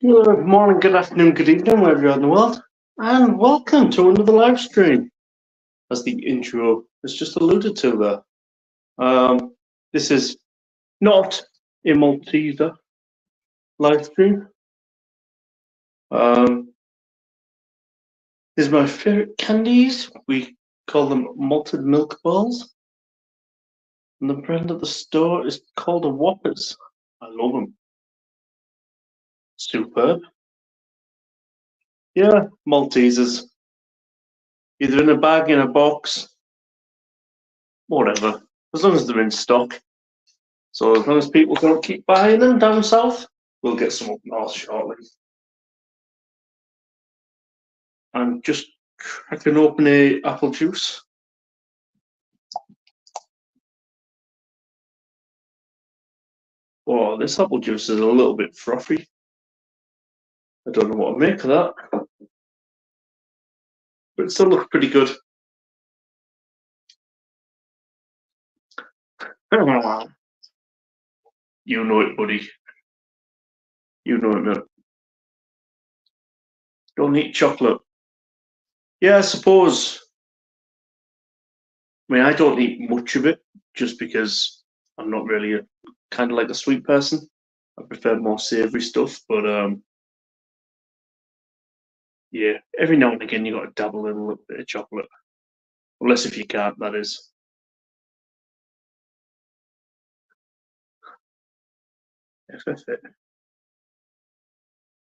Good morning, good afternoon, good evening, wherever you are in the world, and welcome to another live stream. As the intro has just alluded to there. This is not a Malteser live stream. These are my favorite candies. We call them malted milk balls. And the brand at the store is called a Whoppers. I love them. Superb. Yeah, Maltesers. Either in a bag, in a box, whatever. As long as they're in stock. So as long as people don't keep buying them down south, we'll get some up north shortly. I'm just cracking open a apple juice. Oh, this apple juice is a little bit frothy. I don't know what to make of that. But it still looks pretty good. You know it, buddy. You know it, mate. Don't eat chocolate. Yeah, I suppose. I mean, I don't eat much of it just because I'm not really kind of like a sweet person. I prefer more savoury stuff, but yeah, every now and again you got to dabble in a little bit of chocolate. Unless if you can't, that is.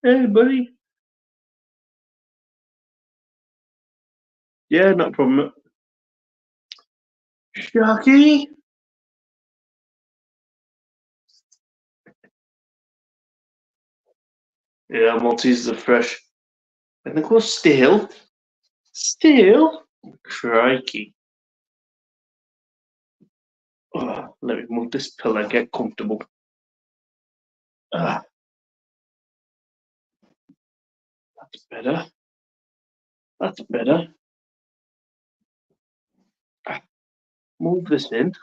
Hey, buddy. Yeah, not a problem. Sharky. Yeah, Maltesers are fresh. And they go stale. Stale? Crikey. Oh, let me move this pillow and get comfortable. That's better. That's better. Move this in.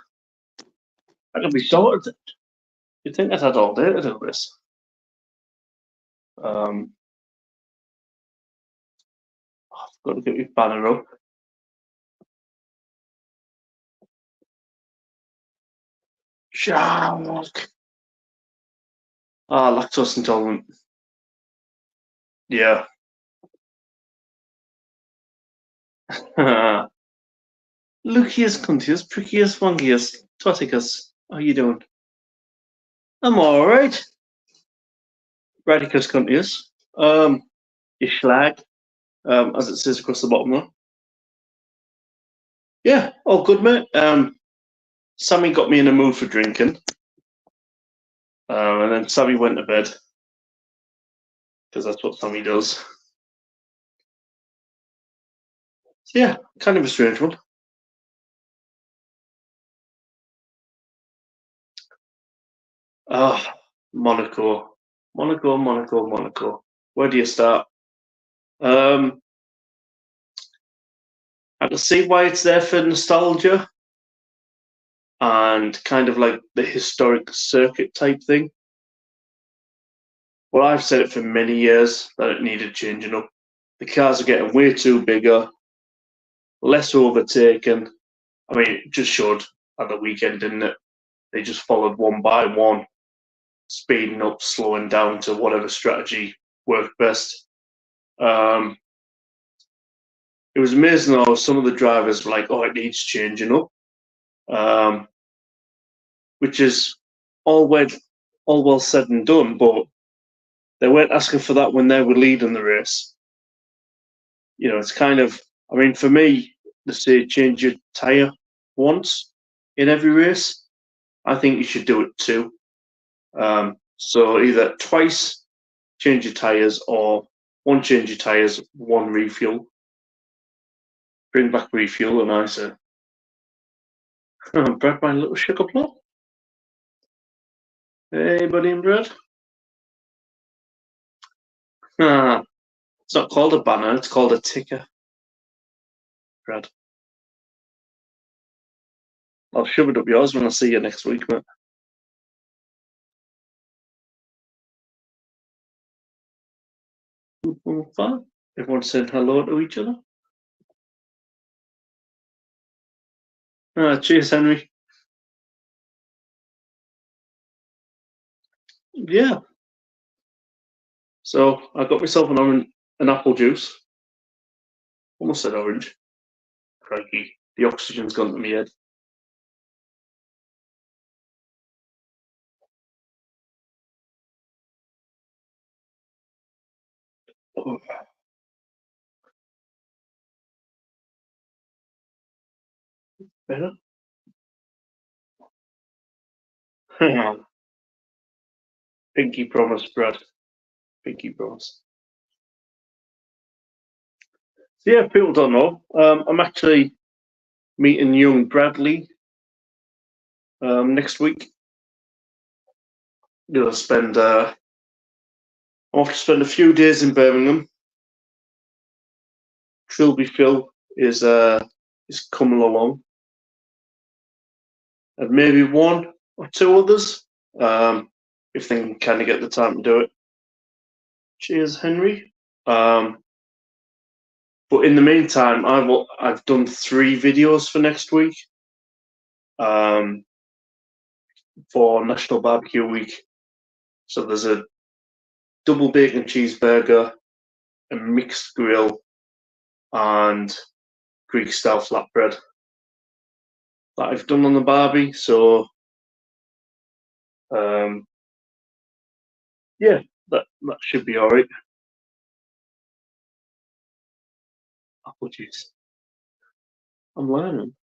I can be sorted. You think I'd had all day to do this? I've got to get my banner up. Shark. Lactose intolerant. Yeah. Luckiest, cuntiest, prickiest, funkiest, twatticus. How you doing? I'm alright. Radicus cuntius. Your schlag, as it says across the bottom there. Yeah, all good, mate. Sammy got me in a mood for drinking. And then Sammy went to bed. Because that's what Sammy does. So yeah, kind of a strange one. Monaco. Monaco. Where do you start? I can see why it's there for nostalgia and kind of like the historic circuit type thing. Well, I've said it for many years that it needed changing up. The cars are getting way too bigger, less overtaken. I mean, it just showed at the weekend, didn't it? They just followed one by one, speeding up, slowing down to whatever strategy worked best. It was amazing though, some of the drivers were like, oh, it needs changing up. Which is all well said and done, but they weren't asking for that when they were leading the race. You know, it's kind of, I mean, for me, they say change your tyre once in every race. I think you should do it too. So either twice change your tyres or one change your tyres, one refuel. Bring back refuel, and I say, Brad, my little sugar plum. Hey, buddy and Brad. It's not called a banner, it's called a ticker. Brad. I'll shove it up yours when I see you next week, mate. Oh, fine. Everyone's saying hello to each other. Cheers, Henry. Yeah. So I got myself an apple juice. Almost said orange. Crikey. The oxygen's gone to my head. Oh. Better? Hang on. Pinky promise, Brad. Pinky promise. So yeah, people don't know. I'm actually meeting young Bradley next week. Gonna spend I have to spend a few days in Birmingham. Trilby Phil is coming along, and maybe one or two others, if they can kind of get the time to do it. Cheers, Henry. But in the meantime, I've done 3 videos for next week, for National Barbecue Week. So there's a double bacon cheeseburger, a mixed grill, and Greek style flatbread that I've done on the barbie. So yeah, that should be all right. Apple juice. I'm learning.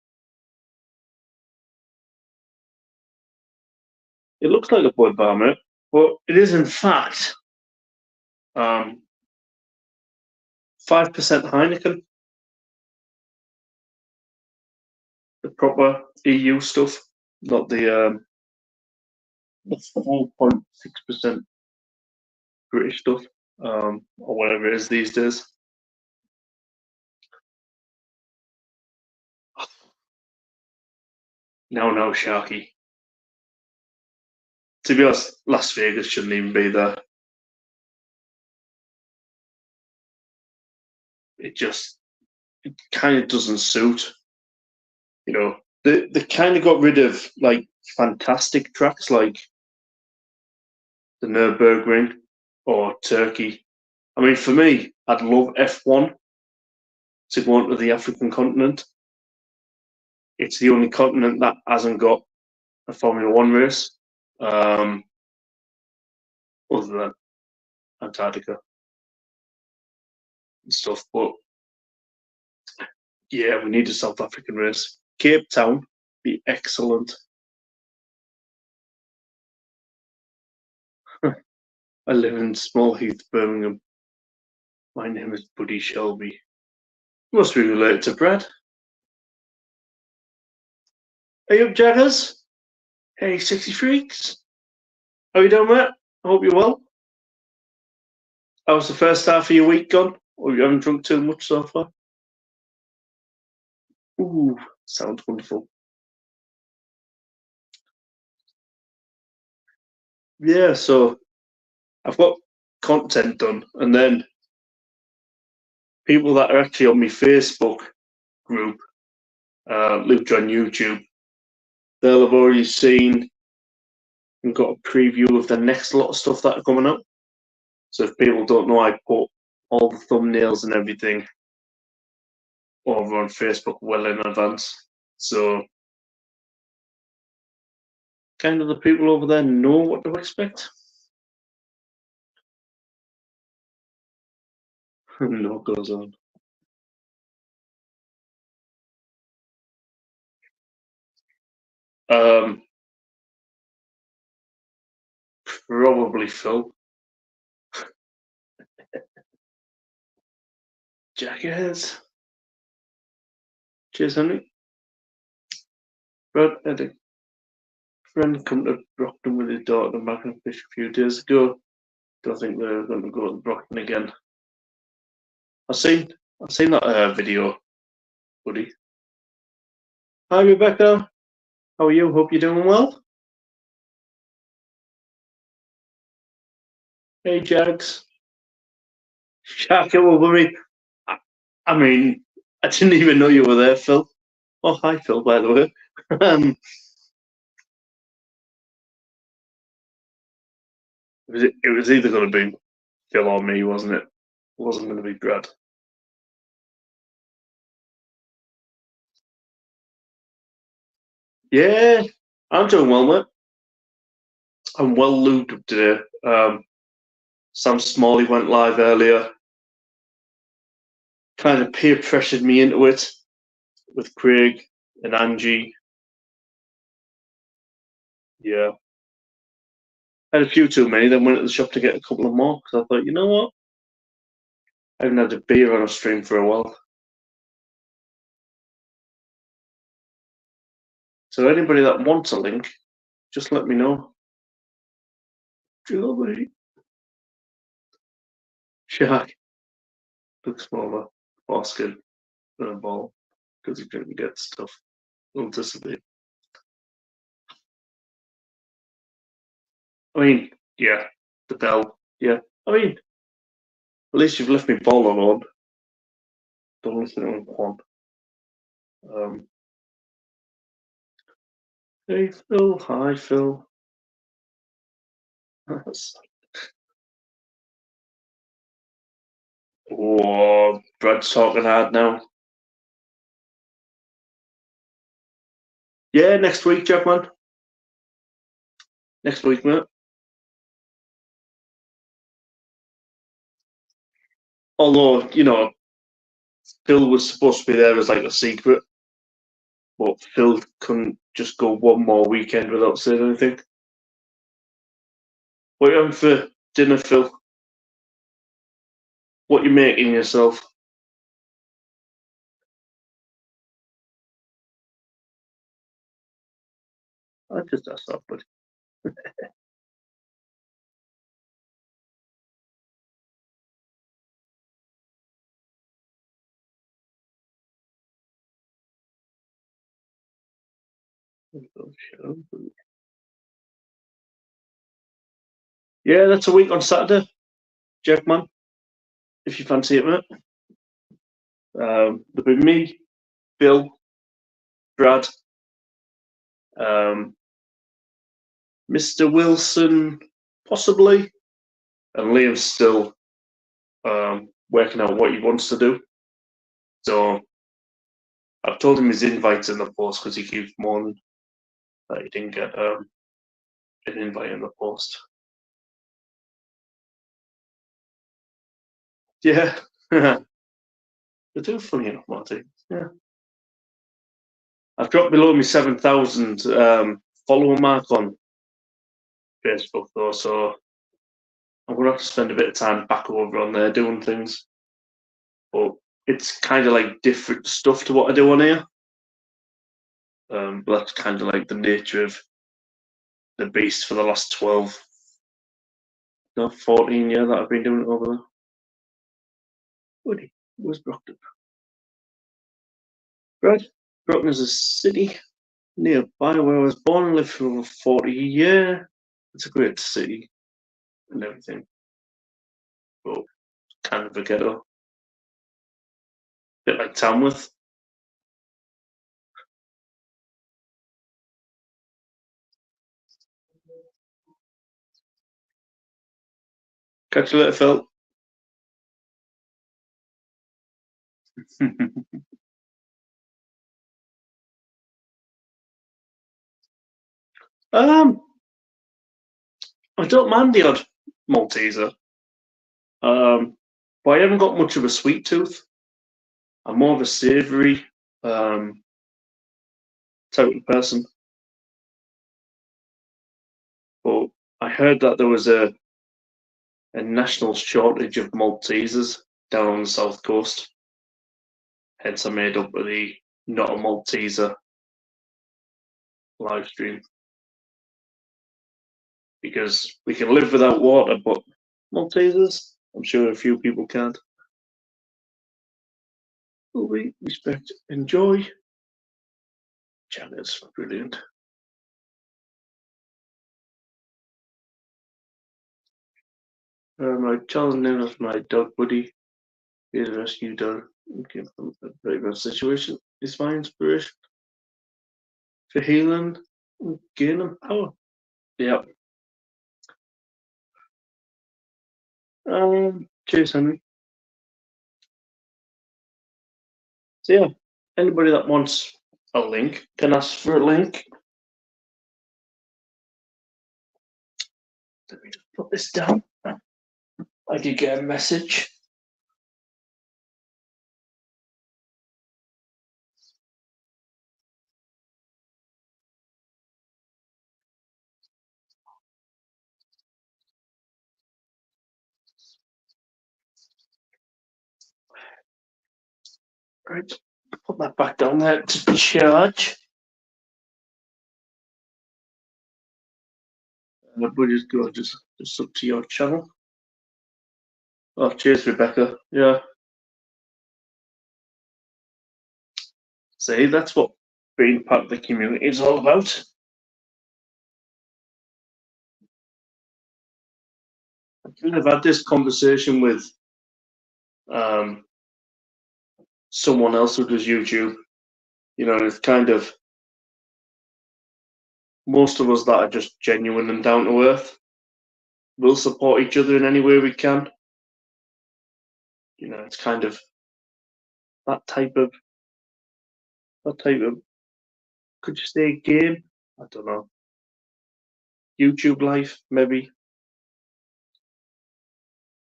It looks like a boiled bar, but it is in fact 5% Heineken, the proper EU stuff, not the 4.6% British stuff, or whatever it is these days. No, Sharky. To be honest, Las Vegas shouldn't even be there. It kind of doesn't suit. You know, they kind of got rid of like fantastic tracks like the Nürburgring or Turkey. I mean, for me, I'd love F1 to go onto the African continent. It's the only continent that hasn't got a Formula One race, other than Antarctica and stuff. But yeah, we need a South African race. Cape Town be excellent. I live in Small Heath, Birmingham. My name is Buddy Shelby. Must be related to Brad. Hey up, Jaggers? Hey, sexy freaks. How you doing, mate? I hope you're well. How was the first half of your week gone? Or you haven't drunk too much so far? Ooh, sounds wonderful. Yeah, so I've got content done, and then people that are actually on my Facebook group, Luke on YouTube, they'll have already seen and got a preview of the next lot of stuff that are coming up. So if people don't know, I put all the thumbnails and everything over on Facebook well in advance. So kind of the people over there know what to expect. No goes on. Probably Phil. Jackass. Cheers, Henry. Brad had a friend come to Brockton with his daughter and back and fish a few days ago. Don't think they're going to go to Brockton again. I've seen that video, buddy. Hi, Rebecca. How are you? Hope you're doing well. Hey, Jags. Shaka, well, I mean, I didn't even know you were there, Phil. Oh, hi, Phil, by the way. um, it was either going to be Phil or me, wasn't it? It wasn't going to be Brad. Yeah, I'm doing well, mate. I'm well lubed up today. Sam Smalley went live earlier, kind of peer pressured me into it with Craig and Angie. Yeah, I had a few too many, then went to the shop to get a couple of more because I thought, you know what? I haven't had a beer on a stream for a while. So anybody that wants a link, just let me know. Jewelry. Shark looks smaller, foreskin than a ball because he couldn't get stuff. Will dissipate. I mean, yeah, the bell. Yeah, I mean, at least you've left me ball alone. Don't listen to Juan. Um, hey Phil, hi Phil. Oh, Brad's talking hard now. Yeah, next week, Jackman. Next week, mate. Although, Phil was supposed to be there as like a secret, but Phil couldn't just go one more weekend without saying anything. What are you having for dinner, Phil? What you making yourself? I just asked that, but yeah, that's a week on Saturday, Jackman. If you fancy it, mate. There'll be me, Bill, Brad, um, Mr. Wilson, possibly, and Liam's still working out what he wants to do. So I've told him his invite's in the post because he keeps moaning that he didn't get an invite in the post. Yeah, they're too funny enough, Marty. Yeah, I've dropped below my 7,000 follower mark on Facebook though, so I'm gonna have to spend a bit of time back over on there doing things. But it's kind of like different stuff to what I do on here. But that's kind of like the nature of the beast for the last 12, no, 14 years that I've been doing it over there. Woody, where's Brockton? Right, Brockton is a city nearby where I was born and lived for over 40 years. It's a great city and everything, but kind of a ghetto. Bit like Tamworth. Catch you later, Phil. um, I don't mind the odd Malteser, but I haven't got much of a sweet tooth. I'm more of a savoury type of person. But I heard that there was a national shortage of Maltesers down on the south coast. Hence, I made up with the not a Malteser live stream because we can live without water, but Maltesers, I'm sure a few people can't. Will we respect, enjoy? Janet's brilliant. My child's name is my dog Woody. He is a rescue dog. Okay, from a very bad situation. Is my inspiration for healing and gaining power. Yeah. Cheers, Henry. So yeah, anybody that wants a link can ask for a link. Let me just put this down. I did get a message. Right, put that back down there to charge. But just go just up to your channel. Oh, cheers, Rebecca. Yeah. See, that's what being part of the community is all about. I kind of had this conversation with someone else who does YouTube. You know, and it's kind of most of us that are just genuine and down to earth will support each other in any way we can. You know, it's kind of that type of could you say game? I don't know. YouTube life, maybe.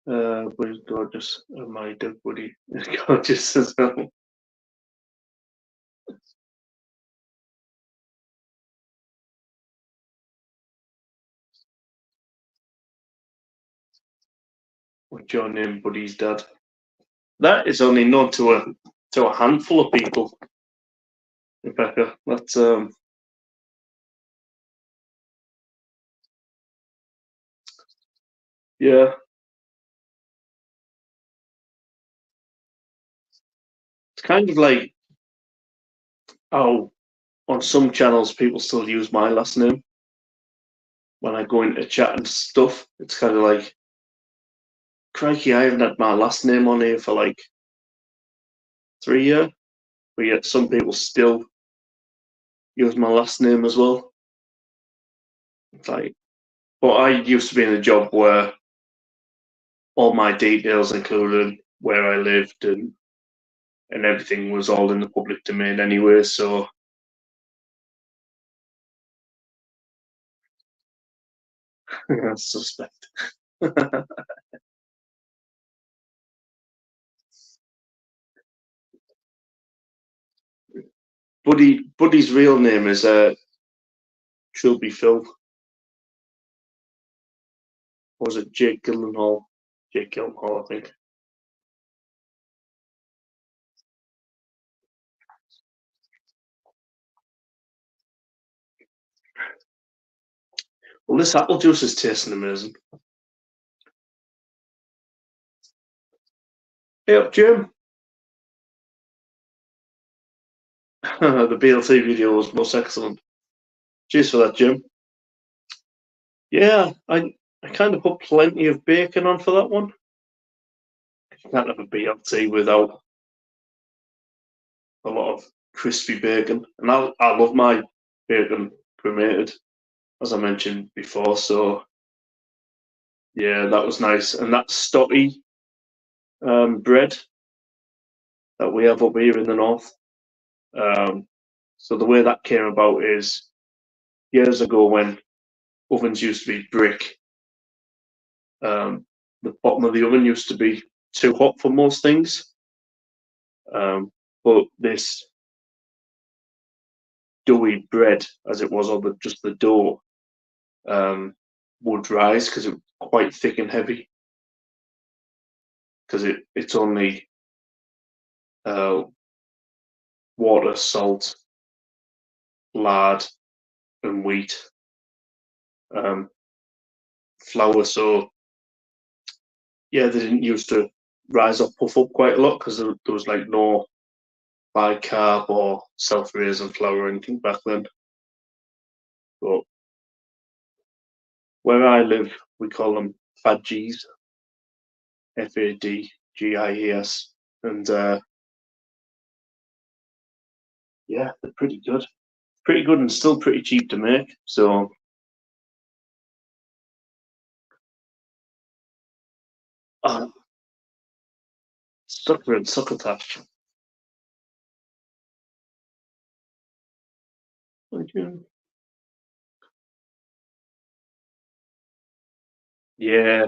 But it's gorgeous. My dog Woody is gorgeous as well. What's your name, Buddy's dad? That is only known to a handful of people, Rebecca. That's yeah. It's kind of like how on some channels people still use my last name when I go into chat and stuff. It's kind of like, crikey, I haven't had my last name on here for like 3 years, but yet some people still use my last name as well. It's like, but I used to be in a job where all my details, including where I lived and everything, was all in the public domain anyway. So I suspect. Buddy's real name is Trilby Phil. Or was it Jake Gyllenhaal? Jake Gyllenhaal, I think. Well, this apple juice is tasting amazing. Hey up, Jim. The BLT video was most excellent. Cheers for that, Jim. Yeah, I kind of put plenty of bacon on for that one. You can't have a BLT without a lot of crispy bacon, and I love my bacon cremated, as I mentioned before. So yeah, that was nice, and that stotty bread that we have up here in the north. So the way that came about is years ago when ovens used to be brick. The bottom of the oven used to be too hot for most things, but this doughy bread, as it was, or just the dough, would rise because it was quite thick and heavy. Because it's only water, salt, lard, and wheat, flour. So yeah, they didn't used to rise or puff up quite a lot because there was like no bicarb or self-raising flour or anything back then. But where I live, we call them fadgies. Fadgis, and yeah, they're pretty good. Pretty good and still pretty cheap to make. So sucker and succotash. Yeah,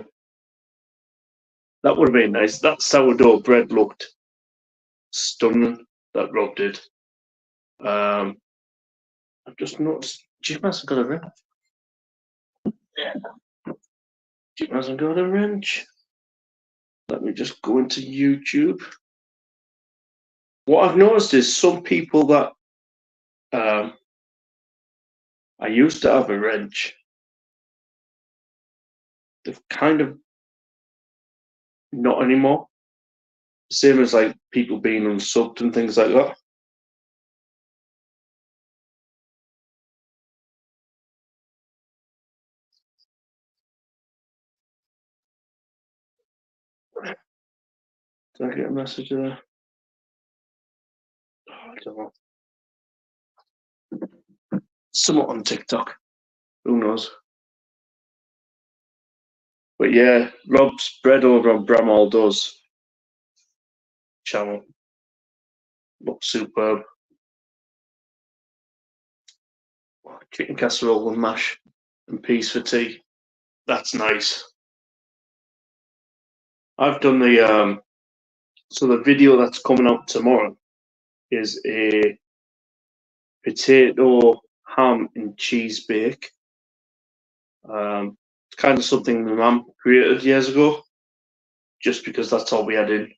that would have been nice. That sourdough bread looked stunning. That Rob did. I've just noticed Jim hasn't got a wrench. Yeah, Jim hasn't got a wrench. Let me just go into YouTube. What I've noticed is some people that I used to have a wrench, they've kind of not anymore. Same as like people being unsubbed and things like that. Did I get a message there? Oh, I don't know. Somewhat on TikTok. Who knows? But yeah, Rob's bread over on Bramall does channel. Looks superb. Chicken casserole with mash and peas for tea. That's nice. I've done the so the video that's coming out tomorrow is a potato, ham and cheese bake. It's kind of something my mum created years ago, just because that's all we had in.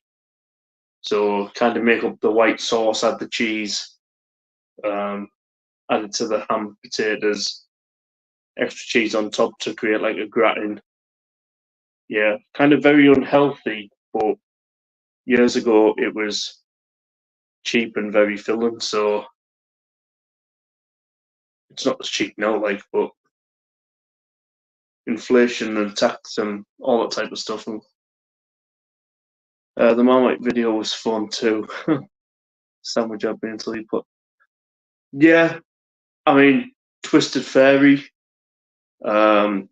So kind of make up the white sauce, add the cheese, add it to the ham potatoes, extra cheese on top to create like a gratin. Yeah, kind of very unhealthy, but years ago it was cheap and very filling, so it's not as cheap now, like, but inflation and tax and all that type of stuff. And the Marmite video was fun too. Sandwich I've been until you put. Yeah, I mean, Twisted Fairy asked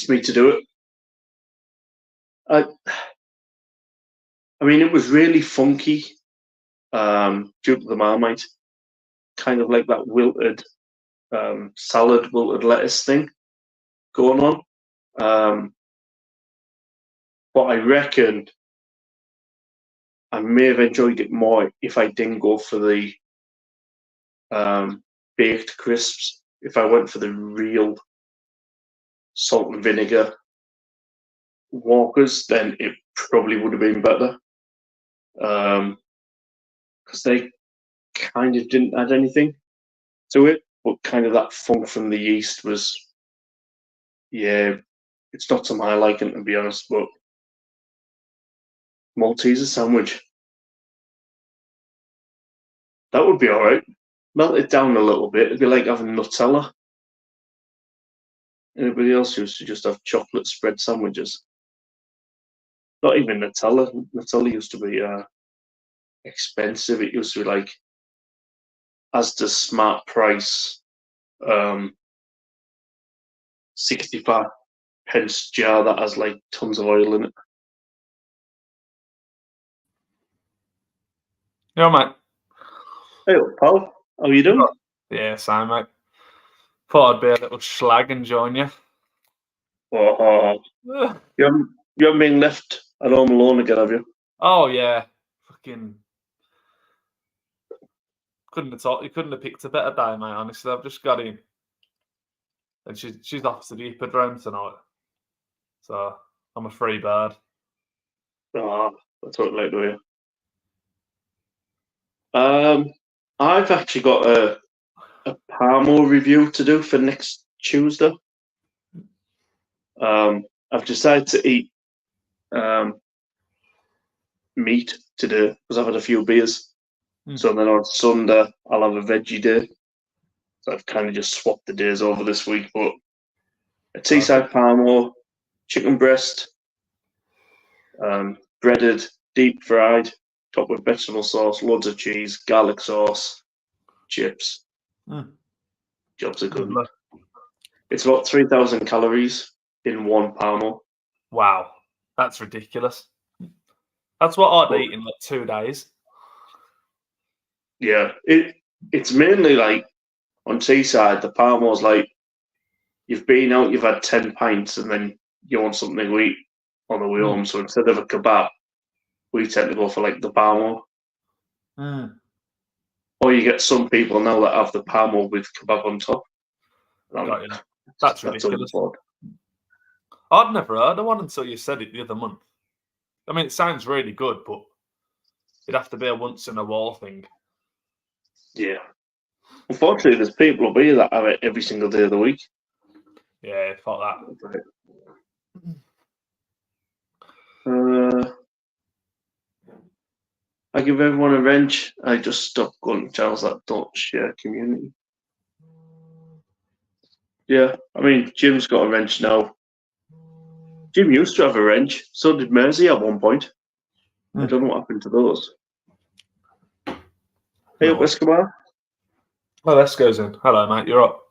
me to do it. I mean, it was really funky due to the Marmite, kind of like that wilted salad, wilted lettuce thing going on. But I reckon I may have enjoyed it more if I didn't go for the baked crisps. If I went for the real salt and vinegar Walkers, then it probably would have been better. Because they kind of didn't add anything to it, but kind of that funk from the yeast was, yeah, it's not to my liking, to be honest, but Malteser sandwich, that would be all right. Melt it down a little bit. It'd be like having Nutella. Everybody else used to just have chocolate spread sandwiches. Not even Nutella. Nutella used to be expensive. It used to be like Asda Smart Price, 65p jar that has like tons of oil in it. Yeah, mate. Hey, pal. How you doing? Yeah, same, mate. Thought I'd be a little slag and join you. Oh, you haven't been left at home alone again, have you? Oh yeah, fucking you couldn't have picked a better day, mate. Honestly, I've just got in, and she's off to the hippodrome tonight, so I'm a free bird. Oh, that's what I'd like to hear. I've actually got a Parmo review to do for next Tuesday. I've decided to eat meat today because I've had a few beers. So then on Sunday I'll have a veggie day. So I've kind of just swapped the days over this week. But a Teesside Parmo, chicken breast, breaded, deep fried, topped with vegetable sauce, loads of cheese, garlic sauce, chips. Jobs are good. Lovely. It's about 3,000 calories in one Parmo. Wow, that's ridiculous. That's what I'd eat in like 2 days. Yeah, it's mainly like on Teesside, the Parmo's like you've been out, you've had 10 pints, and then you want something to eat on the way home. So instead of a kebab, we tend to go for like the Parmo. Or you get some people now that have the Parmo with kebab on top. Got you. That's ridiculous. Overboard. I'd never heard of one until you said it the other month. I mean, it sounds really good, but it'd have to be a once in a while thing. Yeah. Unfortunately, there's people up here that have it every single day of the week. Yeah, fuck that. I give everyone a wrench. I just stop going to channels that don't share community. Yeah, I mean, Jim's got a wrench now. Jim used to have a wrench. So did Mersey at one point. I don't know what happened to those. Hey, up, Escobar. Oh, Esco's in. Hello, mate. You're up.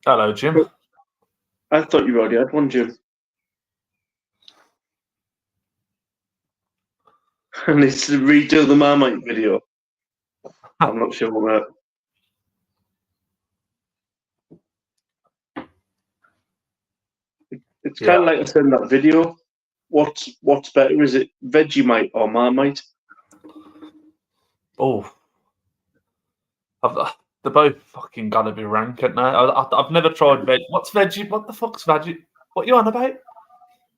Hello, Jim. I thought you already had one, Jim. I need to redo the Marmite video. I'm not sure what that. It's kind of like I said in that video. What's better? Is it Vegemite or Marmite? Oh, they're both fucking gotta be rank, aren't they? I've never tried veg. What's veggie? What the fuck's veggie? What are you on about?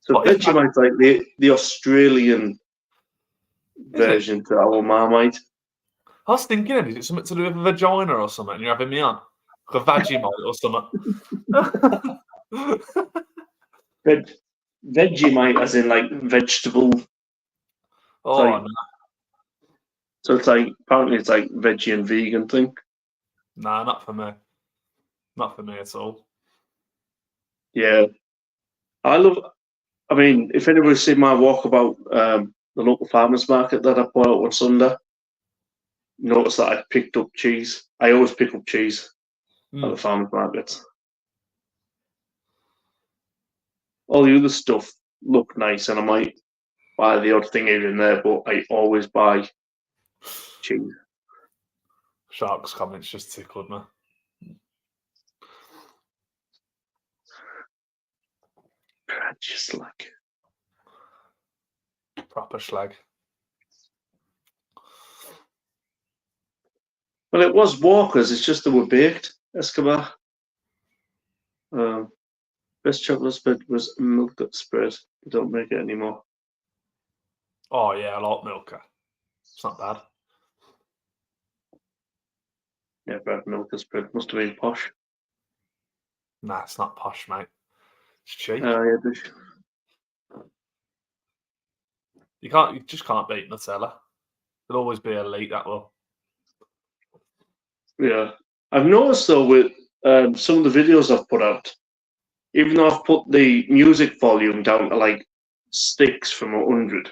So Vegemite's like the Australian version to our Marmite. I was thinking, is it something to do with a vagina or something? You're having me on like a Vegemite or something. Vegemite, as in like vegetable. Oh, like, no. So it's like apparently it's like veggie and vegan thing. Nah, not for me. Not for me at all. Yeah, I mean, if anybody's seen my walkabout, the local farmers market that I put out on Sunday, notice that I picked up cheese. I always pick up cheese at the farmers markets. All the other stuff look nice, and I might buy the odd thing here and there, but I always buy cheese. Shark's comments just tickled me. Just like proper slag. Well, it was Walker's. It's just they were baked. Escobar. Best chocolate spread was Milka spread. They don't make it anymore. Oh yeah, I like Milka. It's not bad. Yeah, but Milka spread must have been posh. Nah, it's not posh, mate. It's cheap. Yeah, you just can't beat Nutella. There'll always be elite, that will. Yeah, I've noticed though with some of the videos I've put out, even though I've put the music volume down to like sticks from 100,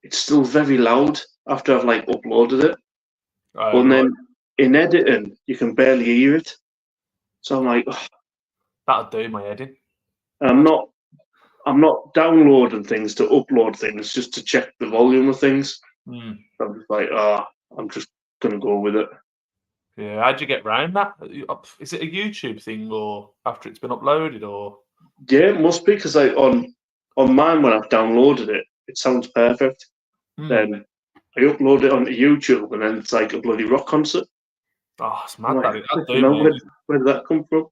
it's still very loud after I've like uploaded it. But then in editing, you can barely hear it. So I'm like, oh. That'll do my head in. I'm not downloading things to upload things just to check the volume of things. I'm just like, I'm just gonna go with it. Yeah, how'd you get round that? Is it a YouTube thing, or after it's been uploaded, or? Yeah, it must be because on mine when I've downloaded it, it sounds perfect. Then I upload it onto YouTube, and then it's like a bloody rock concert. Oh, it's mad. Like, where did that come from?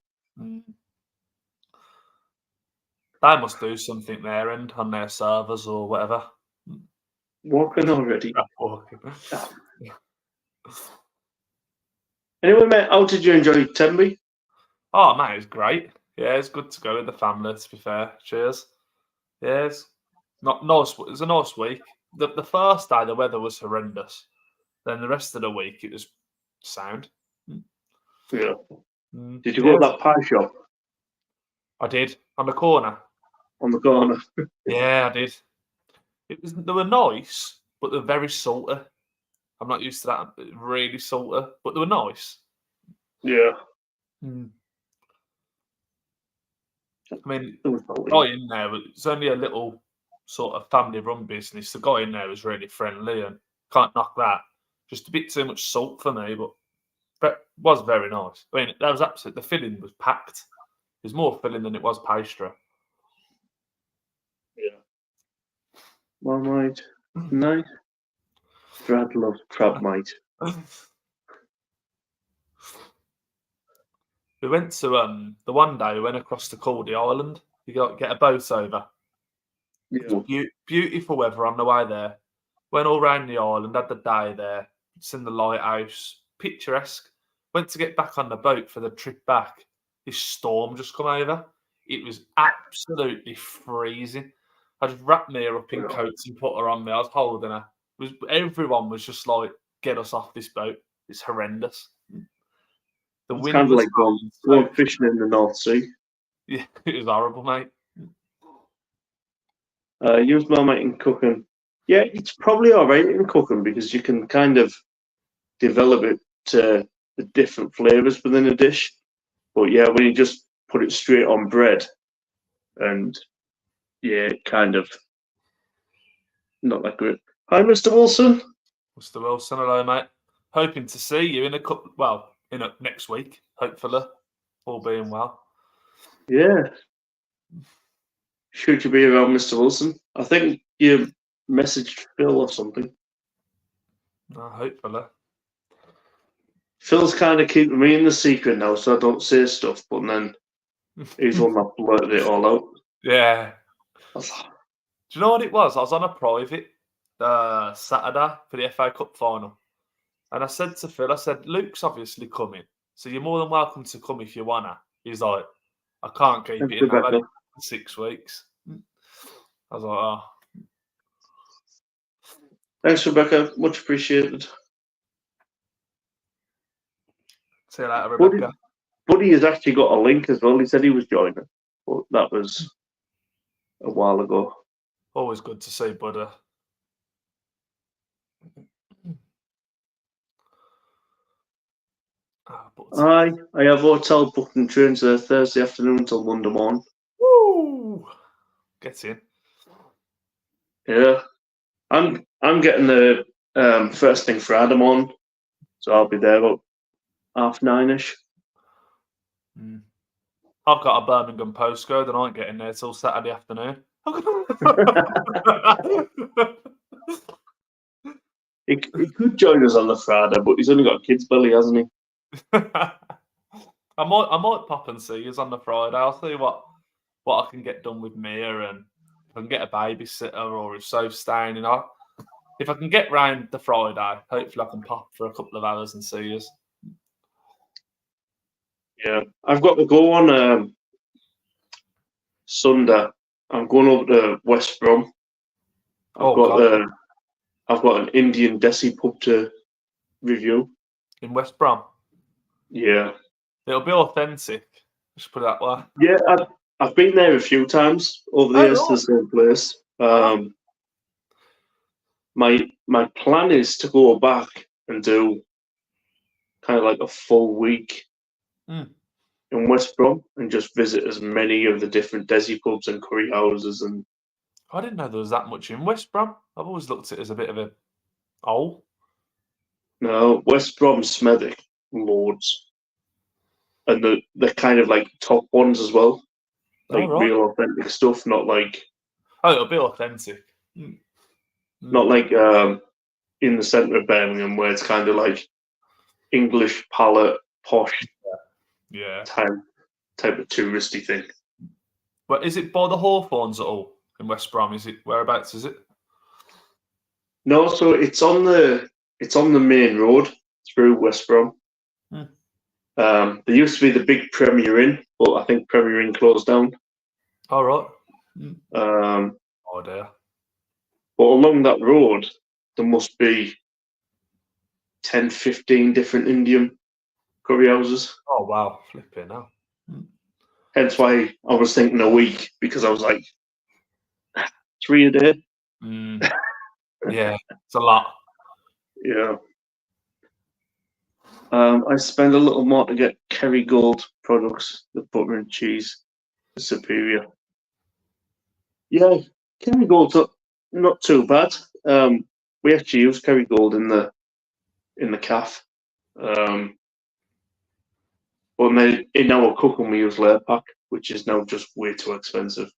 They must do something there and on their servers or whatever. Walking already. Walking. Anyway, mate, how did you enjoy Tenby? Oh, mate, it was great. Yeah, it's good to go with the family, to be fair. Cheers. Yeah, it's nice. It was a nice week. The first day, the weather was horrendous. Then the rest of the week, it was sound. Yeah. Did you go to that pie shop? I did. On the corner. on the corner. Yeah, I did. They were nice, but they're very salty. I'm not used to that. Really salty, but they were nice. Yeah. Mm. I mean, It was the probably. guy in there, it's only a little sort of family-run business. The guy in there was really friendly, and can't knock that. Just a bit too much salt for me, but was very nice. I mean, that was absolute. The filling was packed. There's more filling than it was pastry. Yeah. Marmite. Nice. Brad loves crabmite. We went to the one day we went across to Cordy Island. You got to get a boat over. Yeah. Beautiful weather on the way there. Went all round the island, had the day there. Seen the lighthouse, picturesque. Went to get back on the boat for the trip back. This storm just come over. It was absolutely freezing. I just wrapped me up in coats and put her on me. I was holding her. Everyone was just like, "Get us off this boat. It's horrendous." The It's wind kind of was like going fishing in the North Sea. yeah, it was horrible, mate. Use Marmite in cooking. Yeah, it's probably all right in cooking because you can kind of develop it to the different flavors within a dish. But yeah, when you just put it straight on bread, and yeah, kind of not that good. Hi, Mr. Wilson. Mr. Wilson, hello, mate. Hoping to see you in a couple. Well, next week, hopefully, all being well. Yeah. Should you be around, Mr. Wilson? I think you messaged Phil or something. Hopefully. Phil's kind of keeping me in the secret now, so I don't say stuff. But then he's one that blurted it all out. Yeah. I was like, Do you know what it was? I was on a private Saturday for the FA Cup final. And I said to Phil, I said, Luke's obviously coming. So you're more than welcome to come if you want to. He's like, I can't keep Thanks, it in. I've had Rebecca. it for 6 weeks. I was like, oh. Thanks, Rebecca. Much appreciated. See you later, Rebecca. Buddy has actually got a link as well. He said he was joining, but that was a while ago. Always good to see Buddy. I have hotel booking trains there Thursday afternoon until Monday morning. Woo! Get in. Yeah, I'm getting the first thing Friday morning, so I'll be there about 9:30ish. I've got a Birmingham postcode and I ain't getting there till Saturday afternoon. He could join us on the Friday, but he's only got a kid's belly, hasn't he? I might pop and see you on the Friday. I'll see what I can get done with Mia, and if I can get a babysitter or if Soph's staying. If I can get round the Friday, hopefully I can pop for a couple of hours and see you. Yeah, I've got to go on Sunday. I'm going over to West Brom. I've got an Indian desi pub to review. In West Brom? Yeah. It'll be authentic. Just put it that way. Yeah, I've been there a few times over the years to the same place. My plan is to go back and do kind of like a full week in West Brom and just visit as many of the different desi pubs and curry houses. And I didn't know there was that much in West Brom. I've always looked at it as a bit of a hole. No, West Brom, Smethwick, loads. And they're kind of like top ones as well. Like real authentic stuff, not like... Oh, it'll be authentic. Not like in the centre of Birmingham where it's kind of like English palate, posh type of touristy thing. But is it by the Hawthorns at all in West Brom? Is it whereabouts is it? No, so it's on the main road through West Brom. There used to be the big Premier Inn, but I think Premier Inn closed down. All right. Oh dear. But along that road, there must be 10, 15 different Indian curry houses. Oh wow, flipping hell. Hence why I was thinking a week, because I was like, 3 a day. Yeah, it's a lot. Yeah. I spend a little more to get Kerrygold products, the butter and cheese, is superior. Yeah, Kerrygold's not too bad. We actually use Kerrygold in the calf. But then in our cooking we use Lurpak, which is now just way too expensive.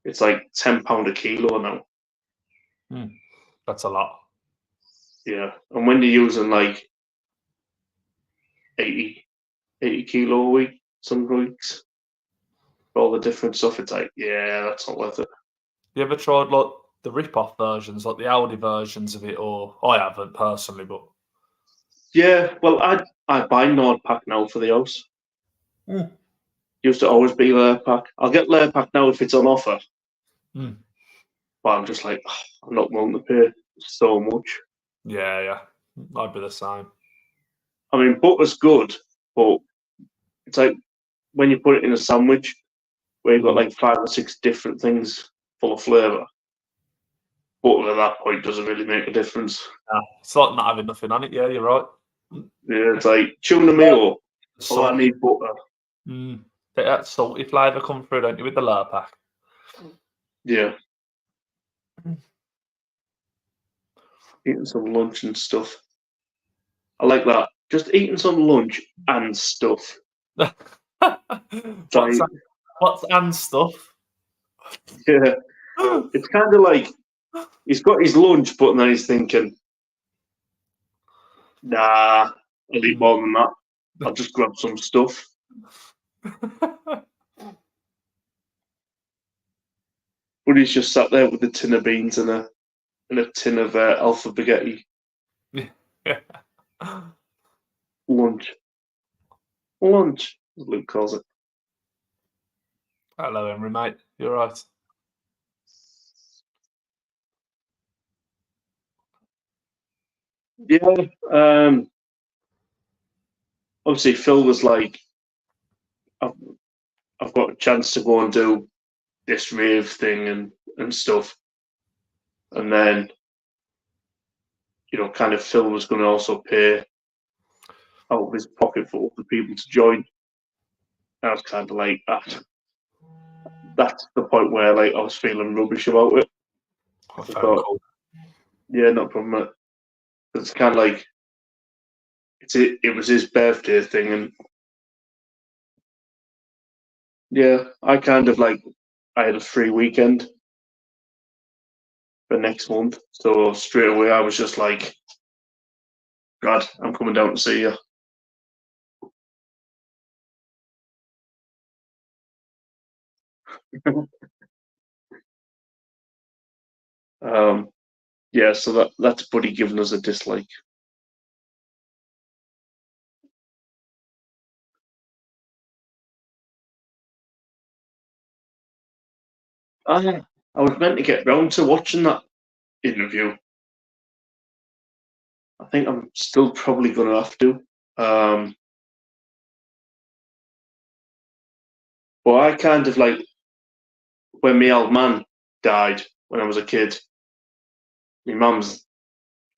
It's like £10 a kilo now. That's a lot. Yeah, and when you're using like 80 kilo a week, some weeks, for all the different stuff, it's like, yeah, that's not worth it. You ever tried like the rip-off versions, like the Audi versions of it? Or I haven't personally, but Yeah, well, I buy Nordpack now for the house. Used to always be Lurpak. I'll get Lurpak now if it's on offer. But I'm just like, I'm not willing to pay so much. yeah, I'd be the same. I mean, butter's good, but it's like when you put it in a sandwich where you've got like 5 or 6 different things full of flavour, butter at that point doesn't really make a difference. Yeah, it's like not having nothing on it. Yeah, you're right. Yeah, it's like tuna meal. Oh, I need butter. Get that salty flavour come through, don't you, with the Lurpak? Yeah. Eating some lunch and stuff. I like that. Just eating some lunch and stuff. What's and stuff? Yeah. It's kind of like he's got his lunch, but then he's thinking, nah, I'll eat more than that. I'll just grab some stuff. But he's just sat there with a tin of beans and a tin of alpha spaghetti. Yeah. Lunch, as Luke calls it. Hello, Henry, mate. You're right. Yeah. Obviously, Phil was like, I've got a chance to go and do this rave thing and stuff. And then, kind of Phil was going to also pay out of his pocket for other people to join. I was kind of like that. That's the point where like I was feeling rubbish about it. I thought, cool. Yeah, no problem. It's kind of like it was his birthday thing, and yeah, I kind of like I had a free weekend for next month, so straight away I was just like, God, I'm coming down to see you. Yeah, so that's Buddy giving us a dislike. I was meant to get round to watching that interview. I think I'm still probably going to have to. But I kind of like when my old man died when I was a kid. My mum's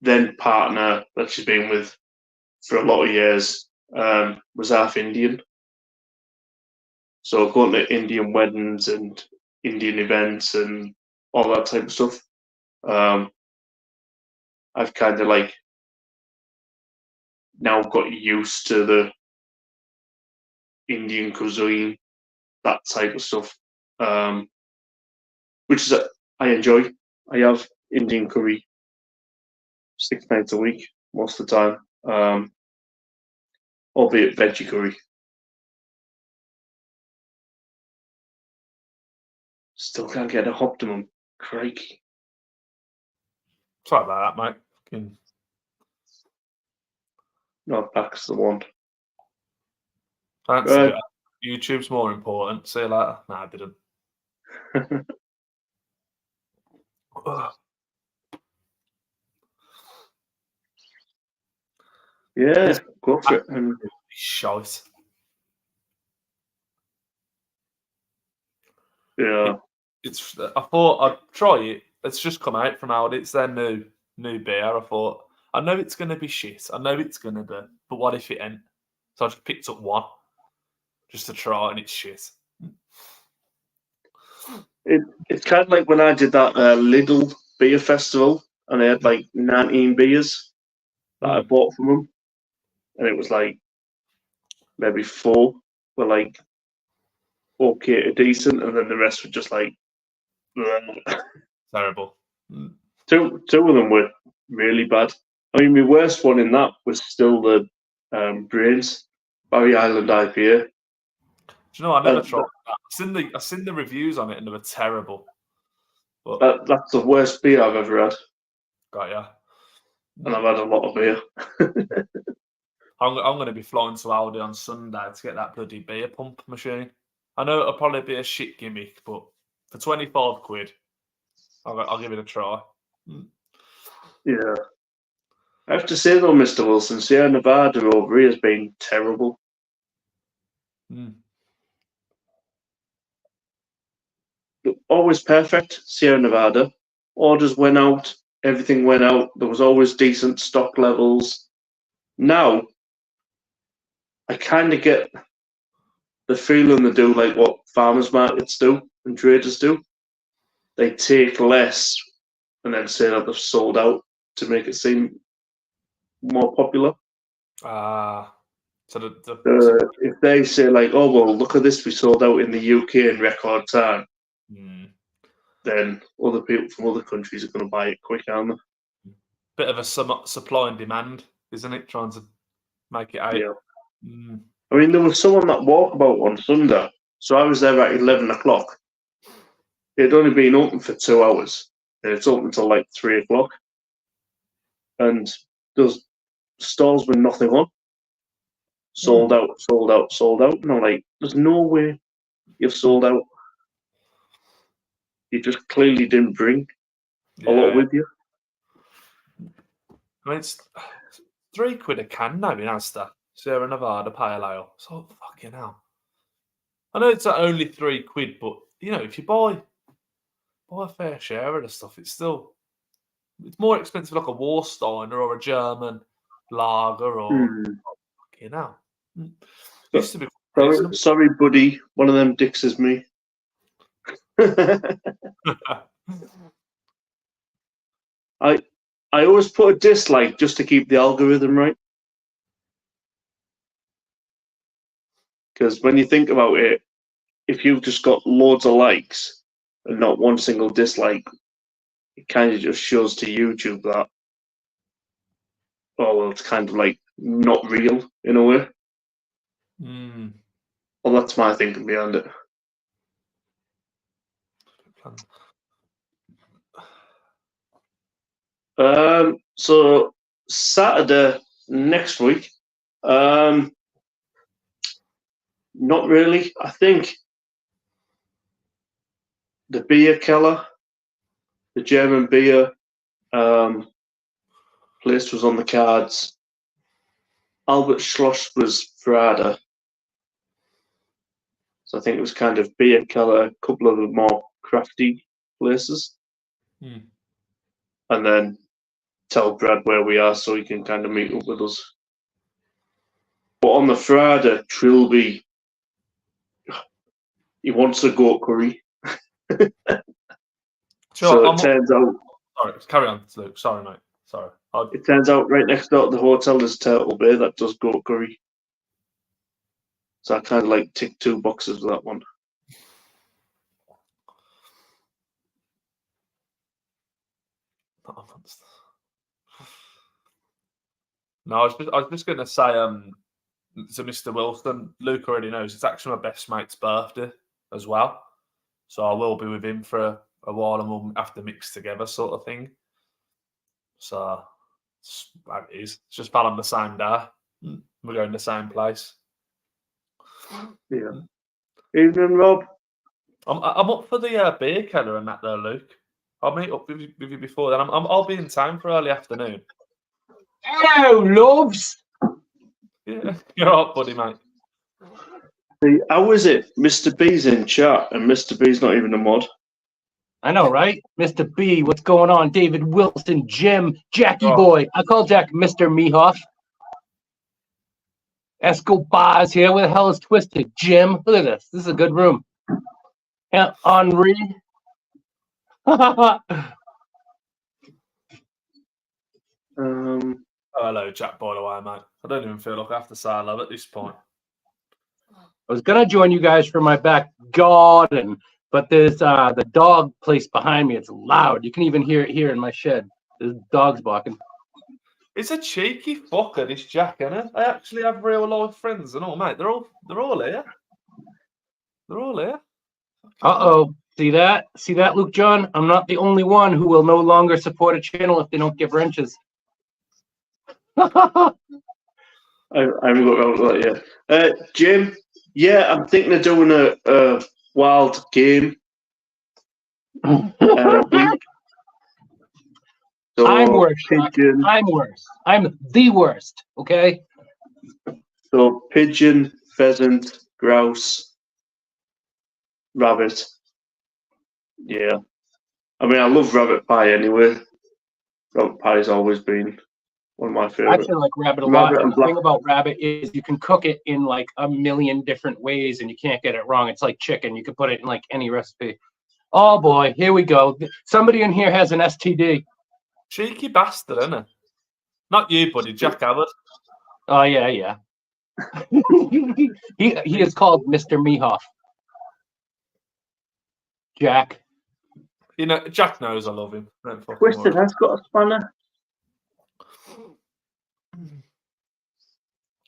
then partner that she's been with for a lot of years was half Indian. So going to Indian weddings and Indian events and all that type of stuff, I've kind of like now got used to the Indian cuisine, that type of stuff, which is I enjoy. I have Indian curry 6 nights a week most of the time, albeit veggie curry. Still can't get a optimum. Crikey. Sorry about that, mate. No, that's the one. YouTube's more important. See you later. No, I didn't. Yeah, go for it. Shite. Yeah. It's. I thought I'd try it. It's just come out from Aldi. It's their new beer. I thought I know it's going to be shit. I know it's going to be, but what if it ain't? So I just picked up one just to try, and it's shit. It's kind of like when I did that Lidl beer festival, and I had like 19 beers that I bought from them, and it was like maybe 4 were like okay to decent, and then the rest were just like Terrible. two of them were really bad. I mean, my worst one in that was still the Brains Barry Island IPA. Do you know? I never tried that. I've seen the reviews on it, and they were terrible. But that's the worst beer I've ever had. Got ya. And I've had a lot of beer. I'm going to be flying to Aldi on Sunday to get that bloody beer pump machine. I know it'll probably be a shit gimmick, but for 25 quid, I'll give it a try. Yeah. I have to say though, Mr. Wilson, Sierra Nevada over here has been terrible. Always perfect, Sierra Nevada. Orders went out, everything went out. There was always decent stock levels. Now, I kind of get the feeling they do like what farmers markets do and traders do. They take less and then say that they've sold out to make it seem more popular. So if they say like, "Oh well, look at this, we sold out in the UK in record time," then other people from other countries are going to buy it quick, aren't they? Bit of a supply and demand, isn't it? Trying to make it out. Yeah. I mean, there was someone that walkabout on Sunday, so I was there at 11 o'clock. It had only been open for 2 hours, and it's open until like 3 o'clock. And those stalls with nothing on. Sold out, sold out, sold out. And I'm like, there's no way you've sold out. You just clearly didn't bring a lot with you. I mean, it's £3 a can now in Asda. Sierra Nevada Pale Ale. So fucking hell. I know it's only £3, but you know, if you buy a fair share of the stuff, it's more expensive like a Warsteiner or a German lager or fucking hell. Used to be sorry, buddy. One of them dicks is me. I always put a dislike just to keep the algorithm right. Because when you think about it, if you've just got loads of likes and not one single dislike, it kind of just shows to YouTube that, oh, well, it's kind of like not real in a way. Well, that's my thinking behind it. So Saturday next week, not really. I think the beer keller, the German beer place was on the cards. Albert Schloss was Friday. So I think it was kind of beer keller, a couple of the more crafty places. And then tell Brad where we are so he can kind of meet up with us. But on the Friday, Trilby, he wants a goat curry. So it turns out... Sorry, carry on, Luke. Sorry, mate. Sorry. It turns out right next door to the hotel there's Turtle Bay that does goat curry. So I kind of like tick 2 boxes with that one. No, I was just going to say, to Mr. Wilson, Luke already knows it's actually my best mate's birthday as well. So I will be with him for a while and we'll have to mix together sort of thing. So that is. It's just fell on the same day. We're going to the same place. Yeah. Evening, Rob. I'm up for the beer keller and that there, Luke. I'll meet up with you before then. I'll be in town for early afternoon. Hello, loves. Yeah, you're all right, buddy, mate. See, how is it? Mr. B's in chat, and Mr. B's not even a mod. I know, right? Mr. B, what's going on? David Wilson, Jim, Jackie Oh. Boy. I call Jack Mr. Mehoff. Escobar's here. Where the hell is Twisted? Jim, look at this. This is a good room. Yeah, Henri. Oh, hello, Jack, by the way, mate. I don't even feel like I have to say hello at this point. I was gonna join you guys for my back garden, but there's the dog place behind me. It's loud. You can even hear it here in my shed. There's dogs barking. It's a cheeky fucker, this Jack, innit? I actually have real life friends and all, mate. They're all here. They're all here. Uh-oh. See that? See that, Luke John? I'm not the only one who will no longer support a channel if they don't give wrenches. I haven't got around to that yet. Jim, yeah, I'm thinking of doing a wild game. So I'm worse. pigeon. I'm worse. I'm the worst. Okay. So pigeon, pheasant, grouse, rabbit. Yeah. I mean, I love rabbit pie anyway. Rabbit pie's always been one of my I favorite. actually like rabbit a Rabbit lot. and And the thing about rabbit is you can cook it in like a million different ways and you can't get it wrong. It's like chicken. You can put it in like any recipe. Oh boy, here we go. Somebody in here has an STD. Cheeky bastard, innit? Not you, buddy, Jack Howard. Oh yeah, yeah. he is called Mr. Mehoff. Jack. You know, Jack knows I love him. Don't fucking Twisted worry. has got a spanner.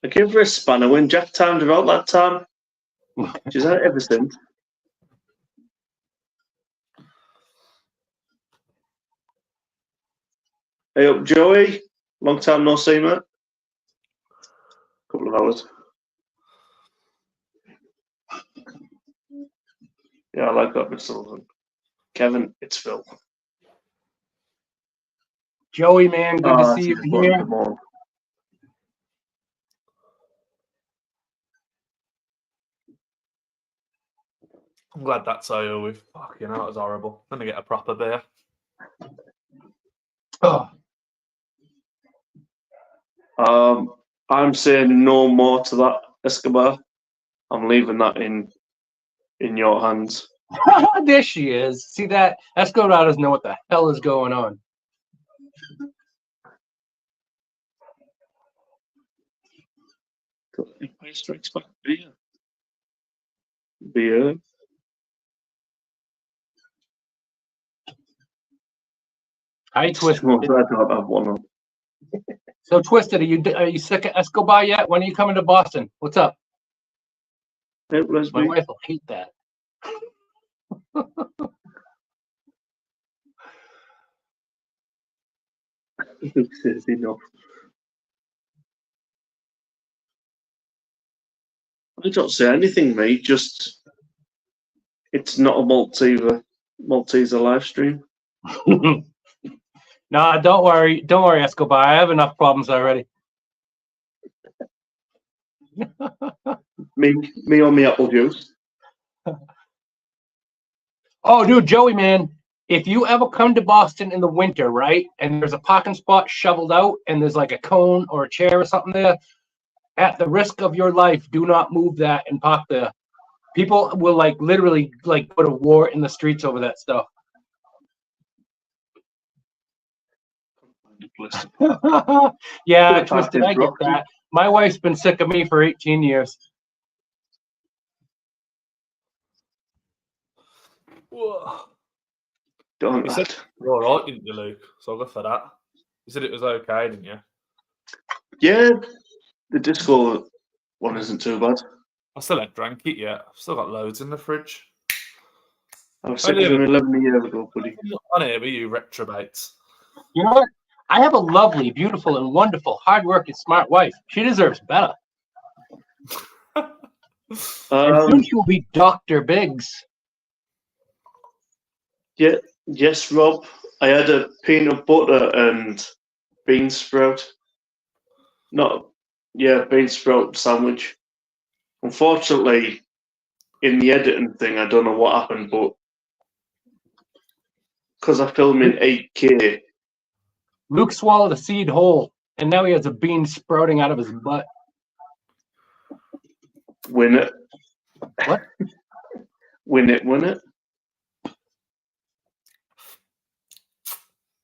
I gave her a spanner when Jack timed her out that time. She's had it ever since. Hey up, Joey. Long time no see, mate. Couple of hours. Yeah, I like that, Mr. Sullivan. Kevin, it's Phil. Joey, man, good to see you she's wanting here. them all. I'm glad that's over with. Fucking hell, that was horrible. I'm going to get a proper beer. Oh, I'm saying no more to that, Escobar. I'm leaving that in your hands. there she is. See that? Escobar doesn't know what the hell is going on. Empire Strikes Back beer. Beer. Hi, Twisted. I don't have one on. So, Twisted, are you sick of Escobar yet? When are you coming to Boston? What's up? Hey, My lesbian. wife will hate that. Says enough. I don't say anything, mate. Just it's not a Malteser live stream. Nah, don't worry, Escobar. I have enough problems already. Me on me apple juice. Oh, dude, Joey, man, if you ever come to Boston in the winter, right, and there's a parking spot shoveled out, and there's like a cone or a chair or something there, at the risk of your life, do not move that and park there. People will like literally like put a war in the streets over that stuff. Yeah, Twisted, I get that. My wife's been sick of me for 18 years. Whoa. Don't You said you're all right, didn't you, Luke? So I'll go for that. You said it was okay, didn't you? Yeah, the disco one isn't too bad. I still haven't drank it yet. I've still got loads in the fridge. I was sick of him 11 years ago, buddy. On here with you retrobates. You know what? I have a lovely, beautiful, and wonderful, hardworking, smart wife. She deserves better. And soon she'll be Dr. Biggs. Yeah, yes, Rob. I had a peanut butter and bean sprout. Bean sprout sandwich. Unfortunately, in the editing thing, I don't know what happened, but because I film in 8K, Luke swallowed a seed whole, and now he has a bean sprouting out of his butt. win it. What? Win it.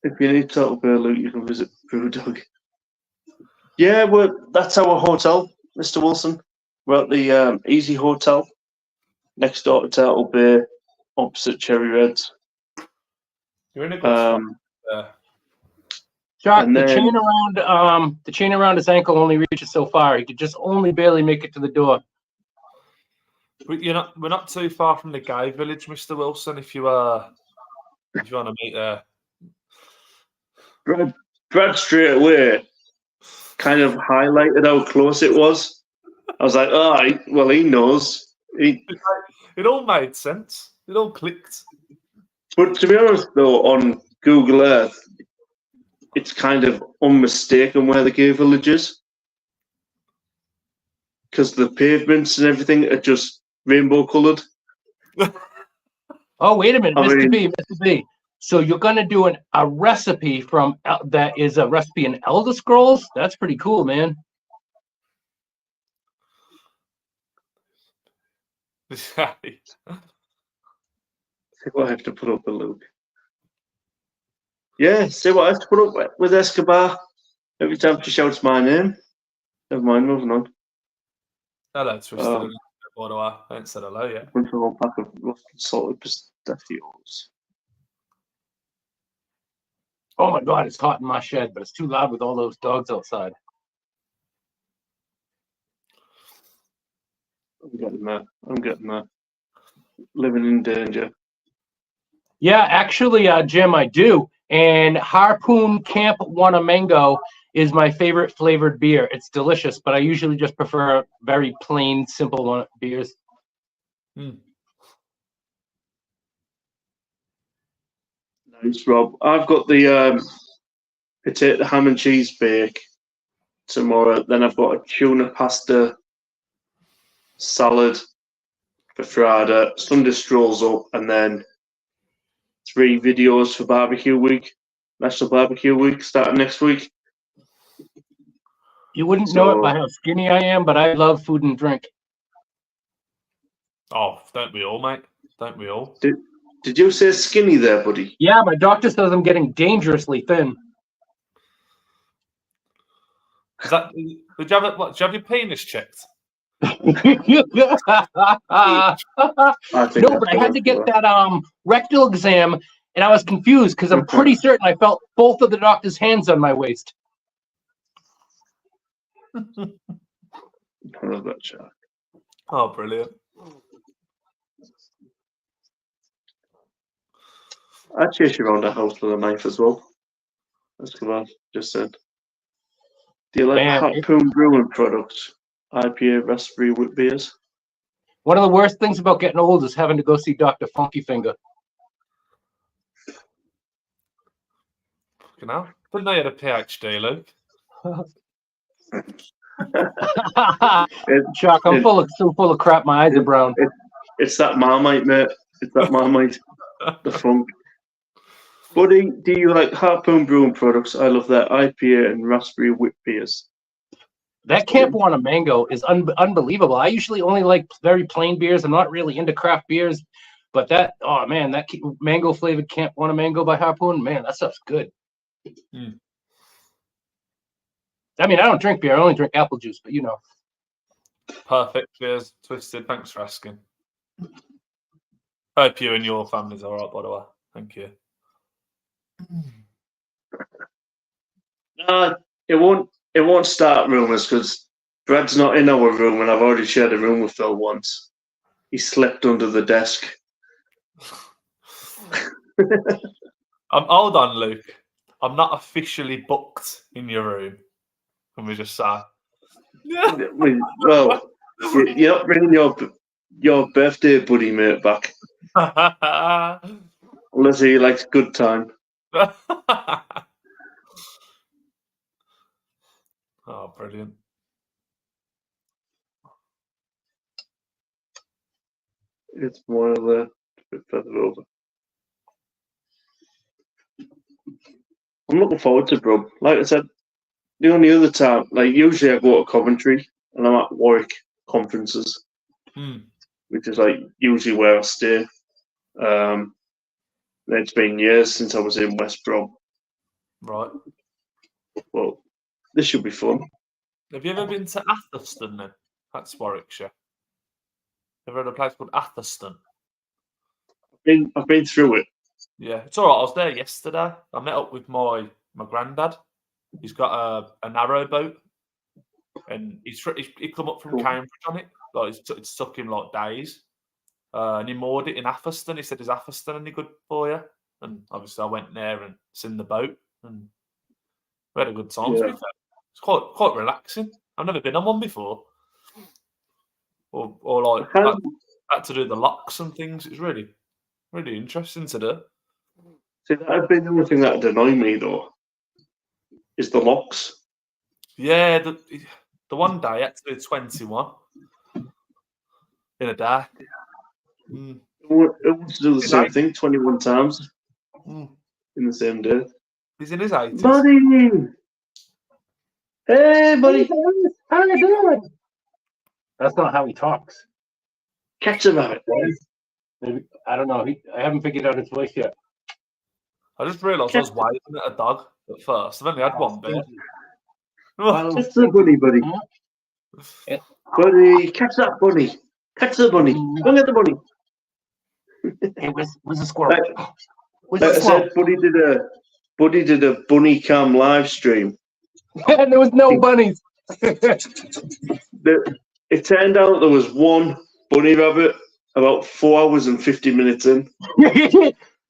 If you need Turtle Bear, Luke, you can visit Brewdog. Yeah, that's our hotel, Mr. Wilson. We're at the Easy Hotel, next door to Turtle Bay, opposite Cherry Reds. You're in a good spot there. Shock, And the then- chain around his ankle only reaches so far. He could just only barely make it to the door. We're not too far from the gay village, Mr. Wilson. If you want to meet there, Brad straight away kind of highlighted how close it was. I was like, well, he knows. it all made sense. It all clicked. But to be honest, though, on Google Earth, it's kind of unmistaken where the gay village is. Because the pavements and everything are just rainbow coloured. Oh, wait a minute, I Mr. mean- Mr. B. So you're gonna do a recipe that is a recipe in Elder Scrolls? That's pretty cool, man. See what I have to put up with Luke. Yeah, see what I have to put up with Escobar every time she shouts my name. Never mind, moving on. Hello, Twisted. By the way, I haven't said hello yet. Bunch of whole pack of rough salted pistachios. Oh my God, it's hot in my shed, but it's too loud with all those dogs outside. I'm getting there. Living in danger. Yeah, actually, Jim, I do. And Harpoon Camp Wanamango is my favorite flavored beer. It's delicious, but I usually just prefer very plain, simple beers. Nice, Rob. I've got the potato ham and cheese bake tomorrow. Then I've got a tuna pasta salad for Friday. Sunday strolls up, and then 3 videos for barbecue week, National Barbecue Week, starting next week. You wouldn't know it by how skinny I am, but I love food and drink. Oh, don't we all, mate? Don't we all? Did you say skinny there, buddy? Yeah, my doctor says I'm getting dangerously thin. Did you have your penis checked? No, but I had to get that rectal exam, and I was confused because I'm pretty certain I felt both of the doctor's hands on my waist. I love that chat. Oh, brilliant. I chase you around the house with a knife as well. That's what I just said. Do you like Harpoon Brewing products? IPA, raspberry, wheat beers? One of the worst things about getting old is having to go see Dr. Funky Finger. Fucking hell. Didn't know you had a PhD, Luke. Chuck, I'm so full of crap. My eyes are brown. It's that Marmite, mate. It's that Marmite. The funk. Buddy, do you like Harpoon Brewing products? I love their IPA and raspberry wheat beers. That Camp Wanamango is unbelievable. I usually only like very plain beers. I'm not really into craft beers, but that mango flavored Camp Wanamango by Harpoon, man, that stuff's good. Mm. I mean, I don't drink beer. I only drink apple juice, but you know. Perfect. Cheers, Twisted. Thanks for asking. Hope you and your family's all right, by the way. Thank you. It won't start rumours because Brad's not in our room, and I've already shared a room with Phil once. He slept under the desk. Hold on, Luke. I'm not officially booked in your room. Can we just say? Well, you're not bringing your birthday buddy mate back unless he likes good time. Oh, brilliant. It's more of a bit further over. I'm looking forward to Brub. Like I said, the only other time, like usually I go to Coventry and I'm at Warwick conferences, which is like usually where I stay. It's been years since I was in West Brom. Right. Well, this should be fun. Have you ever been to Atherstone then? That's Warwickshire. Ever heard of a place called Atherstone? I've been through it. Yeah, it's all right. I was there yesterday. I met up with my granddad. He's got a narrow boat, and he come up from Cambridge on it. Like it took him like days, and he moored it in Atherstone. He said, "Is Atherstone any good for you?" And obviously, I went there and seen the boat, and we had a good time. To be fair, it's quite relaxing. I've never been on one before, or like had to do the locks and things. It's really interesting to do. See, that'd be the only thing that'd annoy me though, is the locks. Yeah, the one day I had to do 21 in a day. It wants to do the same thing 21 times in the same day. He's in his 80s. Buddy! Hey, buddy! How you doing? That's not how he talks. Catch him out. Maybe, I don't know. I haven't figured out his voice yet. I just realised I was waving at a dog at first. I've only had one bear. Catch the bunny, buddy. Yeah. Buddy, catch that bunny. Catch the bunny. Go get the bunny. Hey, where's the squirrel? Like I said, Buddy did a bunny cam live stream. And there was no bunnies. It turned out there was one bunny rabbit about 4 hours and 50 minutes in.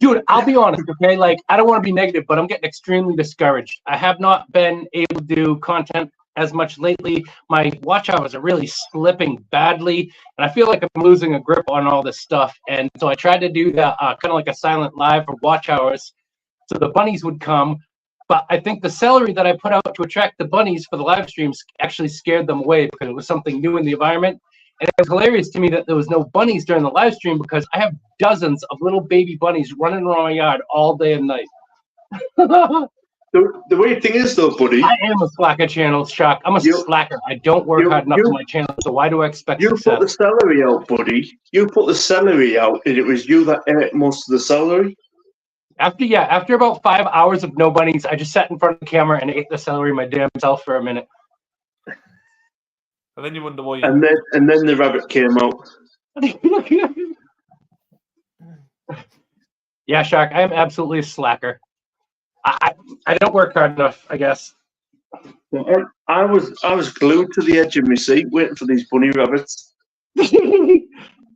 Dude, I'll be honest, okay? Like, I don't want to be negative, but I'm getting extremely discouraged. I have not been able to do content as much lately. My watch hours are really slipping badly, and I feel like I'm losing a grip on all this stuff. And so I tried to do that kind of like a silent live for watch hours, so the bunnies would come. But I think the celery that I put out to attract the bunnies for the live streams actually scared them away because it was something new in the environment. And it was hilarious to me that there was no bunnies during the live stream because I have dozens of little baby bunnies running around my yard all day and night. The weird thing is, though, buddy, I am a slacker channel, Shock. I'm a slacker. I don't work hard enough on my channel, so why do I expect success? You put the celery out, buddy. You put the celery out, and it was you that ate most of the celery. After about 5 hours of no bunnies, I just sat in front of the camera and ate the celery my damn self for a minute. And then you wonder why. And then the rabbit came out. Yeah, Shark, I am absolutely a slacker. I don't work hard enough, I guess. I was glued to the edge of my seat waiting for these bunny rabbits. Hey,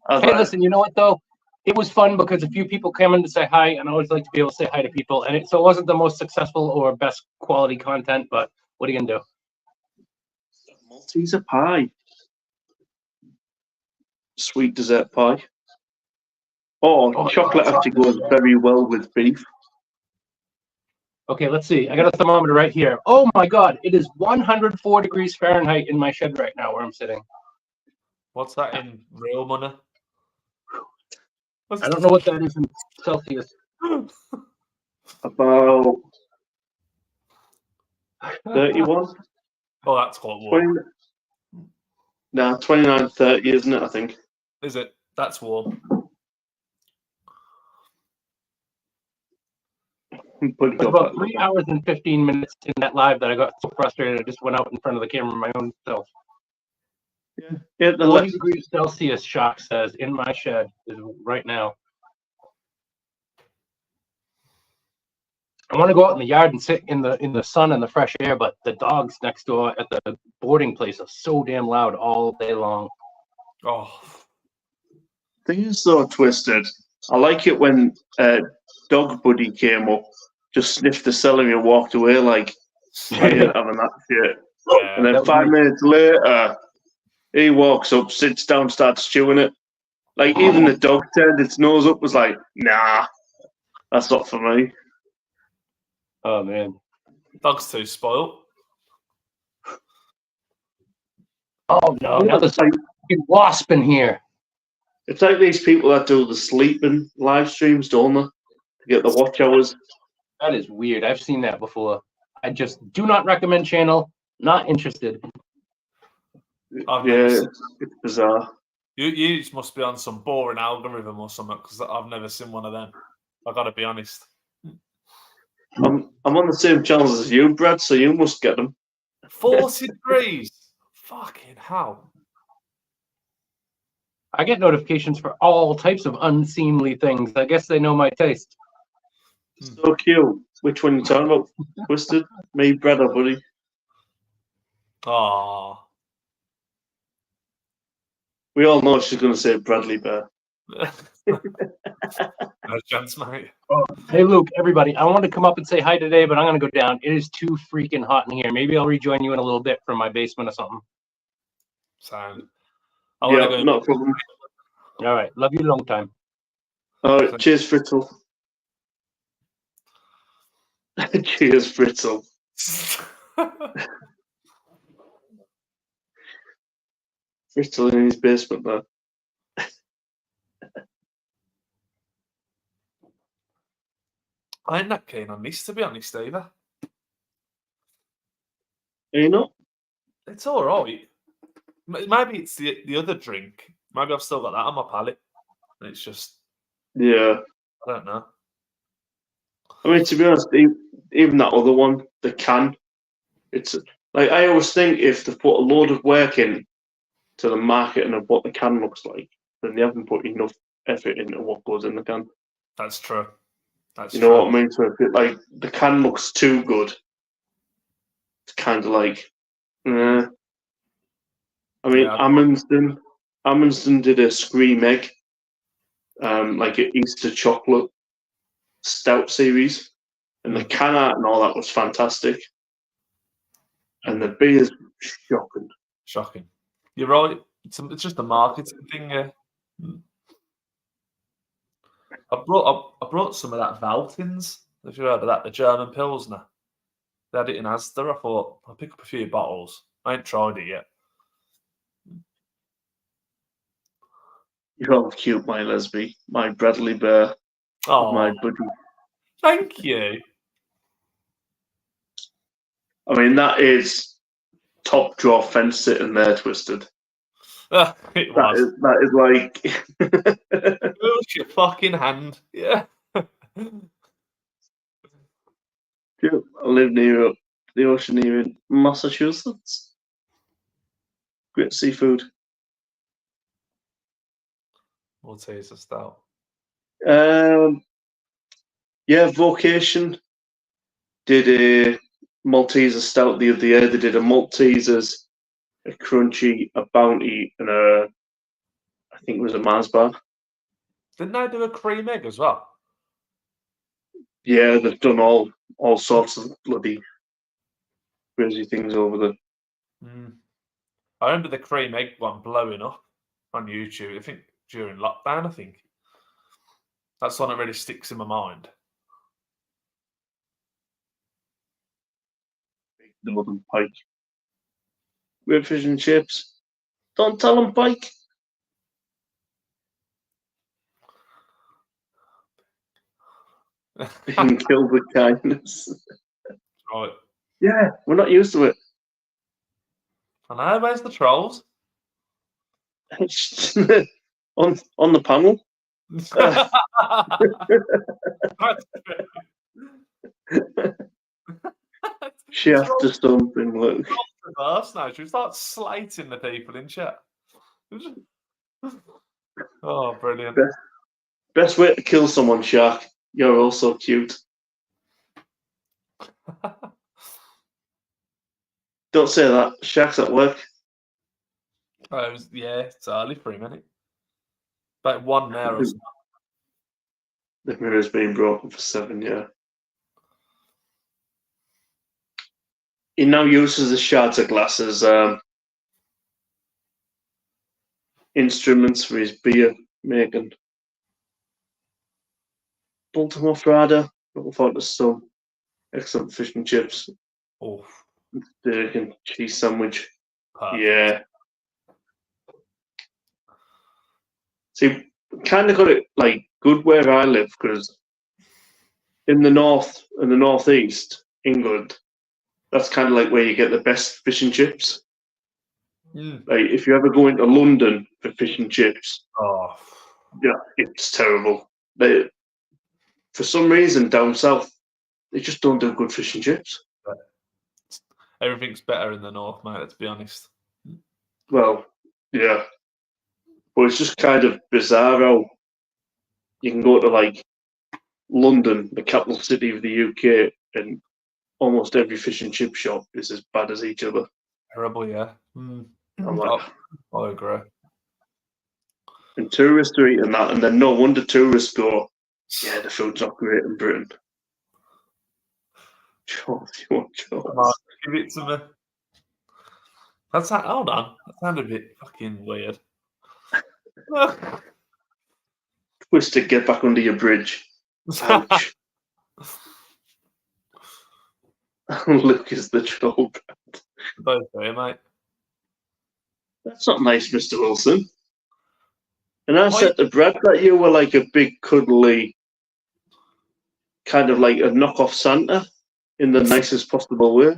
listen, you know what though? It was fun because a few people came in to say hi, and I always like to be able to say hi to people. And so it wasn't the most successful or best quality content, but what are you gonna do? Malteser pie. Sweet dessert pie. Oh, chocolate actually goes very well with beef. Okay, let's see. I got a thermometer right here. Oh my God, it is 104 degrees Fahrenheit in my shed right now where I'm sitting. What's that in real money? I don't know what that is in Celsius. About 31. Oh, that's quite warm. 29, 30, isn't it? I think. Is it? That's warm. It was about 3 hours and 15 minutes in that live that I got so frustrated I just went out in front of the camera my own self. Yeah, 40 degrees Celsius, Shock says, in my shed is right now. I want to go out in the yard and sit in the sun and the fresh air, but the dogs next door at the boarding place are so damn loud all day long. Oh, thing is so twisted. I like it when Dog Buddy came up, just sniffed the celery and walked away like he ain't having that shit. Yeah, and then 5 minutes later, he walks up, sits down, starts chewing it. Like even the dog turned its nose up, was like, nah, that's not for me. Oh man, dog's too spoiled. Oh no, now there's a wasp in here. It's like these people that do the sleeping live streams, don't they? To get the watch hours. That is weird. I've seen that before. I just do not recommend channel. Not interested. Yeah, it's bizarre. You just must be on some boring algorithm or something, because I've never seen one of them. I got to be honest. I'm on the same channels as you, Brad, so you must get them. 40 degrees. Fucking hell. I get notifications for all types of unseemly things. I guess they know my taste. So cute. Which one you talking about? Twisted? Me, Brad, or Buddy? Oh. We all know she's going to say Bradley Bear. No chance, mate. Oh, hey, Luke, everybody. I wanted to come up and say hi today, but I'm going to go down. It is too freaking hot in here. Maybe I'll rejoin you in a little bit from my basement or something. Sound. Yeah, not a problem. All right. Love you long time. All right. Cheers, Fritzl. Cheers, Fritzl. Fritzl in his basement there. I ain't that keen on this, to be honest, either. Are you not? It's all right. Maybe it's the other drink. Maybe I've still got that on my palate. And it's just, Yeah. I don't know. I mean, to be honest, even that other one, the can, it's like I always think if they put a load of work in to the marketing of what the can looks like, then they haven't put enough effort into what goes in the can. That's true. That's you know true. what I mean? So if like the can looks too good, it's kind of like, I mean, Yeah. Amundsen did a Scream Egg, like an Easter chocolate stout series, and the can art and all that was fantastic. And the beer's shocking. Shocking. You're right. It's just a marketing thing. Yeah. I brought some of that Valtins. If you heard of that, the German Pilsner. They had it in Asda. I thought I'll pick up a few bottles. I ain't tried it yet. You're all cute, my lesbian, my Bradley Bear, my buddy. Thank you. I mean, that is top drawer fence sitting there, Twisted. It was. That is like. It was your fucking hand. Yeah. I live near the ocean here in Massachusetts. Great seafood. Malteser stout. Yeah, Vocation did a Malteser stout the other year. They did a Maltesers, a Crunchy, a Bounty, and I think it was a Mars bar. Didn't they do a cream egg as well? Yeah, they've done all sorts of bloody crazy things over there. I remember the cream egg one blowing up on YouTube. I think during lockdown. I think that's one that really sticks in my mind. Northern Pike. Weird fish and chips. Don't tell them, Pike. Being killed with kindness. Right. Yeah, we're not used to it. I know. Where's the trolls? on the panel. She has to something. Look. Now she starts slating the people in chat. Oh, brilliant! Best way to kill someone, Shark. You're also cute. Don't say that. Shark's at work. It's early for him, isn't it? About 1 there or something. The mirror's been broken for 7 years. He now uses the shards of glass as instruments for his beer making. Baltimore Friday. Looking forward to some excellent fish and chips. Oh, Steak and cheese sandwich. perfect. Yeah. See, kind of got it like good where I live because in the north and the northeast, England, that's kind of like where you get the best fish and chips. Like if you ever go into London for fish and chips, yeah, it's terrible. For some reason down south, they just don't do good fish and chips. Everything's better in the north, mate. Let's be honest. Well, yeah, but it's just kind of bizarre how you can go to like London, the capital city of the UK, and almost every fish and chip shop is as bad as each other. Terrible, yeah. I'm like, I agree. And tourists are eating that, and then no wonder tourists go, yeah, the food's not great in Britain. Charles, you want Charles? Come on, give it to me. Hold on. That sounded a bit fucking weird. Twister, get back under your bridge. Ouch. Luke is the troll. Both way, mate. That's not nice, Mr. Wilson. And I said to Brad that you were like a big, cuddly, kind of like a knockoff Santa in the nicest possible way.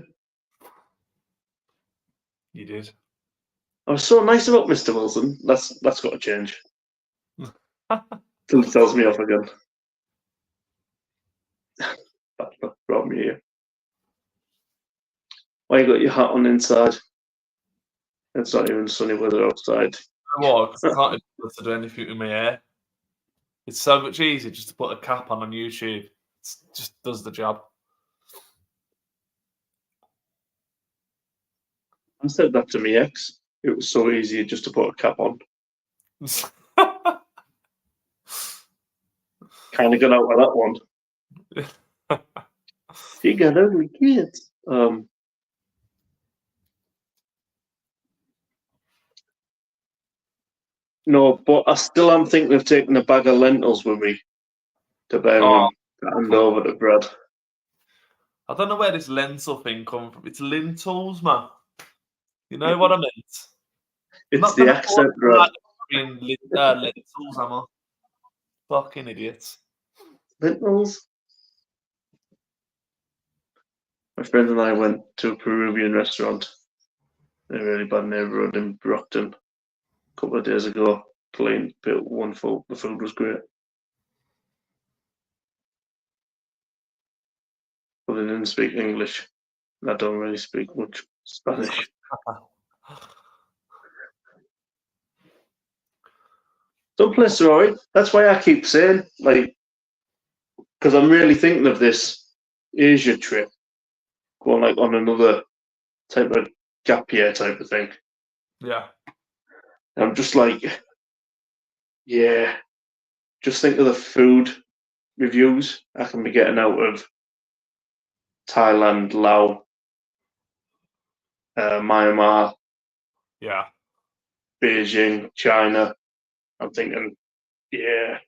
You did. I was so nice about Mr. Wilson. That's got to change. Till he tells me off again. That's what brought me here. Why you got your hat on inside? It's not even sunny weather outside. You know what? 'Cause I can't to do anything with my hair. It's so much easier just to put a cap on YouTube. It just does the job. I said that to my ex. It was so easy just to put a cap on. Kind of got out with that one. You got ugly kids. No, but I still am thinking of taking a bag of lentils with me to Birmingham and hand over to Brad. I don't know where this lentil thing comes from. It's lentils, man. You know what I meant? It's the accent, Brad. Lentils, am I? Fucking idiots. Lentils? My friend and I went to a Peruvian restaurant in a really bad neighbourhood in Brockton a couple of days ago. Clean, but wonderful. The food was great. But they didn't speak English. I don't really speak much Spanish. Some places are alright. That's why I keep saying, like, because I'm really thinking of this Asia trip, going like on another type of gap year type of thing. Yeah. And I'm just like, yeah, just think of the food reviews I can be getting out of Thailand, Laos, Myanmar, Yeah. Beijing, China. I'm thinking, yeah.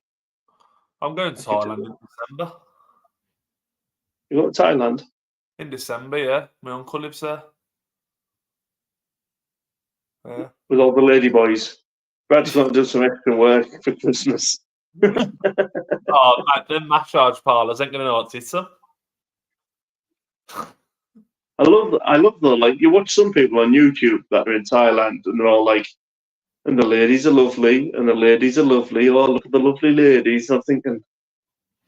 I'm going to Thailand in December. You go to Thailand? In December, yeah. My uncle lives there. Yeah. With all the lady boys. Brad's going to do some extra work for Christmas. Oh, man, them massage parlours ain't going to know what it's up. I love though, like you watch some people on YouTube that are in Thailand and they're all like, and the ladies are lovely, and the ladies are lovely. Oh, look at the lovely ladies. I'm thinking,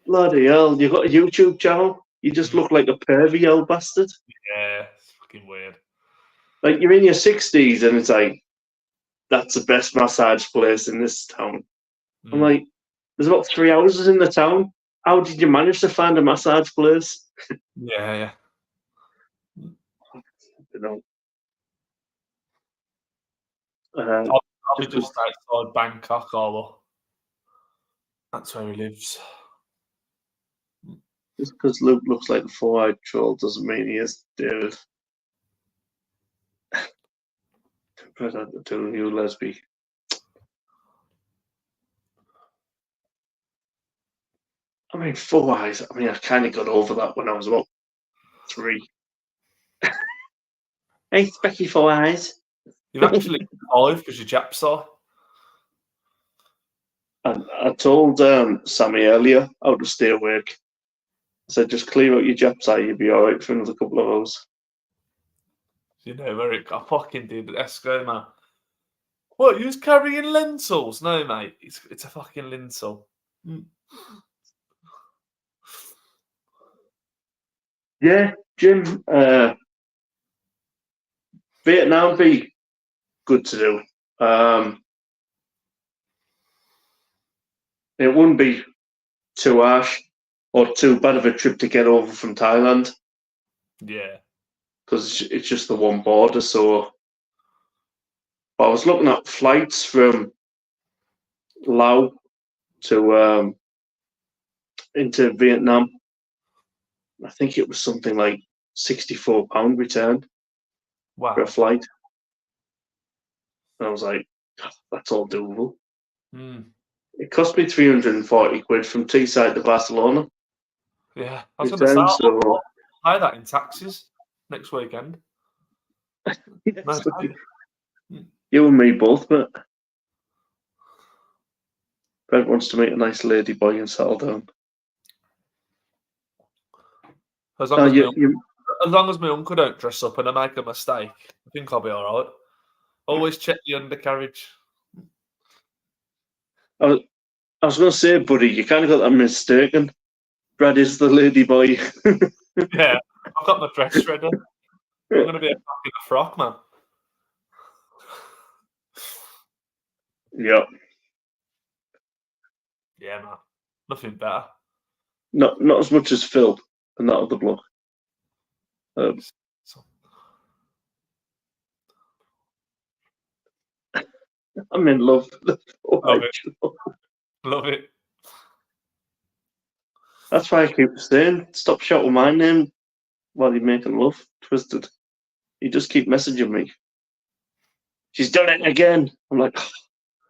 bloody hell, you got a YouTube channel? You just look like a pervy old bastard. Yeah, it's fucking weird. Like you're in your 60s and it's like, that's the best massage place in this town. I'm like, there's about 3 houses in the town. How did you manage to find a massage place? Yeah. You know. I'll be just outside Bangkok, or that's where he lives. Just because Luke looks like a four-eyed troll doesn't mean he is David. To you, lesbian. I mean, 4 eyes. I mean, I kind of got over that when I was about 3. Hey, Specky 4 eyes. You've actually got 5 because your Japs are. I told Sammy earlier how to stay awake. I said, just clear out your Japs eye, you'll be all right for another couple of hours. You know, Eric, I fucking did Esco, man. What, you was carrying lentils? No, mate, it's a fucking lintel. Yeah, Jim, Vietnam be good to do. It wouldn't be too harsh or too bad of a trip to get over from Thailand Yeah. because it's just the one border. So I was looking at flights from Laos to into Vietnam. I think it was something like £64 return Wow. for a flight. And I was like, that's all doable. It cost me 340 quid from Teesside to Barcelona. Yeah, I was going to say, I'll pay that in taxes next weekend. Yes, you and me both, but Brent wants to meet a nice lady boy and settle down. As long as my uncle don't dress up and I make a mistake, I think I'll be all right. Always check the undercarriage. I was going to say, buddy, you kind of got that mistaken. Brad is the lady boy. Yeah, I've got my dress ready. I'm going to be a fucking frock, man. Yeah. Yeah, man. Nothing better. Not as much as Phil and that other bloke. I'm in love. Love it. Love it. That's why I keep saying, stop shouting my name while you're making love. Twisted. You just keep messaging me. She's done it again. I'm like,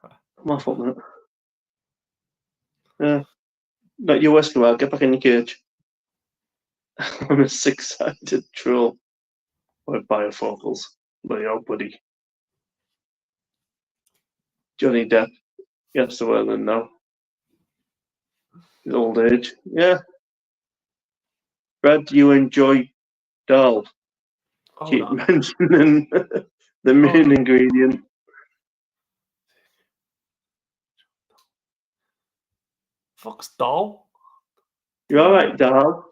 I'm off on that. Yeah. Not your Escobar, get back in your cage. I'm a six-sided troll with bifocals. But yeah, buddy. Johnny Depp. Yes, to Ireland now. His old age. Yeah. Brad, you enjoy dal. Keep mentioning the main ingredient. Fuck's dal. You alright, dal?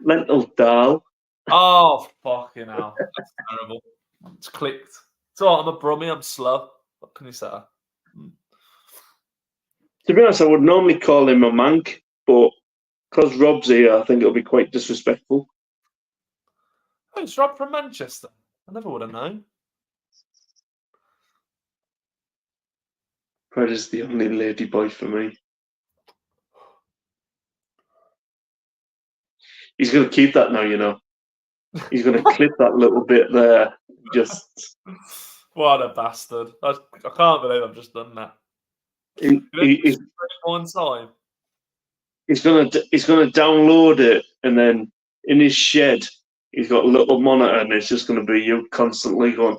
Lentil dal. Oh, fucking hell. That's terrible. It's clicked. It's all right, I'm a brummie, I'm slow. What can you say? To be honest, I would normally call him a mank, but because Rob's here, I think it'll be quite disrespectful. Oh, it's Rob from Manchester. I never would have known. Fred is the only lady boy for me. He's going to keep that now, you know. He's going to clip that little bit there. Just what a bastard! I can't believe I've just done that. One time. He's going to download it, and then in his shed, he's got a little monitor, and it's just going to be you constantly going.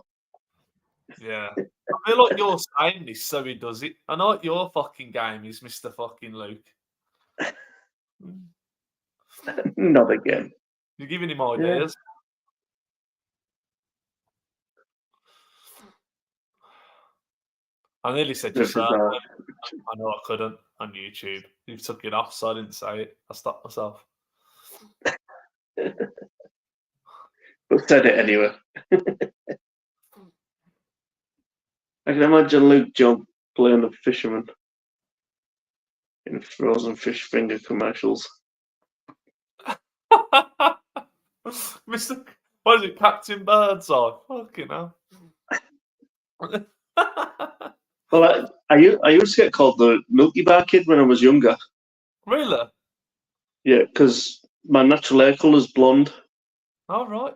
Yeah, I feel like you're saying this, so he does it. I know what your fucking game is, Mr. Fucking Luke. Not again. You're giving him ideas. I nearly said you said. I know I couldn't on YouTube. You took it off, so I didn't say it. I stopped myself. But said it anyway. I can imagine Luke John playing the fisherman in frozen fish finger commercials. Mr. What is it, Captain Birdseye? Fucking hell. Well, I used to get called the Milky Bar Kid when I was younger. Really? Yeah, because my natural hair colour is blonde. All right.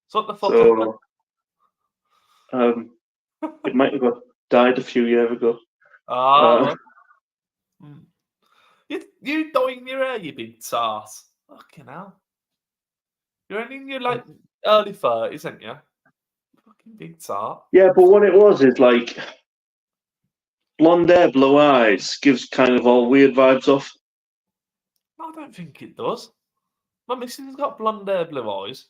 So what the fuck? So, it might have died a few years ago. Right. You dyeing your hair, you big tart. Fucking hell. You're only in your like early 30s, aren't you? Fucking big tart. Yeah, but what it was is like blonde hair, blue eyes gives kind of all weird vibes off. I don't think it does. My missus has got blonde hair, blue eyes.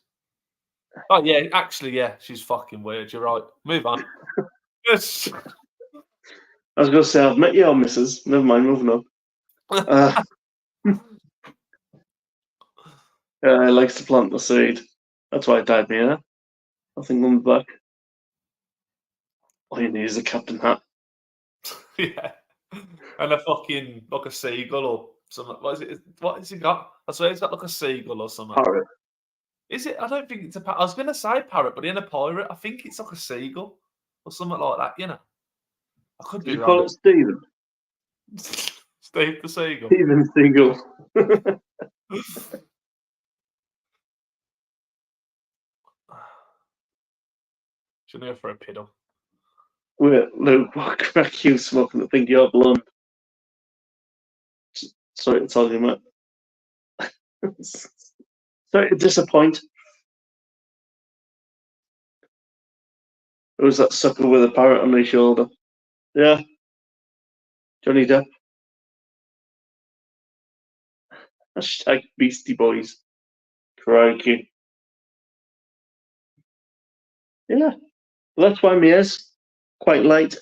Oh, yeah, actually, yeah, she's fucking weird. You're right. Move on. Yes. I was going to say, I've met your missus. Never mind, moving on. He likes to plant the seed. That's why it died me, yeah? Nothing comes back. All you need is a captain hat. Yeah. And a fucking, like a seagull or something. What is it? What has he got? I swear he's got like a seagull or something. Parrot. Is it? I don't think it's a parrot. I was going to say parrot, but in a pirate, I think it's like a seagull or something like that, you know? I could be Did you wrong. call it Stephen? Steve the seagull. Stephen Seagull. Shouldn't go for a piddle. Wait, Luke, what crack you smoking? I think you're blonde. Sorry to tell you, mate. Sorry to disappoint. Who's that sucker with a parrot on his shoulder? Yeah. Johnny Depp. Hashtag Beastie Boys. Crikey. Yeah. Well, that's why my hair's quite light.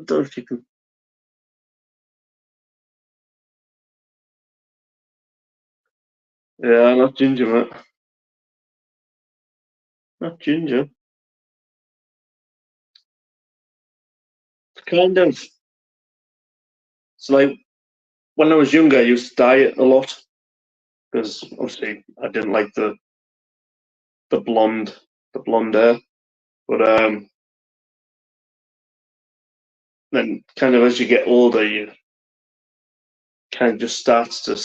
I don't know if you can. Yeah, not ginger, mate. Not ginger. Kind of. It's like when I was younger, I used to dye it a lot because obviously I didn't like the blonde hair. But then kind of as you get older, you kind of just starts to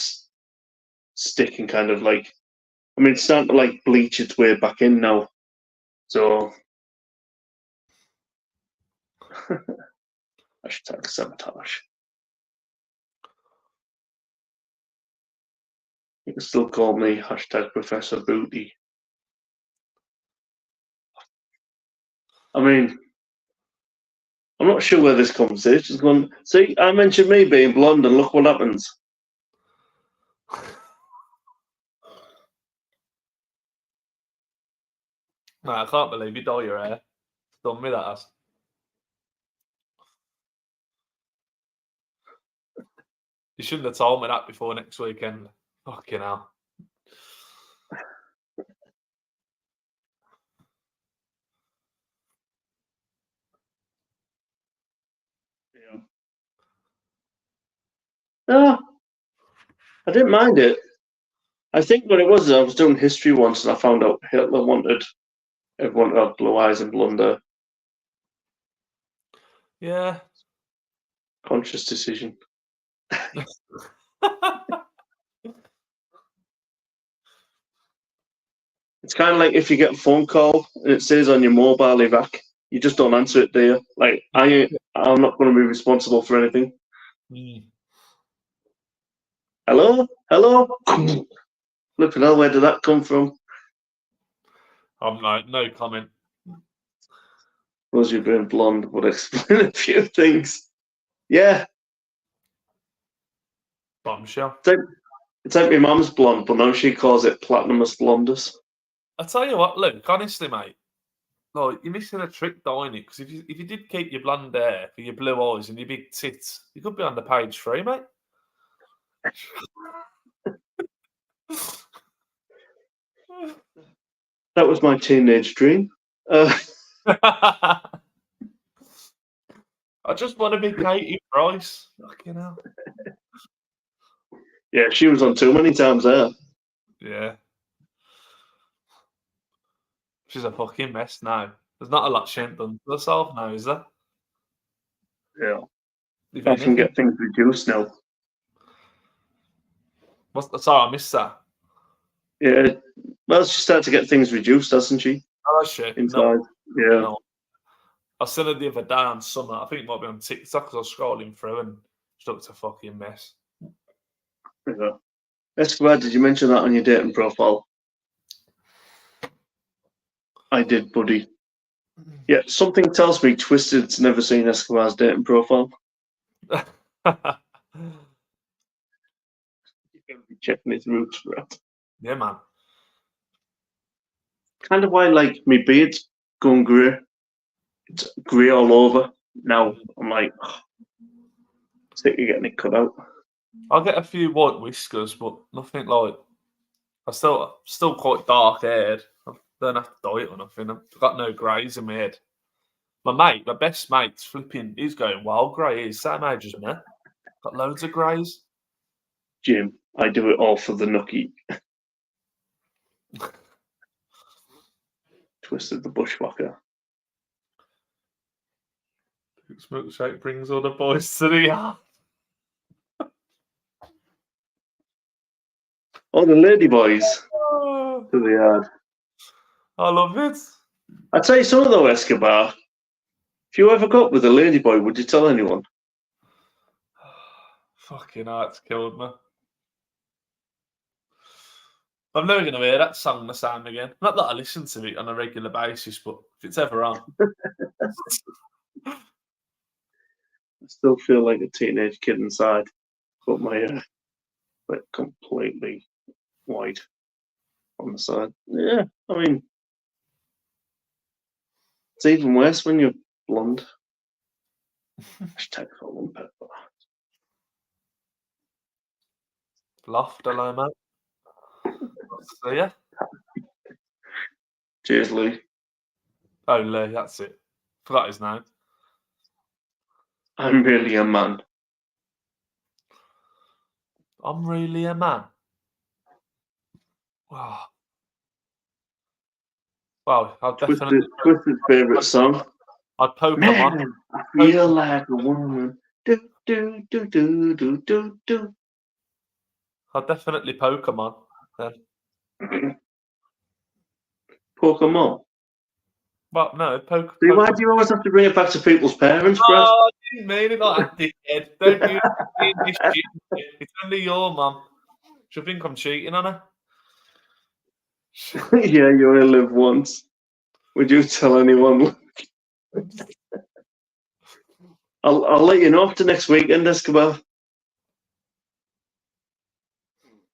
stick and kind of like, I mean, it's starting to like bleach its way back in now. So hashtag sabotage. You can still call me hashtag Professor Booty. I mean, I'm not sure where this conversation is going. See, I mentioned me being blonde, and look what happens. No, I can't believe you dye your hair. It's done me that ass. You shouldn't have told me that before next weekend. Fucking hell. Yeah. No, I didn't mind it. I think what it was, I was doing history once, and I found out Hitler wanted everyone to have blue eyes and blonde hair. Yeah. Conscious decision. It's kind of like if you get a phone call and it says on your mobile Ivac, you just don't answer it, do you? Like I'm not going to be responsible for anything. Hello? Flipping hell, where did that come from? No comment. Was you being blonde would explain a few things. Yeah. Bombshell. It's like my mum's blonde, but now she calls it Platinum Blondus. I tell you what, Luke, honestly, mate, no, you're missing a trick dyeing it, because if you did keep your blonde hair for your blue eyes and your big tits, you could be on the page 3, mate. That was my teenage dream. I just want to be Katie Price. Fucking hell. Yeah, she was on too many times there. Yeah. She's a fucking mess now. There's not a lot she ain't done to herself now, is there? Yeah. I can get things reduced now. Sorry, I missed that. Yeah. Well, she started to get things reduced, hasn't she? Oh, shit. Inside. No. Yeah. No. I seen her the other day on Summer. I think it might be on TikTok because I was scrolling through and she looked a fucking mess. Yeah. Escobar, did you mention that on your dating profile? I did, buddy. Yeah, something tells me Twisted's never seen Escobar's dating profile. You're going to be checking his roots for it. Yeah, man. Kind of why, like, my beard's going grey. It's grey all over. Now I'm like, sick of getting it cut out. I'll get a few white whiskers, but nothing like. I'm still quite dark haired. I don't have to dye it or nothing. I've got no greys in my head. My best mate's flipping. He's going wild grey. He's same age as me. Got loads of greys. Jim, I do it all for the nookie. Twisted the bushwhacker. Milkshake brings all the boys to the yard. Oh, the lady boys Oh, to the yard. I love it. I'd say some of though, Escobar. If you ever got with a lady boy, would you tell anyone? Fucking hell, it's killed me. I'm never going to hear that song the same again. Not that I listen to it on a regular basis, but if it's ever on. I still feel like a teenage kid inside, but my hair went completely white on the side. Yeah, I mean, it's even worse when you're blonde. Hashtag for pepper. Loft, hello, mate. So, yeah. Cheers, Lee. Oh, Lee, that's it. Forgot his name. I'm really a man. I'm really a man. Wow. Wow, I'll definitely. Twisted's favourite song. I'd Pokemon. Man, I feel like a woman. Do, do, do, do, do, do, do. I'll definitely Pokemon then. Pokemon. Well, no, See, why do you always have to bring it back to people's parents, Brad? Oh, I didn't mean it like that, dickhead. Don't use this shit. It's only your mum. She'll think I'm cheating on her. Yeah, you only live once. Would you tell anyone? I'll let you know after next weekend, Escobar.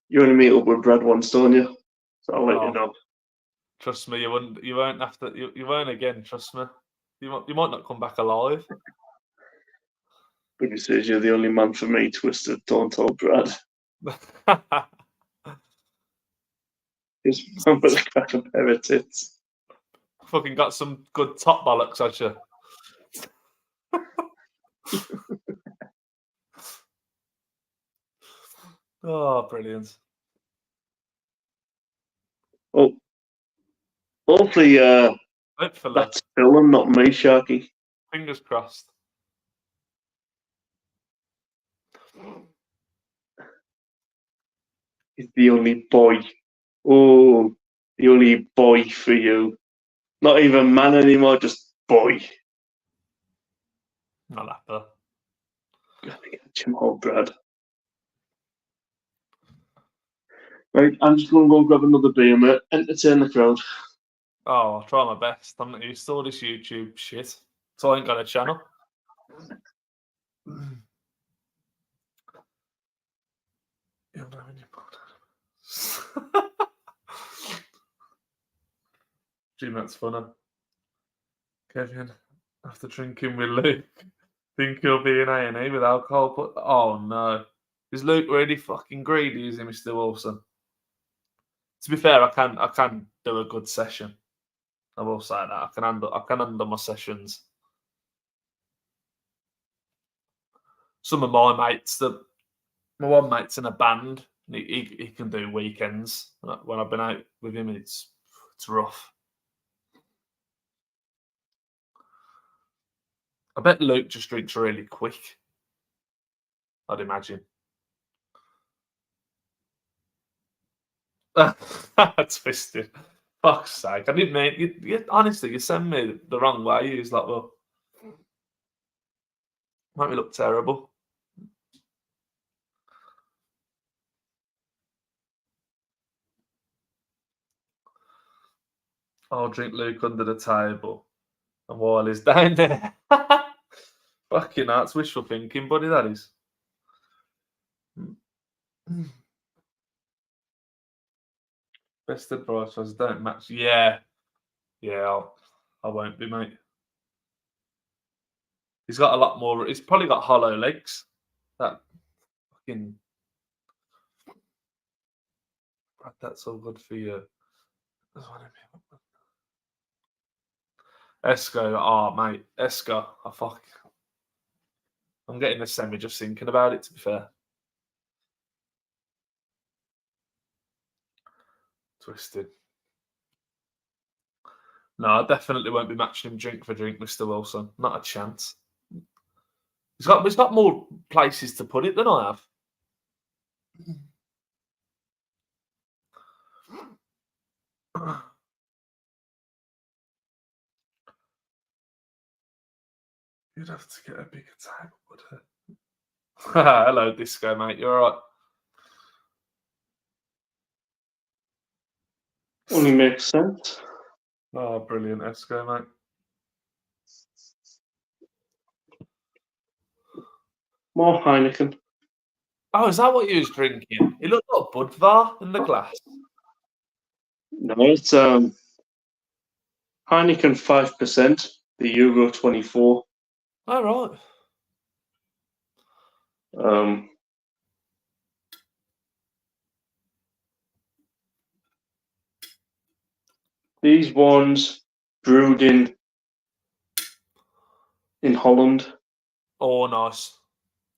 You only meet up with Brad once, don't you? So I'll let you know. Trust me, you won't have to. You won't again. Trust me. You might not come back alive. But he says you're the only man for me, Twisted. Don't tell Brad. His man with a crack of pair of tits. Fucking got some good top bollocks, had you? Oh, brilliant. Oh, hopefully, Hopefully. that's Phil and not me, Sharky. Fingers crossed. He's the only boy. Oh, the only boy for you. Not even man anymore, just boy. Not after. Gotta get him all, Brad. Right, I'm just gonna go grab another beer, mate. Entertain the crowd. Oh, I'll try my best. I'm not used to all this YouTube shit. So I ain't got a channel. Gee, that's funny. Kevin, after drinking with Luke, think he'll be in A&E with alcohol, but oh no. Is Luke really fucking greedy, is he, Mr. Wilson? To be fair, I can do a good session. I will say that. I can handle my sessions. Some of my mates, my one mate's in a band. He can do weekends. When I've been out with him, it's rough. I bet Luke just drinks really quick. I'd imagine. Twisted. Fuck's sake. I didn't mean you honestly, you send me the wrong way. He's like, well, might me look terrible. I'll drink Luke under the table. And Wiley's down there. Fucking that's wishful thinking, buddy, that is. Best advice was don't match. Yeah. Yeah, I won't be, mate. He's got a lot more. He's probably got hollow legs. That fucking. That's all good for you. Esco, oh mate, Esco, oh fuck. I'm getting a semi just thinking about it, to be fair. Twisted. No, I definitely won't be matching him drink for drink, Mr. Wilson. Not a chance. He's got more places to put it than I have. You'd have to get a bigger table, would it? Hello, Disco, mate. You're all right. Only makes sense. Oh, brilliant, Esco, mate. More Heineken. Oh, is that what you was drinking? It looked like Budvar in the glass. No, it's Heineken 5%, the Euro 24. All right. These ones brewed in Holland. Oh, nice.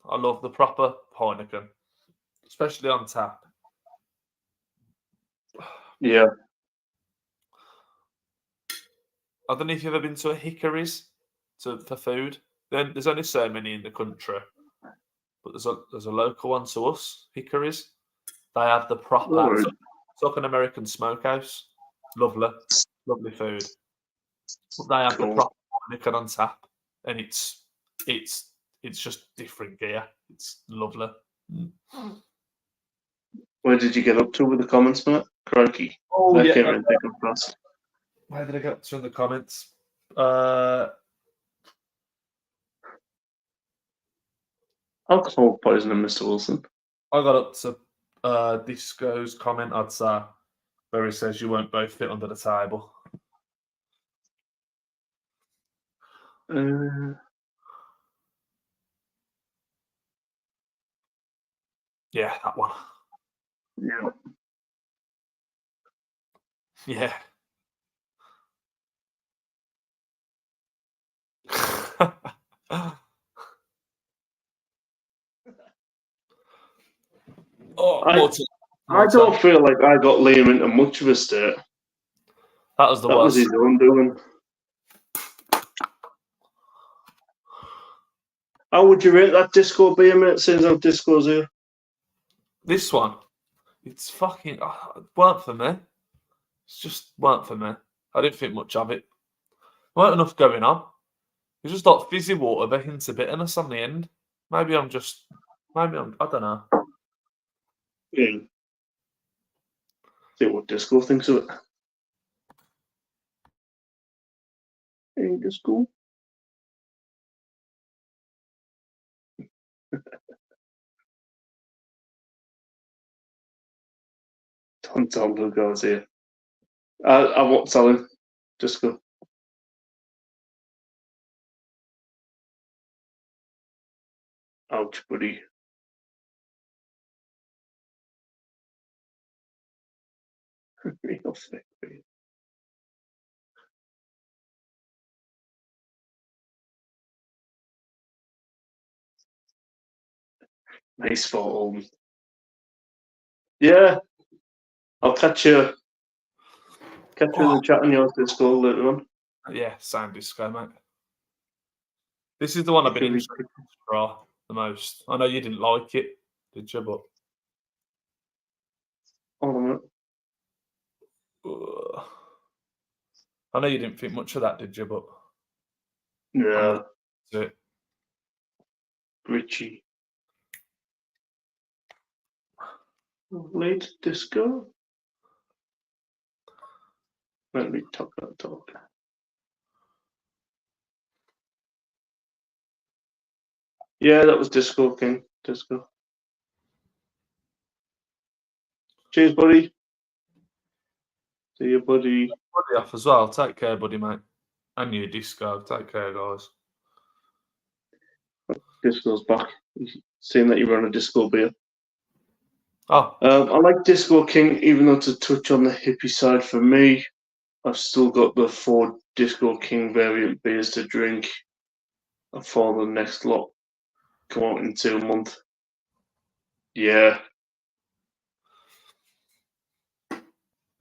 I love the proper Heineken, especially on tap. Yeah. I don't know if you've ever been to a Hickory's for food. Then there's only so many in the country, but there's a local one to us, Hickory's. They have the proper. Right. It's like an American smokehouse. Lovely food. But they have the proper Heineken on tap, and it's just different gear. It's lovely. Where did you get up to with the comments, Matt? Crikey. Oh, I yeah. can't really think of fast. Where did I get to in the comments? Alcohol poisoning, Mr. Wilson. I got up to Disco's comment, I'd say, where he says you won't both fit under the table. Yeah, that one. Yeah. Yeah. I don't feel like I got Liam into much of a state. That was the That worst. was his own doing. How would you rate that Disco beer, mate, since how Disco's here? This one, it's fucking it weren't for me. It's just weren't for me. I didn't think much of it. There weren't enough going on. It was just like fizzy water, but hints of bitterness on the end. I don't know. Yeah. See what Disco thinks of it. Hey, Disco. Don't tell Blue Girls here. I won't tell him. Disco. Ouch, buddy. Real thick, buddy. Nice for home. Yeah. I'll catch you in the chat on your Disco later on. Yeah, same Disco, mate. This is the one I've been interested in the most. I know you didn't like it, did you? But Hold on a minute. I know you didn't think much of that, did you? But Yeah. It. Richie. Late Disco. Let me talk. Yeah, that was Disco King. Disco. Cheers, buddy. See you, buddy. Buddy off as well. Take care, buddy, mate. And you, Disco. Take care, guys. Disco's back. Seeing that you run a disco beer. Oh, I like Disco King, even though to touch on the hippie side for me, I've still got the 4 Disco King variant beers to drink for the next lot come out in 2 months. Yeah.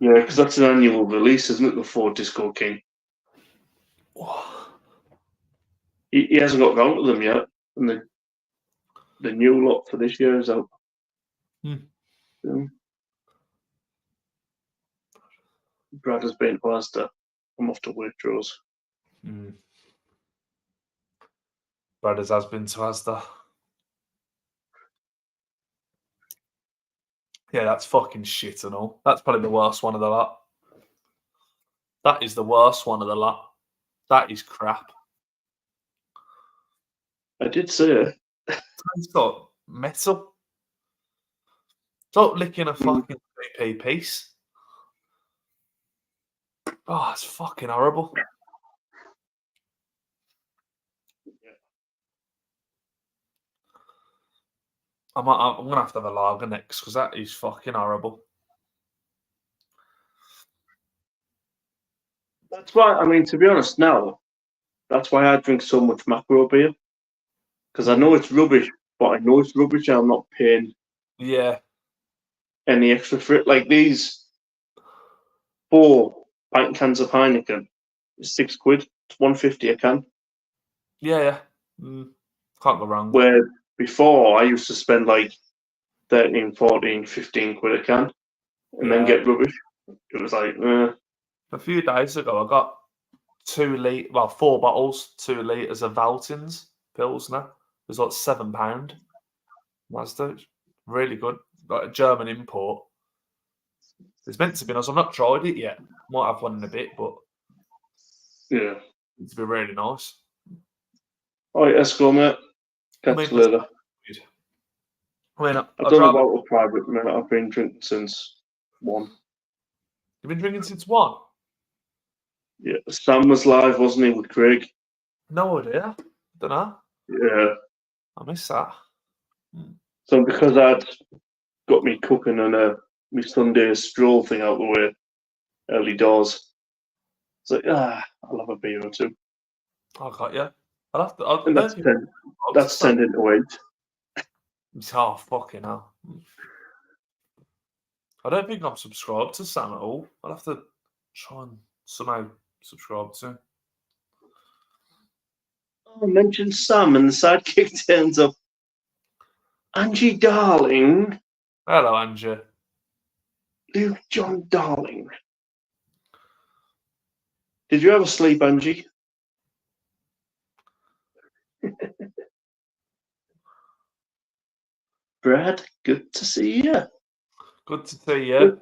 Yeah, because that's an annual release, isn't it? The 4 Disco King. He hasn't got round to them yet, and the new lot for this year is out. Brad has been to Asda. I'm off to Waitrose. Brothers has been to Asda. Yeah, that's fucking shit and all. That's probably the worst one of the lot. That is the worst one of the lot. That is crap. I did say it. It's got metal. It's like licking a fucking 3p piece. Oh, it's fucking horrible. I'm going to have a lager next because that is fucking horrible. That's why, I mean, to be honest now, that's why I drink so much macro beer. Because I know it's rubbish, but I know it's rubbish and I'm not paying any extra for it. Like these 4 pint cans of Heineken is £6. It's £1.50 a can. Yeah. Can't go wrong. Where before I used to spend like 13, 14, 15 quid a can and then get rubbish. It was like, A few days ago, I got 4 bottles, 2 litres of Valtins Pilsner. It was like £7. Mazda, really good. Like a German import. It's meant to be nice. I've not tried it yet. Might have one in a bit, but yeah. It's be really nice. All right, let's go, mate. Catch you later. I mean, I've done about a private minute. I've been drinking since 1. You've been drinking since 1? Yeah, Sam was live, wasn't he, with Craig? No idea. Don't know. Yeah. I missed that. So because I'd got me cooking and my Sunday stroll thing out the way early doors, it's like, I'll have a beer or 2. I got you. I'll have to. And that's 10 into 8. Oh, fucking hell. I don't think I'm subscribed to Sam at all. I'll have to try and somehow subscribe to him. I mentioned Sam and the sidekick turns up. Angie Darling. Hello, Angie. Luke John Darling. Did you ever sleep, Angie? Brad, good to see you. Good to see you.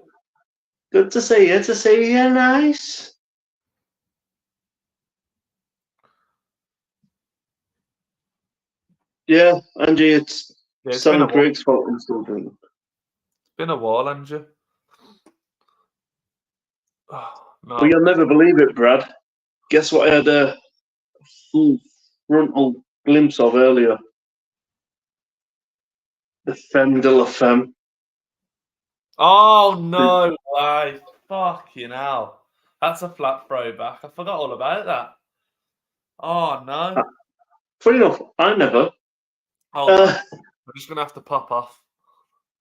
Good to see you. To see you, nice. Yeah, Angie, it's Sam and Craig's fault I'm still drinking. It's been a while, Angie. Oh, no. But you'll never believe it, Brad. Guess what I had a full frontal glimpse of earlier? The Femme de la Femme. Oh, no way. Fucking hell. That's a flat throwback. I forgot all about that. Oh, no. Funny enough, I never. Hold on. I'm just going to have to pop off.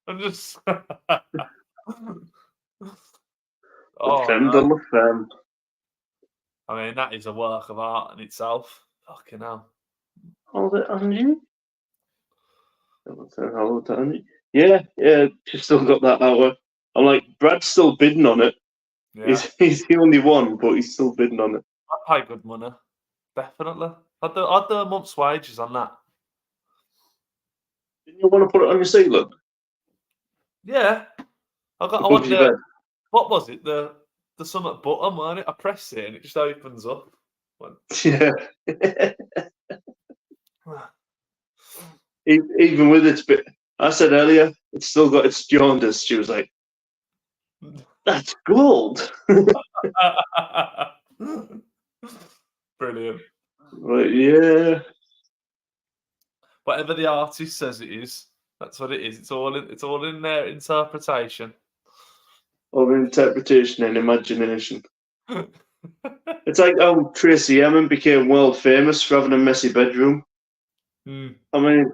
I'm just... Femme de la Femme. I mean, that is a work of art in itself. Fucking hell. Hold it, Angie. Yeah, she's still got that hour. I'm like, Brad's still bidding on it. Yeah. He's the only one, but he's still bidding on it. I pay good money. Definitely. I'd do a month's wages on that. Didn't you want to put it on your ceiling? Yeah. What was it? The summit button, wasn't it? I press it and it just opens up. Yeah. Even with its bit, I said earlier, it's still got its jaundice. She was like, "That's gold." Brilliant. Right? Yeah. Whatever the artist says it is, that's what it is. It's all in their interpretation. Of interpretation and imagination. It's like how Tracy Emin became world famous for having a messy bedroom. Mm. I mean,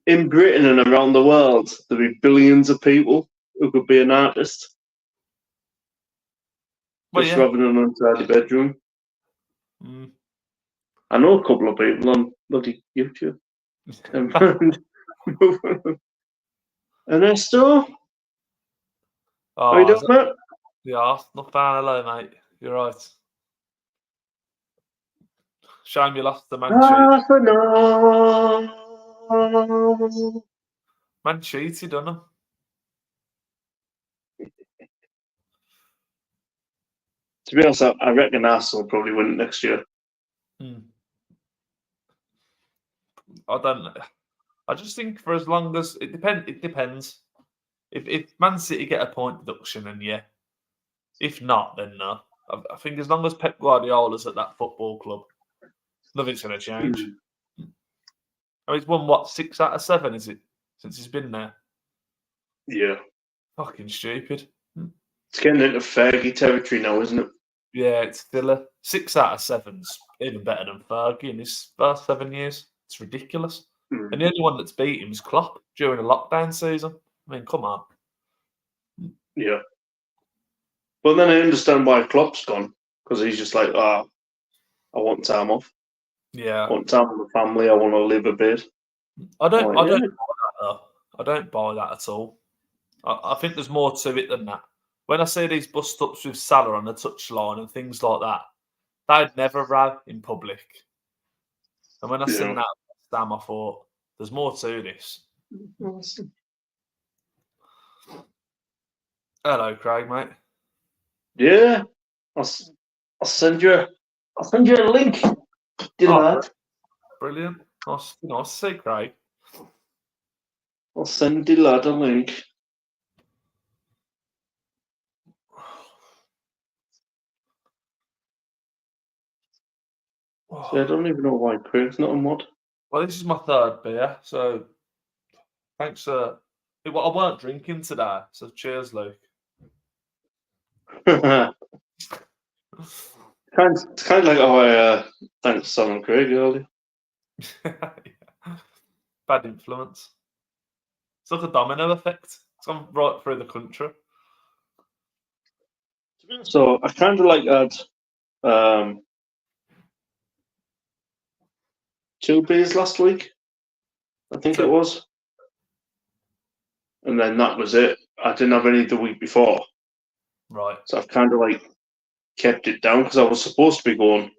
in Britain and around the world, there'd be billions of people who could be an artist Well, just yeah. having an untidy bedroom. Mm. I know a couple of people on bloody YouTube. Ernesto, how you doing, mate? Yeah, not bad. Hello, mate. You're right. Shame you lost the Man Cheaty, done him. To be honest, I reckon Arsenal will probably win it next year. I don't know. I just think for as long as it depends. If Man City get a point deduction, and yeah. If not, then no. I think as long as Pep Guardiola's at that football club, nothing's going to change. I mean, he's won, what, 6 out of 7, is it? Since he's been there? Yeah. Fucking stupid. It's getting into Fergie territory now, isn't it? Yeah, it's still a 6 out of 7's even better than Fergie in his first 7 years. It's ridiculous. And the only one that's beat him is Klopp during a lockdown season. I mean, come on. Yeah. But then I understand why Klopp's gone, because he's just like, I want time off. Yeah. I want time with the family. I want to live a bit. I don't buy that though. I don't buy that at all. I think there's more to it than that. When I see these bust-ups with Salah on the touchline and things like that, they'd never row in public. And when I seen that Sam, I thought, there's more to this. Awesome. Hello, Craig, mate. Yeah, I'll send you a link. Brilliant. Nice to see Craig. I'll send the lad a link. So I don't even know why Craig's not a mod. Well, this is my 3rd beer, so thanks. I weren't drinking today, so cheers, Luke. It's kind of like how I thanked Sam and Craig earlier. Bad influence. It's like a domino effect. It's gone right through the country. So I kind of like had 2 beers last week. I think it was. And then that was it. I didn't have any the week before. Right. So I've kind of like kept it down because I was supposed to be going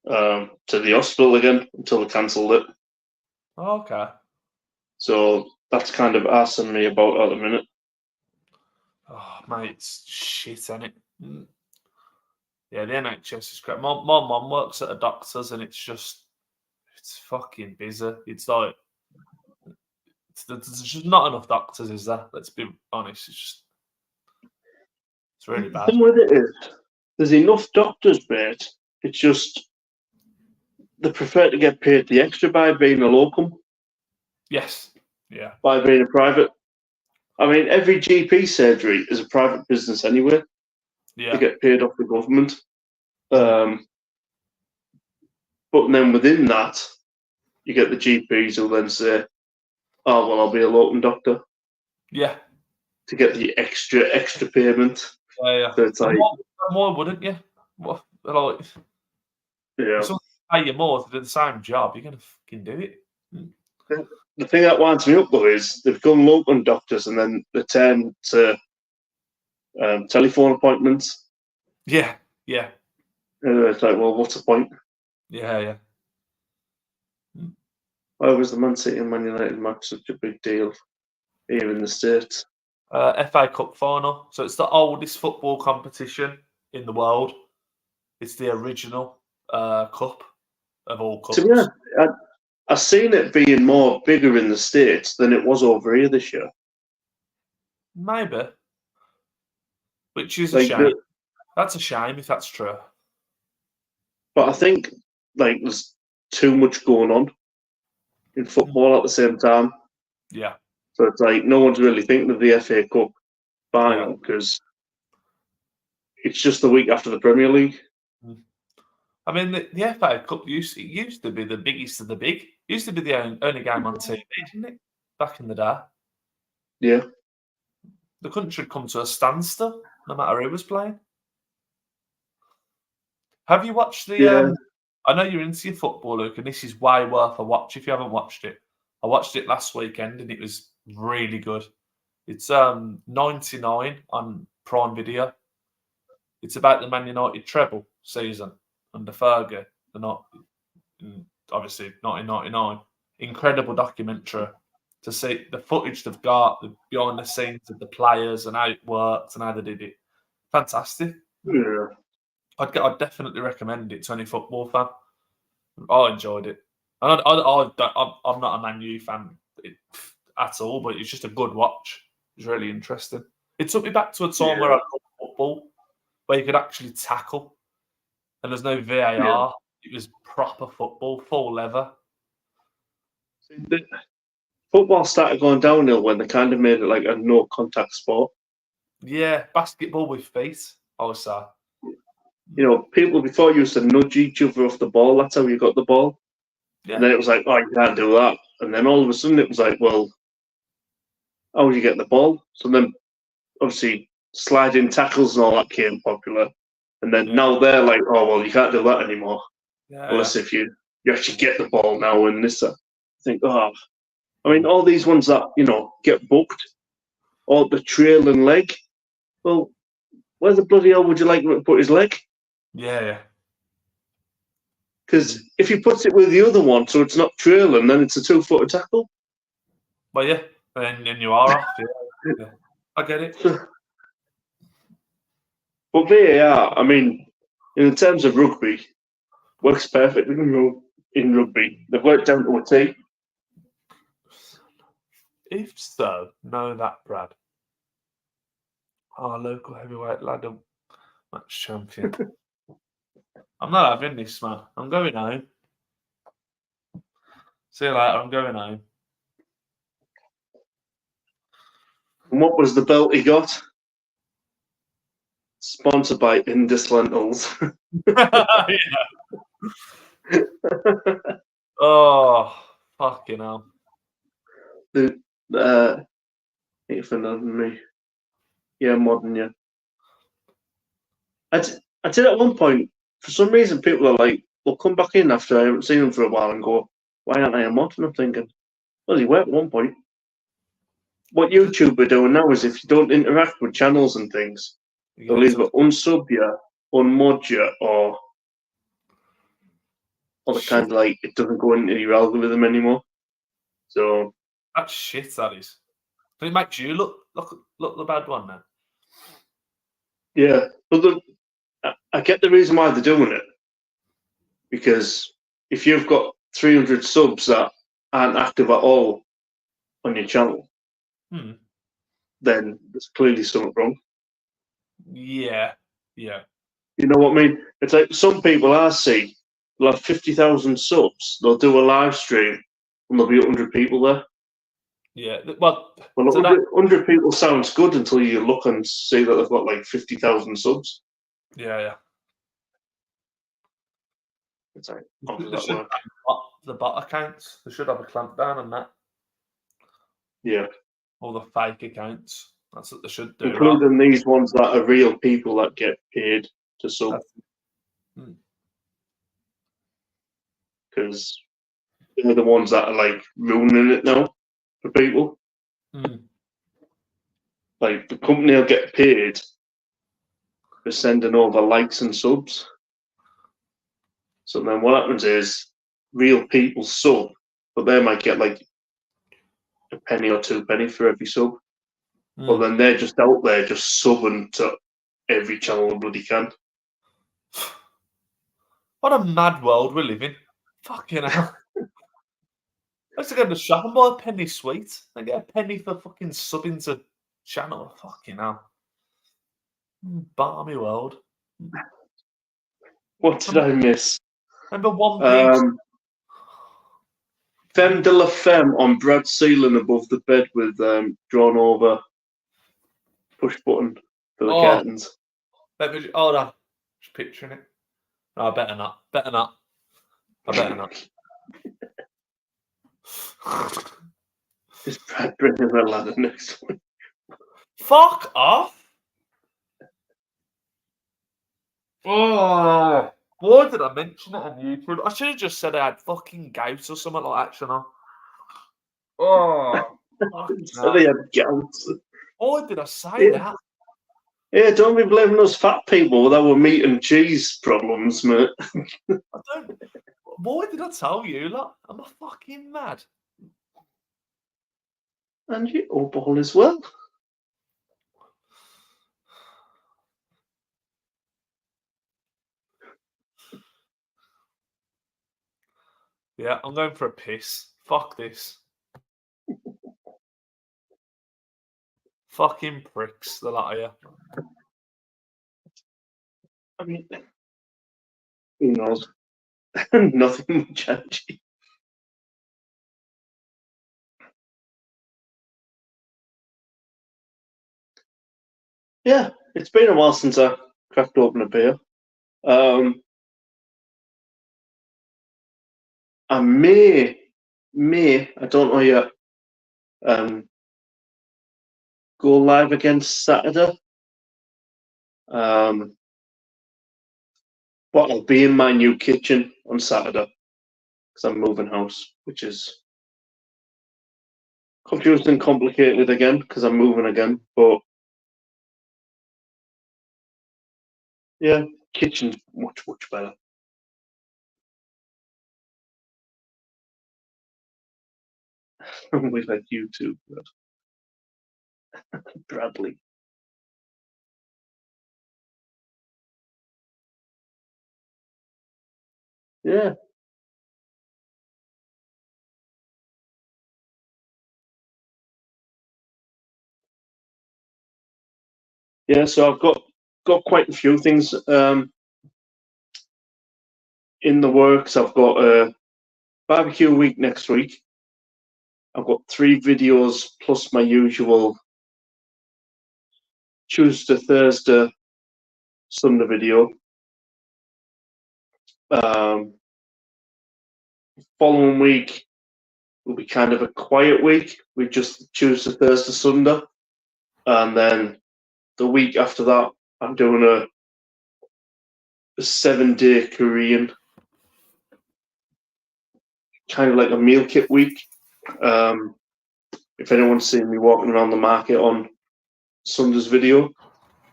to the hospital again until they cancelled it. Oh, okay. So that's kind of asking me about at the minute. Oh, mate, it's shit, isn't it? Yeah, the NHS is crap. My mum works at a doctor's and it's fucking busy. It's like, there's just not enough doctors, is there? Let's be honest. It's really bad. The thing with it is, there's enough doctors, mate. It's just they prefer to get paid the extra by being a locum. Yes. Yeah. By being a private. I mean, every GP surgery is a private business anyway. Yeah. They get paid off the government. But then within that, you get the GPs who then say, "Oh, well, I'll be a locum doctor." Yeah. To get the extra payment. Yeah. So it's like, why wouldn't you? What, like, yeah. If someone pay you more to do the same job, you're gonna fucking do it. The thing that winds me up though is they've become locum doctors and then they turn to telephone appointments. Yeah. It's like, well, what's the point? Yeah. Why was the Man City and Man United match such a big deal here in the States? FA Cup final. So it's the oldest football competition in the world. It's the original cup of all cups. To be honest, I've seen it being more bigger in the States than it was over here this year. Maybe. Which is a Like shame. That's a shame if that's true. but I think like there's too much going on in football at the same time. Yeah. So it's like no one's really thinking of the FA Cup final because it's just the week after the Premier League. I mean, the FA Cup used to be the biggest of the big. It used to be the only game on TV, didn't it? Back in the day. Yeah. The country had come to a standstill, no matter who was playing. Have you watched the... Yeah. I know you're into your football, Luke, and this is way worth a watch if you haven't watched it. I watched it last weekend, and it was really good. It's 99 on Prime Video. It's about the Man United treble season under Fergie, obviously 1999. Incredible documentary to see the footage they've got, the behind the scenes of the players and how it worked and how they did it. Fantastic. Yeah. I'd definitely recommend it to any football fan. I enjoyed it. And I'm not a Man U fan at all, but it's just a good watch. It's really interesting. It took me back to a time where I loved football, where you could actually tackle, and there's no VAR. Yeah. It was proper football, full leather. Football started going downhill when they kind of made it like a no contact sport. Yeah, basketball with feet, I would say. You know, people before used to nudge each other off the ball. That's how you got the ball. Yeah. And then it was like, oh, you can't do that. And then all of a sudden it was like, well, how do you get the ball? So then obviously sliding tackles and all that became popular. And then now they're like, oh, well, you can't do that anymore. Unless if you actually get the ball now and this. I think, I mean, all these ones that, you know, get booked, or the trailing leg. Well, where the bloody hell would you like him to put his leg? Yeah. Because if he puts it with the other one, so it's not trailing, then it's a 2-footer tackle. Well, yeah, and you are off. Yeah. I get it. But VAR, I mean, in terms of rugby, works perfectly in rugby. They've worked down to a T. If so, know that, Brad. Our local heavyweight ladder match champion. I'm not having this, man. I'm going home. See you later. I'm going home. And what was the belt he got? Sponsored by Indus Lentils. Oh, fucking hell. Even than me. Yeah, modern, yeah. I did at one point, for some reason, people are like, well, come back in after I haven't seen them for a while and go, why aren't I a mod? And I'm thinking, well, you were at one point. What YouTube are doing now is if you don't interact with channels and things, they'll either unsub you, unmod you, or the kind of like, it doesn't go into your algorithm anymore. So that's shit, that is. It makes you look the bad one then. Yeah, but I get the reason why they're doing it. Because if you've got 300 subs that aren't active at all on your channel, then there's clearly something wrong. Yeah. You know what I mean? It's like some people I see, they'll have 50,000 subs, they'll do a live stream, and there'll be 100 people there. Yeah, well, 100 people sounds good until you look and see that they've got like 50,000 subs. Yeah. It's like, the bot accounts, they should have a clamp down on that. Yeah. All the fake accounts. That's what they should do. Including these ones that are real people that get paid to sub. Because they're the ones that are like ruining it now for people. Like the company will get paid for sending over likes and subs. So then what happens is real people sub, but they might get like a penny or 2 pennies for every sub. But then they're just out there just subbing to every channel they bloody can. What a mad world we live in. Fucking hell. used to go to the shop and buy a penny sweet. I get a penny for fucking subbing to channel. Fucking hell. Barmy world. What did I miss? Remember One Piece? Femme de la Femme on Brad's ceiling above the bed with drawn over push button for the curtains. Let me hold on. Just picturing it. No, I better not. Better not. I better not. Is Brad bringing the ladder next week? Fuck off! Oh, why did I mention it on YouTube? I should have just said I had fucking gout or something like that, shouldn't I? Oh, So they had gout. why did I say that? Yeah, don't be blaming us fat people with our meat and cheese problems, mate. I don't. Why did I tell you? Like, am I fucking mad? And you all as well. Yeah, I'm going for a piss. Fuck this. Fucking pricks, the lot of you. I mean, who knows? Nothing will change. Yeah, it's been a while since I cracked open a beer. I may, I don't know yet, go live again Saturday. But I'll be in my new kitchen on Saturday because I'm moving house, which is confused and complicated again because I'm moving again. But yeah, kitchen's much better. We've had YouTube, Bradley. Yeah. Yeah, so I've got quite a few things in the works. I've got a barbecue week next week. I've got 3 videos plus my usual Tuesday, Thursday, Sunday video. Following week will be kind of a quiet week with just Tuesday, Thursday, Sunday. And then the week after that, I'm doing a 7-day Korean, kind of like a meal kit week. If anyone's seen me walking around the market on Sunday's video,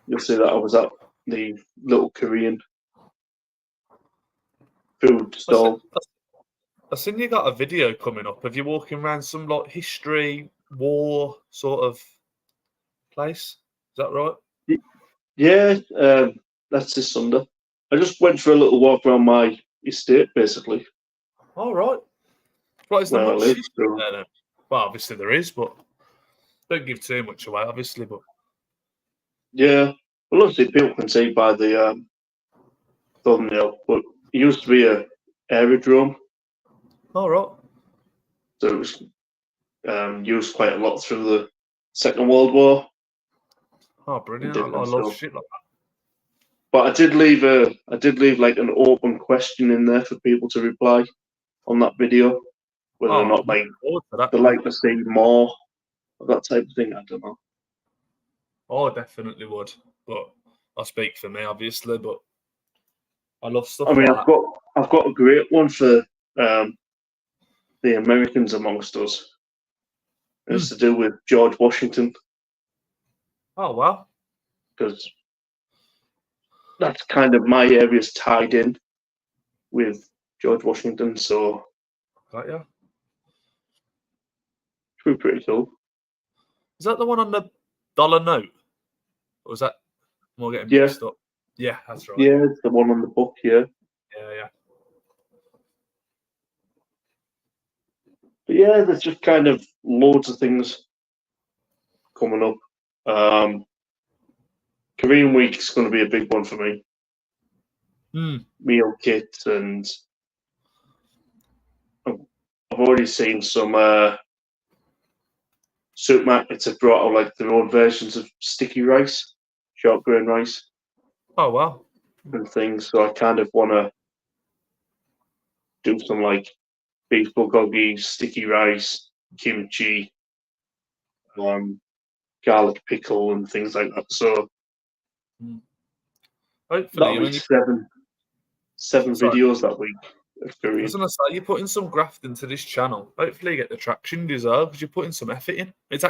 you'll see that I was at the little Korean food stall. I seen you got a video coming up of you walking around some like history, war sort of place. Is that right? Yeah, that's this Sunday. I just went for a little walk around my estate, basically. All right. Right, is there Where I much live, history so. there then? Well, obviously there is, but don't give too much away, obviously. But Yeah, well, obviously people can see by the thumbnail, but it used to be a aerodrome, all right. so it was used quite a lot through the Second World War. Oh, brilliant! I love shit like that. But I did leave like an open question in there for people to reply on that video, whether or not like they like to see more of that type of thing. I don't know. Oh, I definitely would, but I speak for me, obviously. But I love stuff. I mean, like I've got a great one for the Americans amongst us. It's to do with George Washington. Oh wow! Because that's kind of my area's tied in with George Washington, so Got ya. It's pretty cool. Is that the one on the dollar note? Or was that more getting mixed up? Yeah, that's right. Yeah, it's the one on the book, yeah. Yeah. But yeah, there's just kind of loads of things coming up. Korean week is going to be a big one for me. Meal kits, and I've already seen some supermarkets have brought out like their own versions of sticky rice, short grain rice, Oh wow. and things. So I kind of want to do some like beef bulgogi, sticky rice, kimchi, garlic pickle, and things like that. So Hopefully, that'll when be you seven sorry, videos that week of I Korean. was gonna say you're putting some graft into this channel. Hopefully, you get the traction you deserve because you're putting some effort in. It's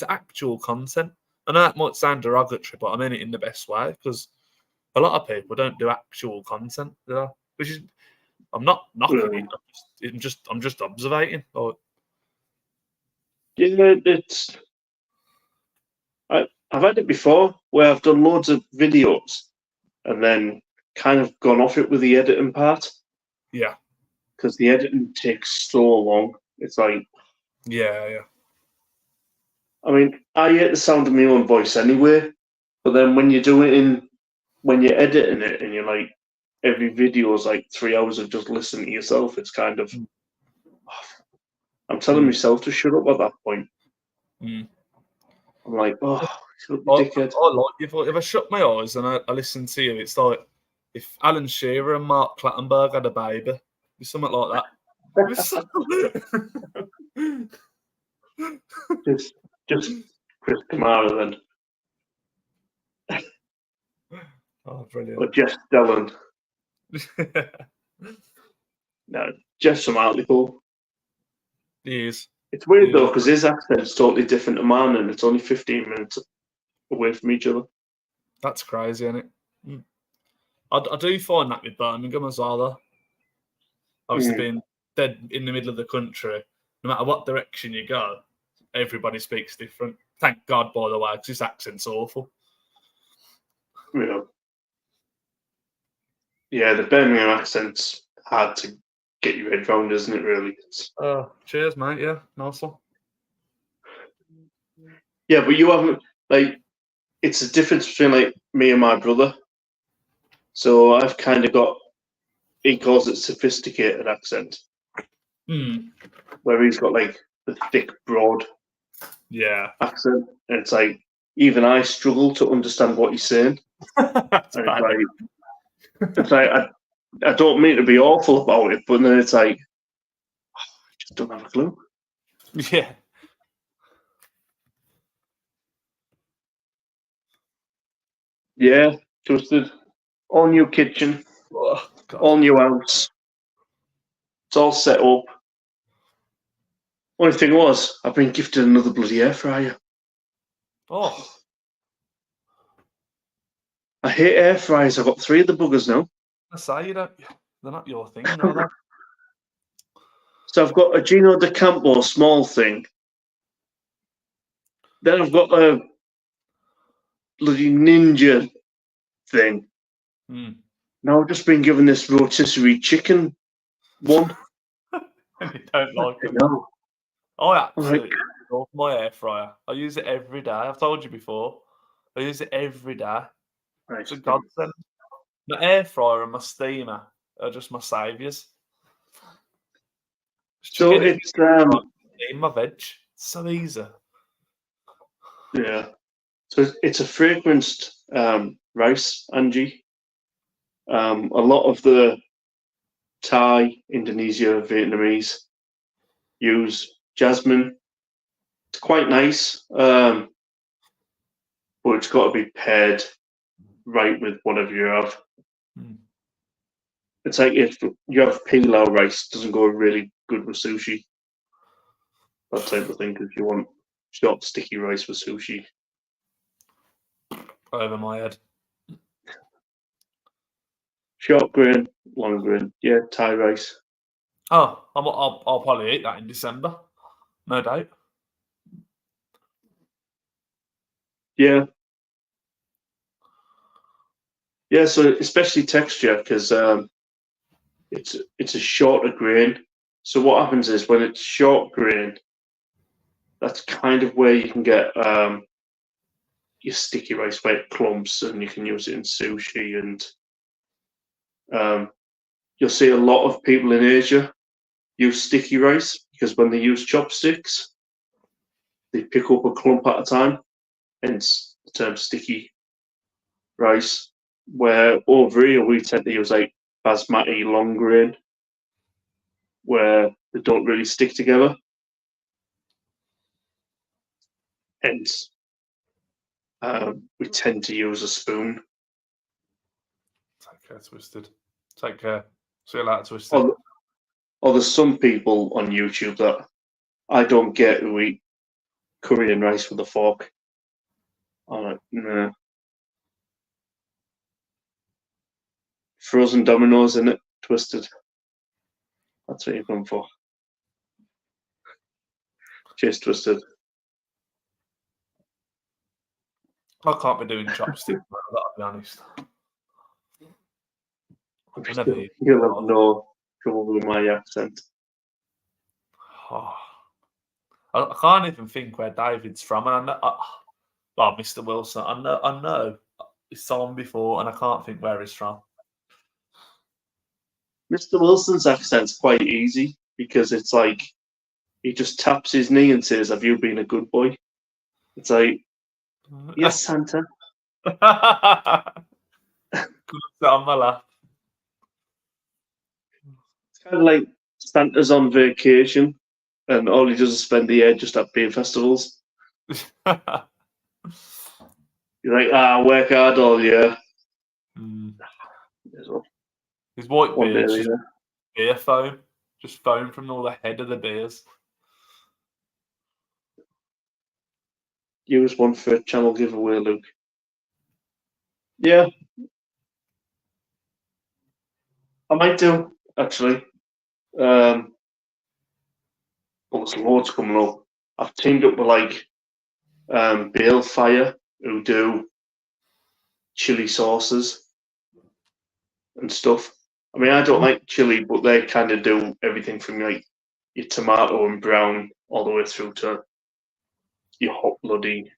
actual content. I know that might sound derogatory, but I mean it in the best way because a lot of people don't do actual content, which is I'm not knocking it. I'm just observating. Like, Yeah, I've had it before where I've done loads of videos and then kind of gone off it with the editing part yeah, because the editing takes so long. It's like, yeah. I mean, I hate the sound of my own voice anyway, but then when you do it when you're editing it and you're like, every video is like 3 hours of just listening to yourself, it's kind of, I'm telling myself to shut up at that point. I'm like, oh, shut up, you dickhead. I like if I shut my eyes and I listen to you, it's like if Alan Shearer and Mark Clattenburg had a baby, it's something like that. just Chris Kamara then. Oh, brilliant. Or Jeff Dillon. No, Jeff's from Hartlepool. He is. It's weird though, because his accent's totally different to mine, and it's only 15 minutes away from each other. That's crazy, isn't it? I do find that with Birmingham as well, though. Obviously, being dead in the middle of the country, no matter what direction you go, everybody speaks different. Thank God, by the way, because his accent's awful. Yeah, the Birmingham accent's hard to get your head round, isn't it, really? Cheers, mate. Yeah, nice one. Yeah, but you haven't, like, it's a difference between, like, me and my brother. So I've kind of got, he calls it sophisticated accent. Where he's got, like, the thick, broad accent. And it's like, even I struggle to understand what he's saying. It's like I don't mean to be awful about it, but then it's like, I just don't have a clue. Yeah. Yeah, twisted. All new kitchen. All new house. It's all set up. Only thing was, I've been gifted another bloody air fryer. Oh. I hate air fryers. I've got 3 of the buggers now. I say they're not your thing, are they? So I've got a Gino de Campo small thing. Then I've got a bloody Ninja thing. Now I've just been given this rotisserie chicken one. And you don't like it? No. I absolutely love my air fryer. I use it every day. I've told you before. I use it every day. It's a godsend. My air fryer and my steamer are just my saviours. So it's in my veg. It's so easy. Yeah. So it's a fragranced rice, Angie. A lot of the Thai, Indonesia, Vietnamese use jasmine. It's quite nice, but it's got to be paired right with whatever you have. It's like if you have pilau rice, it doesn't go really good with sushi. That type of thing, because you want short, sticky rice with sushi. Over my head. Short grain, long grain. Yeah, Thai rice. Oh, I'll probably eat that in December. No doubt. Yeah. Yeah, so especially texture, because it's a shorter grain, So what happens is when it's short grain, that's kind of where you can get your sticky rice where it clumps, and you can use it in sushi. And you'll see a lot of people in Asia use sticky rice because when they use chopsticks, they pick up a clump at a time, hence the term sticky rice. Where over here we tend to use like basmati long grain, where they don't really stick together. Hence, we tend to use a spoon. Take care, Twisted. Take care. See you later, Twisted. Or there's some people on YouTube that I don't get who eat curry and rice with a fork. I'm like, nah. Frozen Dominoes in it, Twisted. That's what you're going for. Cheers, Twisted. I can't be doing chopsticks, I'll be honest. You'll have no trouble with my accent. Oh, I can't even think where David's from, and Mr. Wilson. I know he's saw him before, and I can't think where he's from. Mr. Wilson's accent's quite easy because it's like he just taps his knee and says, "Have you been a good boy?" It's like, "Yes, Santa." Could have sat on my lap. It's kind of like Santa's on vacation and all he does is spend the year just at beer festivals. You're like, work hard all year. His white beard, just beer foam. Just foam from all the head of the beers. Use one for a channel giveaway, Luke. Yeah. I might do, actually. But there's loads coming up. I've teamed up with like Balefire, who do chili sauces and stuff. I mean, I don't like chili, but they kind of do everything from like your tomato and brown all the way through to your hot bloody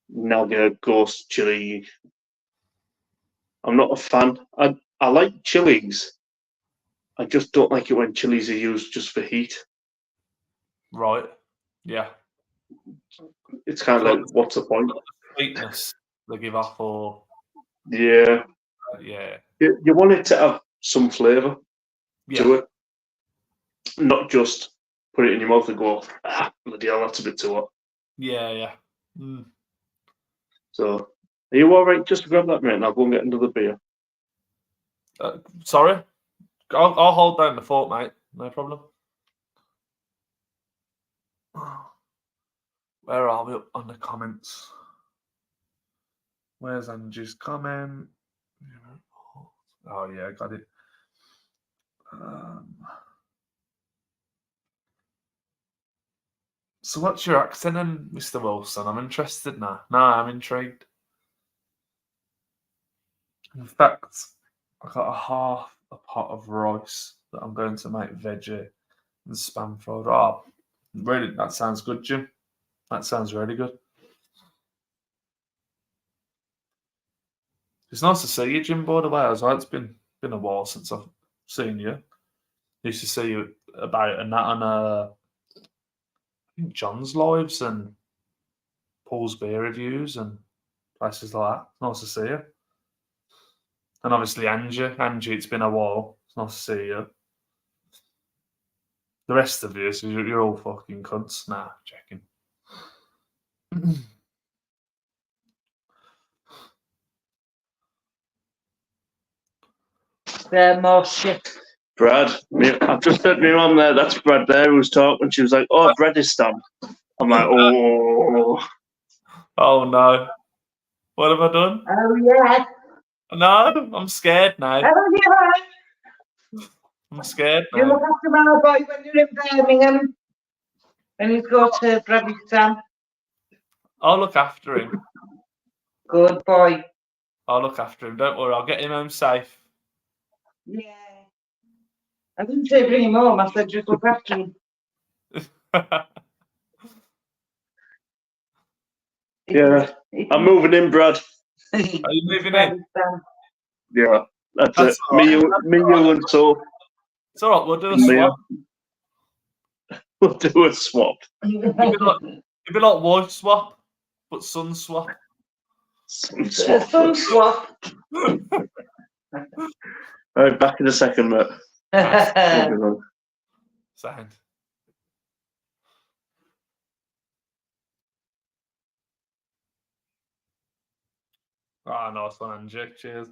Naga ghost chili. I'm not a fan. I like chilies. I just don't like it when chilies are used just for heat. Right. Yeah. It's kind of like, what's the point? Sweetness they give off, or yeah. Yeah. You want it to have some flavour to it, not just put it in your mouth and go, bloody hell, that's a bit too hot. Yeah. So, are you all right? Just grab that, mate, and I'll go and get another beer. Sorry, I'll hold down the fort, mate. No problem. Where are we on the comments? Where's Angie's comment? Oh yeah, got it. So what's your accent in, Mr. Wilson? I'm interested now. No, I'm intrigued. In fact, I got half a pot of rice that I'm going to make veggie and spam fried. Oh, really? That sounds good, Jim. That sounds really good. It's nice to see you, Jim, by the way. It's been a while since I've seen you. I used to see you about and that on I think John's Lives and Paul's Beer Reviews and places like that. It's nice to see you. And obviously Angie, it's been a while. It's nice to see you. The rest of you, so you're all fucking cunts. Nah, checking. They're more shit. Brad, I've just heard my mum there. That's Brad there who was talking. She was like, "Oh, bread is stamped." I'm like, "Oh, oh no, what have I done?" Oh yeah. No, I'm scared now. Oh yeah. I'm scared You look now. after my boy when you're in Birmingham, and he's got to Bradleystown. I'll look after him. Good boy. I'll look after him. Don't worry. I'll get him home safe. Yeah. I didn't say bring him home. I said just look after him. Yeah, I'm moving in, Brad. Are you moving in? Yeah, that's That's it. all right. Me, you, and so It's all right. We'll do a me, swap. we'll do a swap. It'd be like wife swap, but son swap. Some swap. Some swap. All right, back in a second, mate. Sound. Ah, nice one, Angie. Cheers.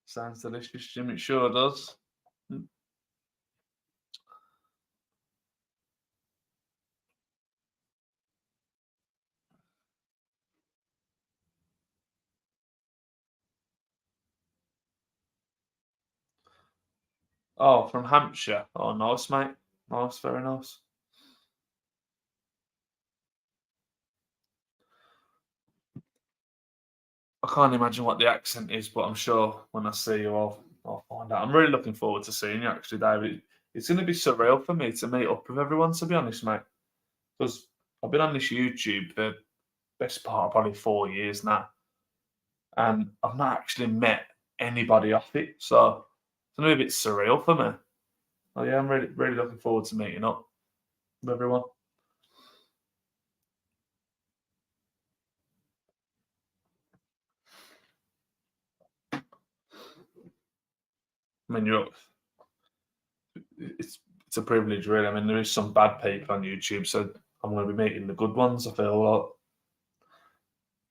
Sounds delicious, Jim. It sure does. Oh, from Hampshire. Oh, nice, mate. Nice, very nice. I can't imagine what the accent is, but I'm sure when I see you, I'll find out. I'm really looking forward to seeing you, actually, David. It's going to be surreal for me to meet up with everyone, to be honest, mate. Because I've been on this YouTube the best part of probably 4 years now, and I've not actually met anybody off it. So it's going to be a bit surreal for me. Oh yeah, I'm really, really looking forward to meeting up with everyone. I mean, it's a privilege, really. I mean, there is some bad people on YouTube, so I'm going to be meeting the good ones. I feel like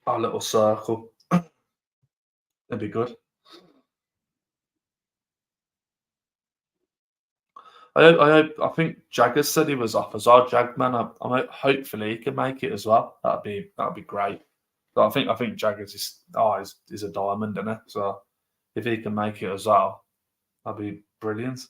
our little circle. It'd be good. I think Jagger said he was off as well. Jagman, hopefully he can make it as well. That'd be great. But I think Jaggers is a diamond, isn't it? So if he can make it as well, that'd be brilliant.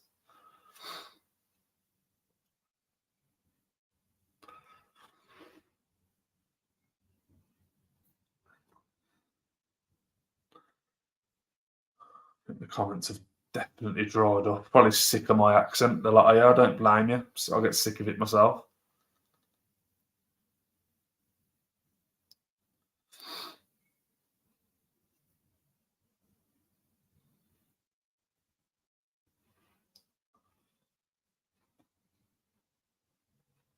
I think the comments have definitely dried up. Probably sick of my accent. They're like, "Yeah, I don't blame you. So I'll get sick of it myself."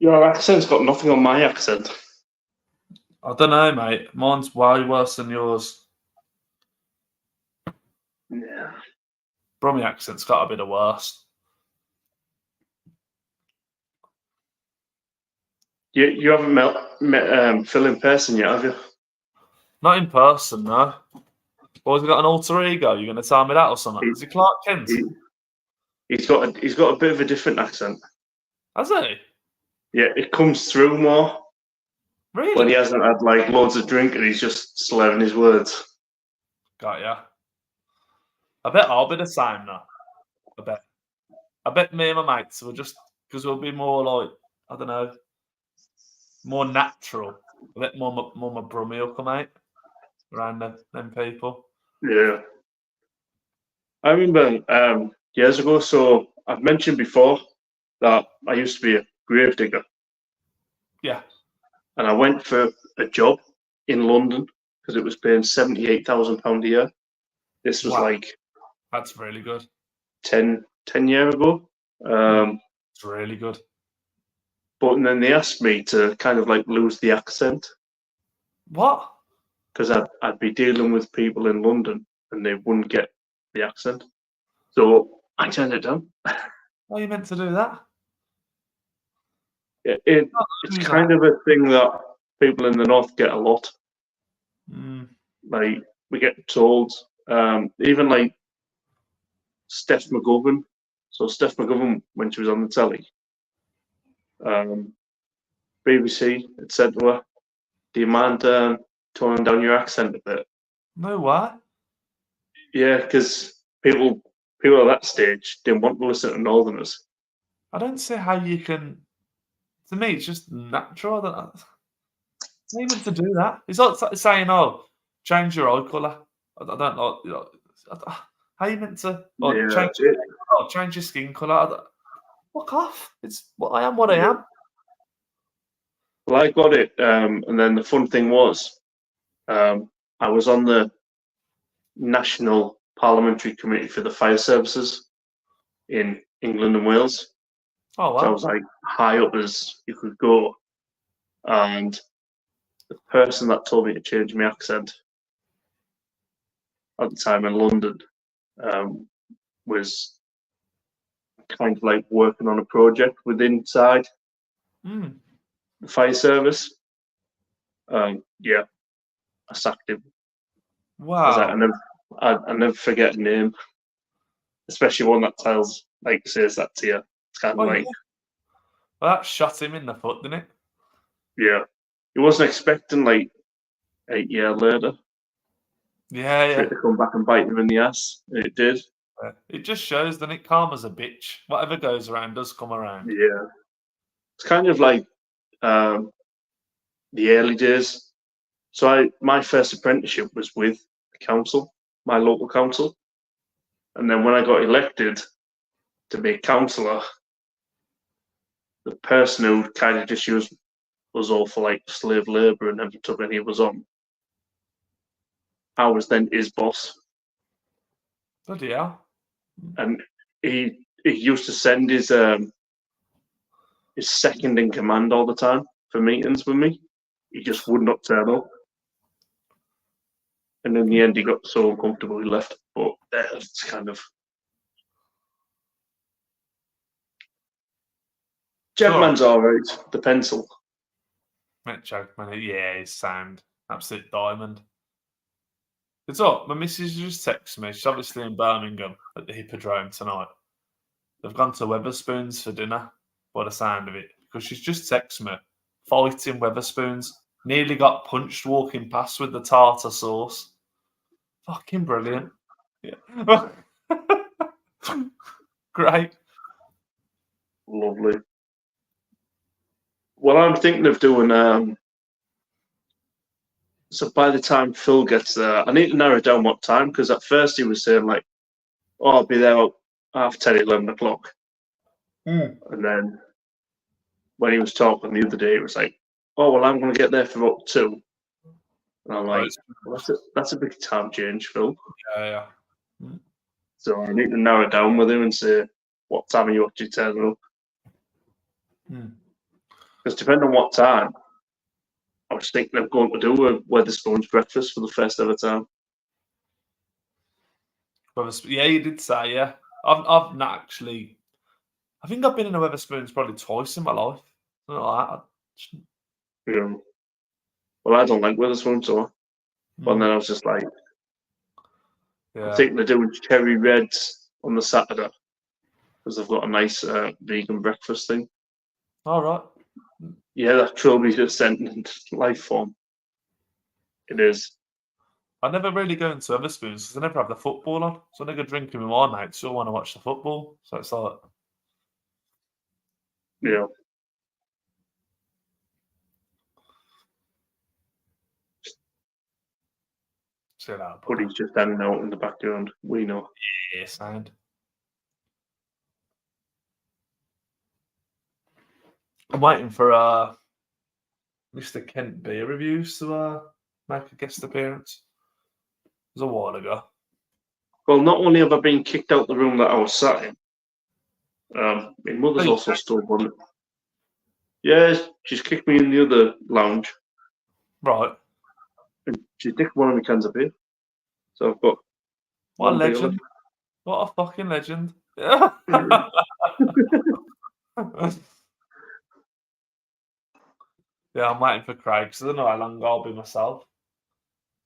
Your accent's got nothing on my accent. I don't know, mate. Mine's way worse than yours. Yeah. Brummy accent's got a bit of worse. You haven't met Phil in person yet, have you? Not in person, no. Boy's got an alter ego. You're going to tell me that or something? Is he Clark Kent? He's got a bit of a different accent. Has he? Yeah, it comes through more Really? when he hasn't had like loads of drink and he's just slurring his words. Got ya. I bet I'll be the same now. I bet me and my mates will just, because we'll be more like, I don't know, more natural. I bet more my brummy will come out around them people. Yeah. I remember years ago, so I've mentioned before that I used to be a grave digger. Yeah. And I went for a job in London because it was paying £78,000 a year. This was like that's really good. 10 years ago. It's really good. But then they asked me to kind of like lose the accent. What? Because I'd be dealing with people in London and they wouldn't get the accent. So I turned it down. Oh, you meant to do that? It's kind of a thing that people in the north get a lot. Like we get told, even like Steph McGovern. So Steph McGovern, when she was on the telly, BBC had said to her, "Do you mind toning down your accent a bit?" No, why? Yeah, because people at that stage didn't want to listen to Northerners. I don't see how you can. To me, it's just natural. I don't even to do that. It's like saying, "Oh, change your eye colour." I don't like. How are you meant to Yeah, change your skin colour? Fuck off. It's I am what I am. well, I got it, and then the fun thing was, I was on the National Parliamentary Committee for the Fire Services in England and Wales. Oh So I wow. was like high up as you could go, and the person that told me to change my accent at the time in London was kind of like working on a project within inside Mm. the fire service. Yeah, I sacked him. I was like, Wow. I never forget a name, especially one that says that to you. It's kind of Oh, like, yeah. Well, that shot him in the foot, didn't it? yeah, he wasn't expecting like 8 years later Yeah, for yeah. it to come back and bite him in the ass, and it did. It just shows, doesn't it? Karma's a bitch. Whatever goes around does come around. Yeah, it's kind of like the early days. So my first apprenticeship was with the council, my local council, and then when I got elected to be a councillor, the person who kind of just used us all for like slave labour and never took any of us on, I was then his boss, Bloody hell. and he used to send his second in command all the time for meetings with me. He just would not turn up. And in the end, he got so uncomfortable he left. But it's kind of. Jetman's alright. The pencil. That joke, man. Yeah, he's sound. Absolute diamond. It's up. My missus just texted me. She's obviously in Birmingham at the Hippodrome tonight. They've gone to Weatherspoons for dinner, by the sound of it, because she's just texted me. Fighting Weatherspoons. Nearly got punched walking past with the tartar sauce. Fucking brilliant. Yeah. Great. Lovely. Well, I'm thinking of doing. So by the time Phil gets there, I need to narrow down what time, because at first he was saying like, "Oh, I'll be there at 10:30, 11 o'clock," and then when he was talking the other day, he was like, "Oh, well, I'm going to get there for about 2." And I'm like, well, that's a big time change, Phil. Yeah. So I need to narrow it down with him and say, what time are you actually turning up? Because depending on what time, I was thinking of going to do a Wetherspoons breakfast for the first ever time. Yeah, you did say, yeah. I've not actually. I think I've been in a Wetherspoons probably twice in my life. Something like that. Yeah. Well, I don't like Wetherspoons, so. But then I was just like, I'm thinking of doing cherry reds on the Saturday because they've got a nice vegan breakfast thing. All right. Yeah, that Trilby just sent in life form. It is. I never really go into Wetherspoons because I never have the football on. So I go drinking with my mates who want to watch the football. So it's like. Yeah. But he's just hanging out in the background. We know. Yeah, sound. I'm waiting for Mr. Kent Beer Reviews to make a guest appearance. It was a while ago. Well, not only have I been kicked out the room that I was sat in, my mother's also still one. Yeah, she's kicked me in the other lounge. Right. And she's nicked one of my cans of beer. So I've got. What a legend. What a fucking legend. Yeah. Yeah, I'm waiting for Craig because I don't know how long I'll be myself.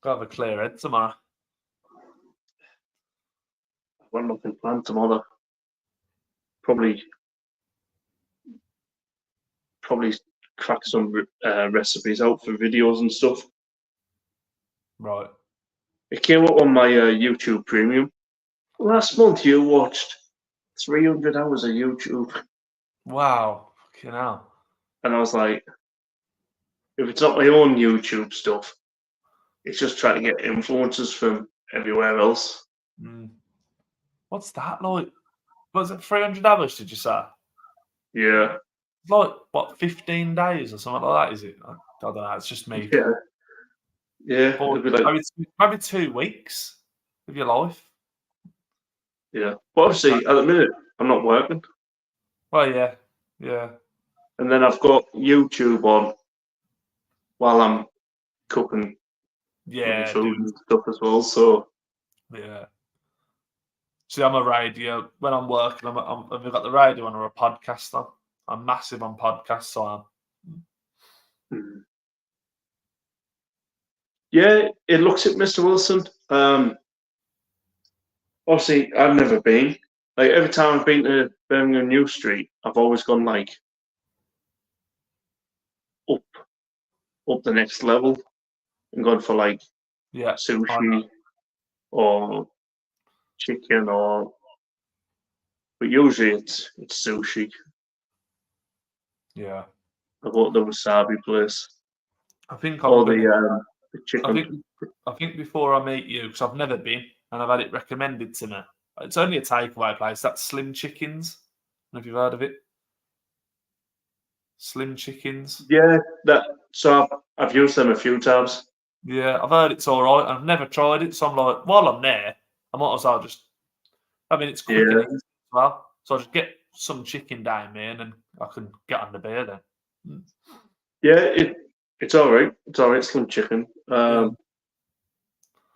Got to have a clear head tomorrow. I've got nothing planned tomorrow. Probably crack some recipes out for videos and stuff. Right. It came up on my YouTube Premium. Last month you watched 300 hours of YouTube. Wow. Fucking hell. And I was like, if it's not my own YouTube stuff, it's just trying to get influences from everywhere else. What's that like? Was it 300 hours? Did you say? Yeah. Like what? 15 days or something like that? Is it? I don't know. It's just me. Yeah. Yeah. Or It'd be like, maybe 2 weeks of your life. yeah. But obviously, at the minute, I'm not working. Well, yeah, yeah, And then I've got YouTube on while I'm cooking yeah, food dude, and stuff as well. So, yeah. See, I'm a radio. When I'm working, I've got the radio on or a podcast on. I'm massive on podcasts, so I'm. yeah, it looks at Mr. Wilson. Obviously, I've never been. Like, every time I've been to Birmingham New Street, I've always gone, like, up the next level and gone for, like, Yeah, I sushi know. or chicken but usually it's sushi. Yeah. I go to the wasabi place I think or I'm gonna. the I chicken. think before I meet you, because I've never been and I've had it recommended to me. It's only a takeaway place. That's Slim Chickens. I don't know if you've heard of it. Slim Chickens. Yeah, so I've used them a few times. Yeah, I've heard it's all right. I've never tried it, so I'm like, while I'm there, I might as well just. I mean, it's quick and Yeah, easy as well. So I just get some chicken down there, and then I can get on the beer then. yeah, it's all right. It's all right. Slim chicken. Yeah.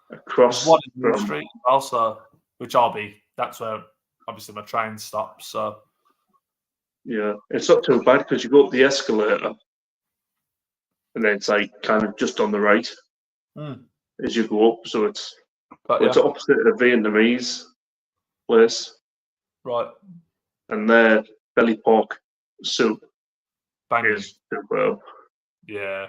There's Across one in New from Street also, which I'll be. That's where obviously my train stops. So yeah, it's not too bad because you go up the escalator and then it's like kind of just on the right as you go up. So it's but it's yeah, opposite the Vietnamese place, right, and their belly pork soup banging. is superb. Yeah.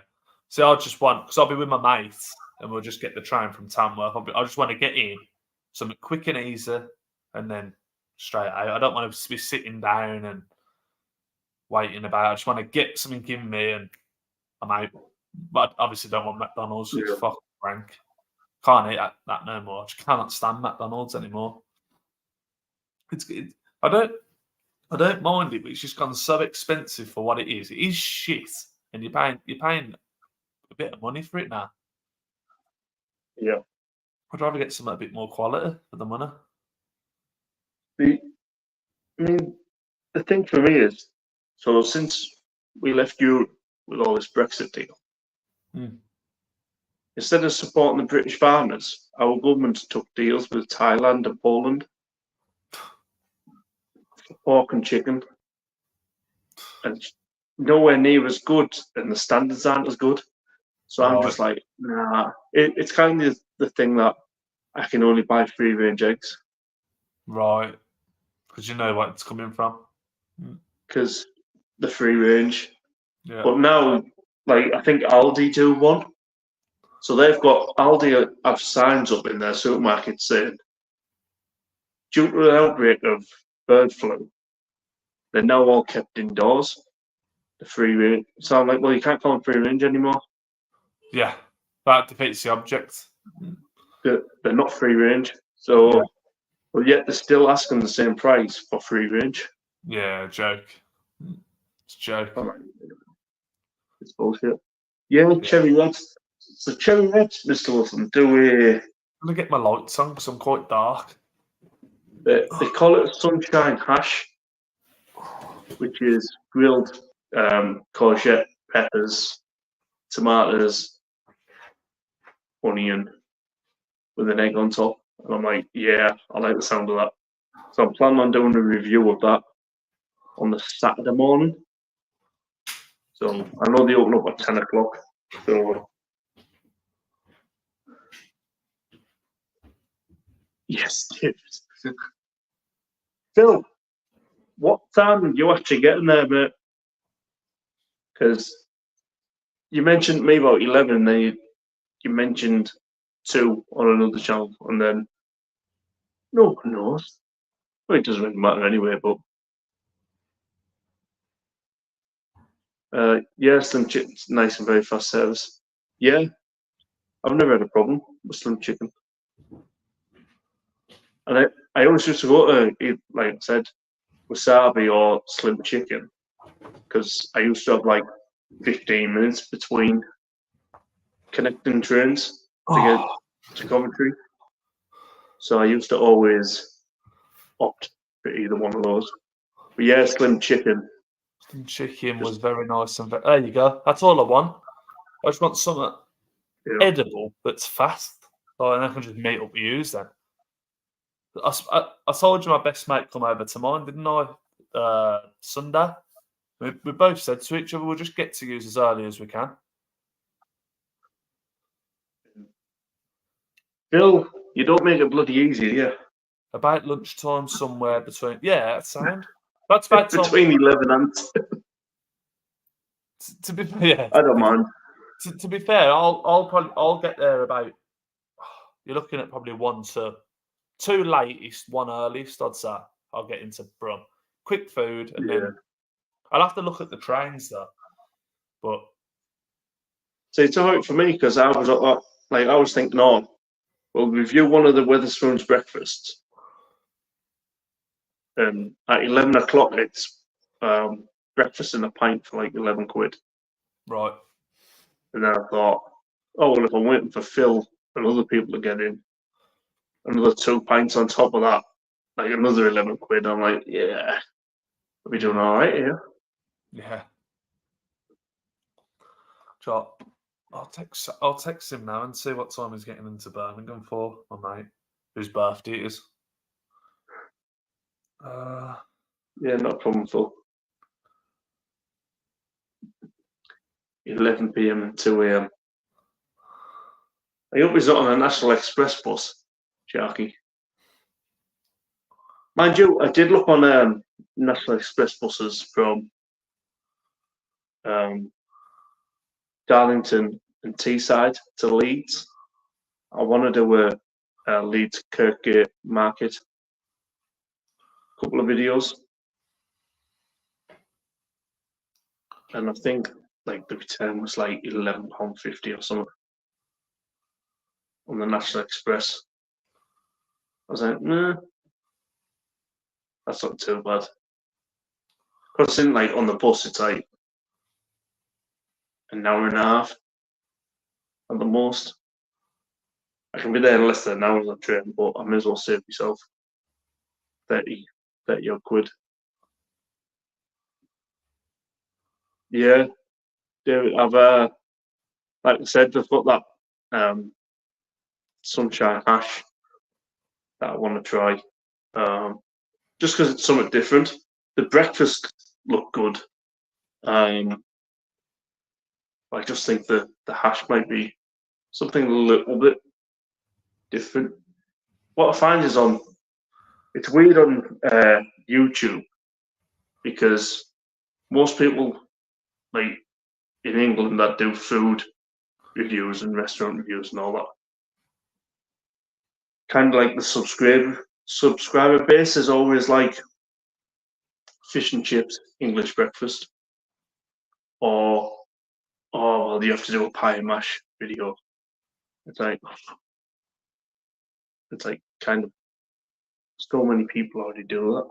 See, I just want because I'll be with my mates and we'll just get the train from Tamworth. I just want to get in something quick and easy, and then straight out. I don't want to be sitting down and waiting about. I just want to get something in me and I'm out. But I obviously don't want McDonald's. It's Yeah. fucking rank. Can't eat that no more. I just cannot stand McDonald's anymore. I don't mind it, but it's just gone so expensive for what it is. It is shit, and you're paying a bit of money for it now. Yeah. I'd rather get something a bit more quality for the money. I mean, the thing for me is, so since we left Europe with all this Brexit deal, instead of supporting the British farmers, our government took deals with Thailand and Poland for pork and chicken, and nowhere near as good, and the standards aren't as good. So I'm just like, nah. It's kind of the thing that I can only buy free range eggs. Right. Because you know what it's coming from. Because the free range. Yeah. But now, like, I think Aldi do one. So they've got, Aldi have signs up in their supermarket saying, due to an outbreak of bird flu, they're now all kept indoors. The free range. So I'm like, well, you can't call them free range anymore. Yeah. That defeats the object. They're not free range. So, Yeah. but yet they're still asking the same price for free range. Yeah, joke. It's a joke. It's bullshit. Yeah, cherry reds. So cherry reds, Mr. Wilson, do we? I'm gonna get my lights on because I'm quite dark. They call it a sunshine hash, which is grilled courgette, peppers, tomatoes, onion, with an egg on top. And I'm like, yeah, I like the sound of that. So I'm planning on doing a review of that on the Saturday morning. So I know they open up at 10 o'clock. So yes, Phil, what time did you actually get in there, mate? Because you mentioned me about 11, and then you mentioned 2 on another channel, and then no one knows. Well, it doesn't really matter anyway, but yeah, Slim Chicken's nice and very fast service. Yeah, I've never had a problem with Slim Chicken. And I always used to go to eat, like I said, wasabi or slim chicken because I used to have like 15 minutes between connecting trains to get to Coventry. So I used to always opt for either one of those. But yeah, slim chicken. Slim chicken was very nice. And there you go. That's all I want. I just want something edible that's fast. Oh, and I can just meet up with you then. I told you my best mate come over to mine, didn't I? Sunday. We both said to each other, we'll just get to use as early as we can. Phil, you don't make it bloody easy, yeah. About lunchtime somewhere between... Yeah, that's sound. That's about time. Between 11 and... to be fair... I don't mind. To be fair, I'll get there about... You're looking at probably 1 to 2 latest, 1 earliest, I'd say. I'll get into Brum. Quick food, and then... I'll have to look at the trains, though. But... So it's all right for me, because I was thinking, oh, we'll review one of the Wetherspoons breakfasts. And at 11 o'clock, it's breakfast and a pint for like 11 quid. Right. And then I thought, oh, well, if I'm waiting for Phil and other people to get in, another 2 pints on top of that, like another 11 quid. I'm like, yeah, we'll be doing all right here. Yeah. So I'll text him now and see what time he's getting into Birmingham for, my mate, whose birthday it is. Yeah, not a problem, Phil. 11 p.m. and 2 a.m. I hope he's not on a National Express bus, Sharky. Mind you, I did look on National Express buses from Darlington and Teesside to Leeds. I want to do a Leeds Kirkgate Market. Couple of videos. And I think like the return was like £11.50 or something on the National Express. I was like, nah, that's not too bad. Because in like on the bus, it's like an hour and a half at the most. I can be there in less than an hour on the train, but I may as well save myself 30 odd quid. Yeah, I've like I said, they've got that sunshine hash that I want to try. Just because it's something different. The breakfast looked good. I just think the hash might be something a little bit different. What I find is it's weird on YouTube because most people like in England that do food reviews and restaurant reviews and all that, kind of like the subscriber base is always like fish and chips, English breakfast, or well, you have to do a pie and mash video. It's like kind of so many people already do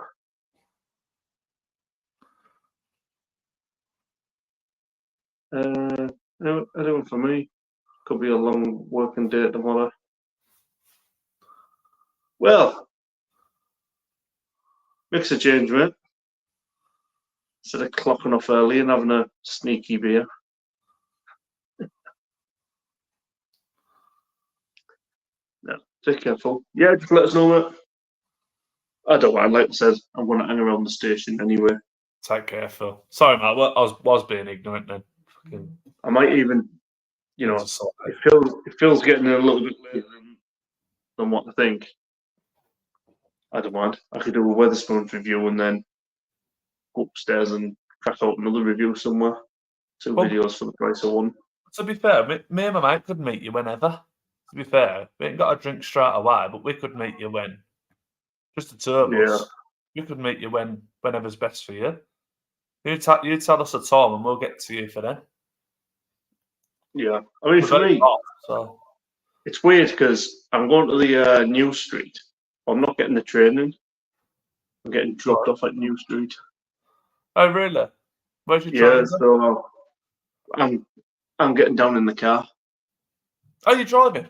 that. Anyone for me. Could be a long working day tomorrow. Well, makes a change, mate. Instead of clocking off early and having a sneaky beer. No, take careful. Yeah, just let us know, mate. I don't mind. Like I said, I'm going to hang around the station anyway. Take care, Phil. Sorry, mate. I was being ignorant then. I might even, it feels getting a little bit later than what I think. I don't mind. I could do a Wetherspoons review and then go upstairs and crack out another review somewhere. 2 videos for the price of 1. To be fair, me and my mate could meet you whenever. To be fair, we ain't got to drink straight away, but we could meet you when. Just the 2 of us. We could meet you whenever's best for you. You tell us a time and we'll get to you for then. Yeah. I mean, for me, it's weird because I'm going to the New Street I'm not getting the training. I'm getting dropped off at New Street. Oh, really? Where's your Yeah, train? so I'm getting down in the car. Oh, you're driving?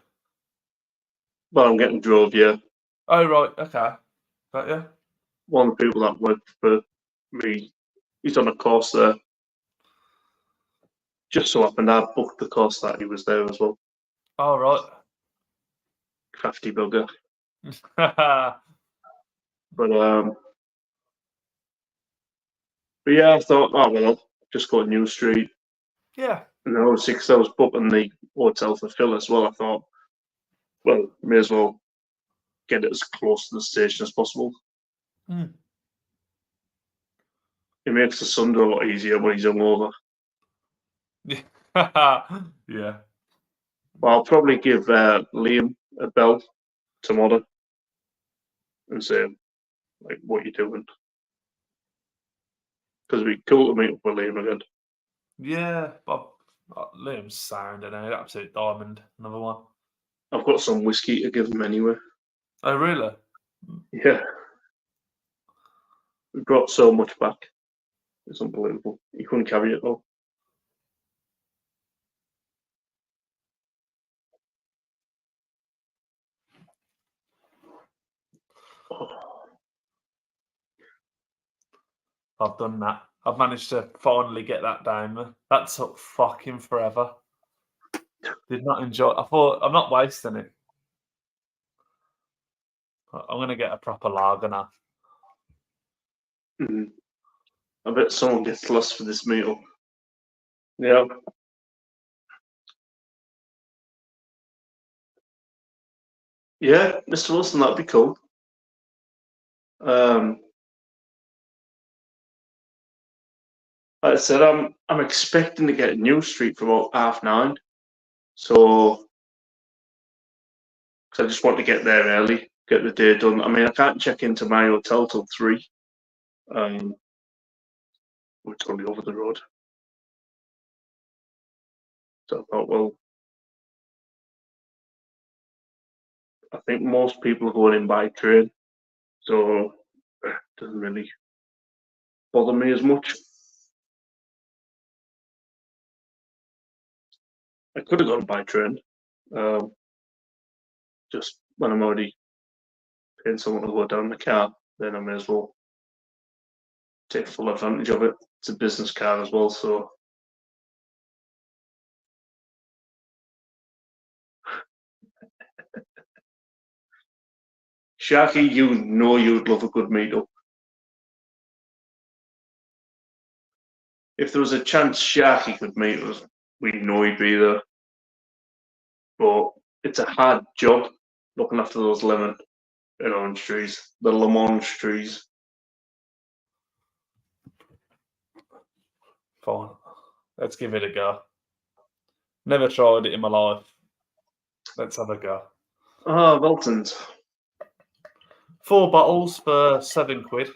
Well, I'm getting drove, yeah. Oh, right. Okay. Got you. One of the people that worked for me, he's on a course there. Just so happened I booked the course that he was there as well. Oh, right. Crafty bugger. Yeah. But yeah, I thought, oh well, I'll just go to New Street. And then obviously, because I was booking the hotel for Phil as well, I thought, well, may as well get it as close to the station as possible. Mm. It makes the Sunday a lot easier when he's hungover. Yeah. But I'll probably give Liam a bell tomorrow and say, like, what you doing? Because it'd be cool to meet up with Liam again. Yeah. But Liam's sound, and an absolute diamond. Another one. I've got some whiskey to give him anyway. Oh, really? Yeah. We brought so much back. It's unbelievable. He couldn't carry it all. Oh. I've done that. I've managed to finally get that down. That took fucking forever. Did not enjoy. I thought I'm not wasting it. I'm gonna get a proper lager now. Mm. I bet someone gets lost for this meal. Yeah. Yeah, Mr. Wilson, that'd be cool. Like I said, I'm expecting to get a New Street for about 9:30. So, because I just want to get there early, get the day done. I mean, I can't check into my hotel till 3. It's only over the road. So I thought, well, I think most people are going in by train, so it doesn't really bother me as much. I could have gone by train, just when I'm already paying someone to go down the car, then I may as well take full advantage of it. It's a business car as well, so Sharky, you know you'd love a good meetup. If there was a chance Sharky could meet us, we know he'd be there. But it's a hard job looking after those lemon and orange trees, the lemon trees. Fine. Let's give it a go. Never tried it in my life. Let's have a go. Ah, Veltons. 4 bottles for £7.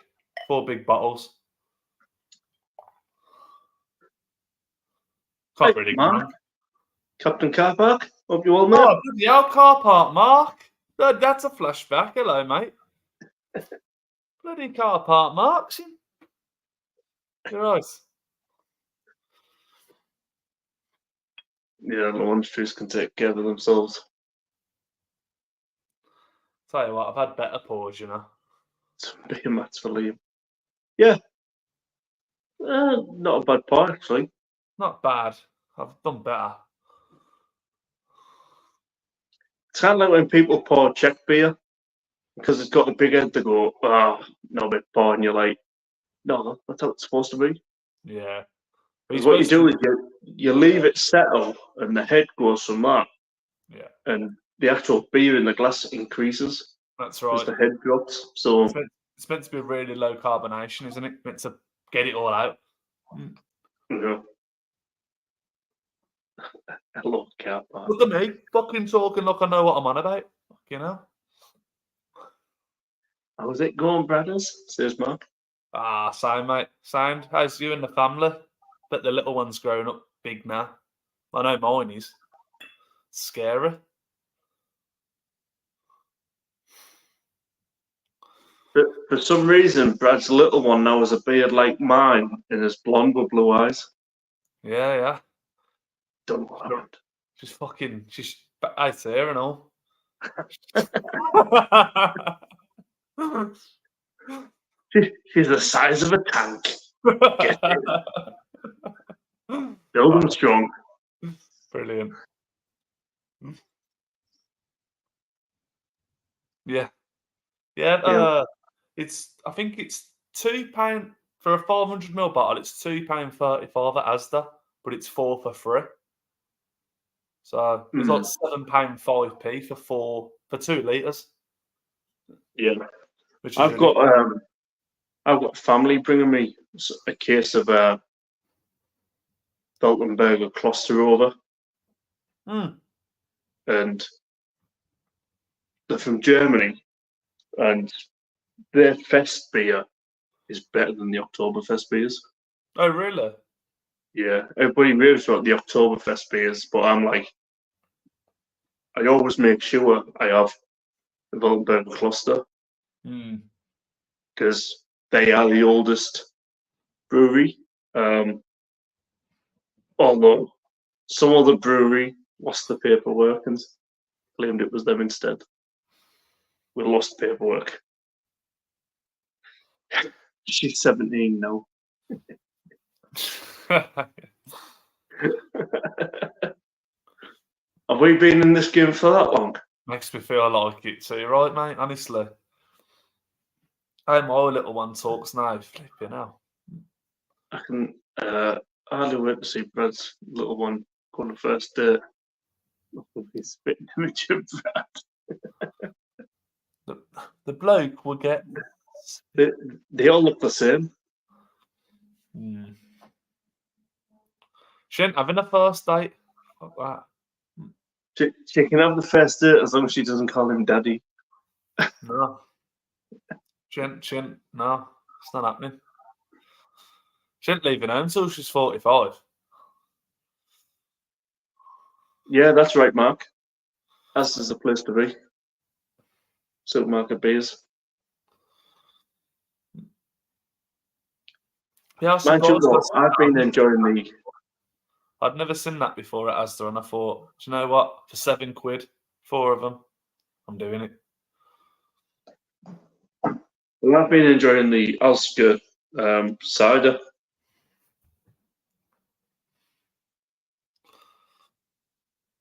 4 big bottles. Can't really go wrong. Captain Car Park, hope you all, mate. Oh, bloody hell, car park, Mark. That's a flashback. Hello, mate. Bloody car park, Mark. You're right. Yeah, the orange trees can take care of themselves. Tell you what, I've had better pause, you know. Some beer mats for Liam. Yeah. Not a bad pie, actually. Not bad. I've done better. It's kind of like when people pour Czech beer because it's got the big head. They go, no bit pour, and you're like, no, that's how it's supposed to be. Yeah. Because what you do is you leave it settle, and the head goes from that. Yeah. And the actual beer in the glass increases. That's right. As the head drops. So it's meant to be really low carbonation, isn't it? Meant to get it all out. Yeah. I love car park. Look at me, fucking talking like I know what I'm on about. You know. How's it going, brothers? Says Mark. Sound, mate. Sound. How's you and the family? Bet the little one's grown up big now. I know mine is. Scary. For some reason, Brad's little one now has a beard like mine and is blonde with blue eyes. Yeah, yeah. Don't know what happened. She's out there and all. She's the size of a tank. Get in. Build them strong. Brilliant. Yeah. Yeah. I think it's £2 for a 500ml bottle. It's £2.35 at Asda, but it's 4 for free. So it's like £7.5p for 2 litres. Yeah. Which is I've got family bringing me a case of Feltenberger Kloster over, and they're from Germany, and their Fest beer is better than the Oktoberfest beers. Oh, really? Yeah, everybody raves about the Oktoberfest beers, but I'm like, I always make sure I have the Weltenberger Kloster because they are the oldest brewery. Although some other brewery lost the paperwork and claimed it was them instead. We lost paperwork. She's 17 now. Have we been in this game for that long? Makes me feel like it too, right, mate? Honestly. Hey, my little one talks now. Flipping hell. I can hardly wait to see Brad's little one go on the first date. Look, he's spitting image of Brad. The bloke will get. They all look the same. She ain't having a first date. Fuck that. She can have the first date as long as she doesn't call him daddy. No. She ain't, no, it's not happening. She ain't leaving home until she's 45. Yeah, that's right, Mark. As is the place to be. Supermarket beers. Yeah, Mind you, though, I've been enjoying the. I'd never seen that before at Asda, and I thought, do you know what? For £7, 4 of them, I'm doing it. Well, I've been enjoying the Alska cider.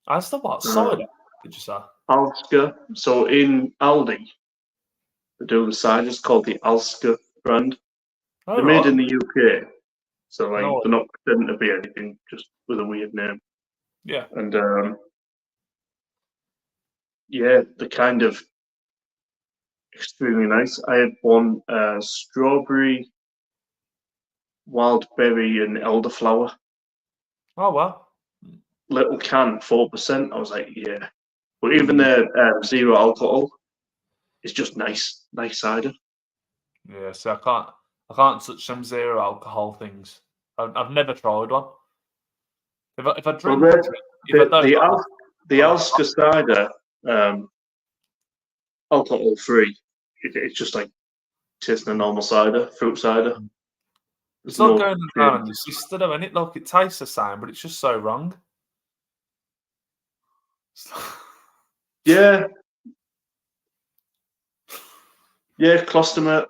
Asda what? Cider? Did you say? Alska. So in Aldi, they do the cider. It's called the Alska brand. Oh, they're made in the UK, so like they're not pretending to be anything, just with a weird name. Yeah. And yeah, they're kind of extremely nice. I had one strawberry, wild berry, and elderflower. Oh wow. Little can, 4%. I was like, yeah. But even their zero alcohol is just nice cider. Yeah, so I can't touch some zero alcohol things. I've never tried one. If I drink, the Alska cider, alcohol free. It's just like tasting a normal cider, fruit cider. It's not going down on your sister, though, isn't it? Like it tastes the same, but it's just so wrong. Yeah. Yeah, Klostermer.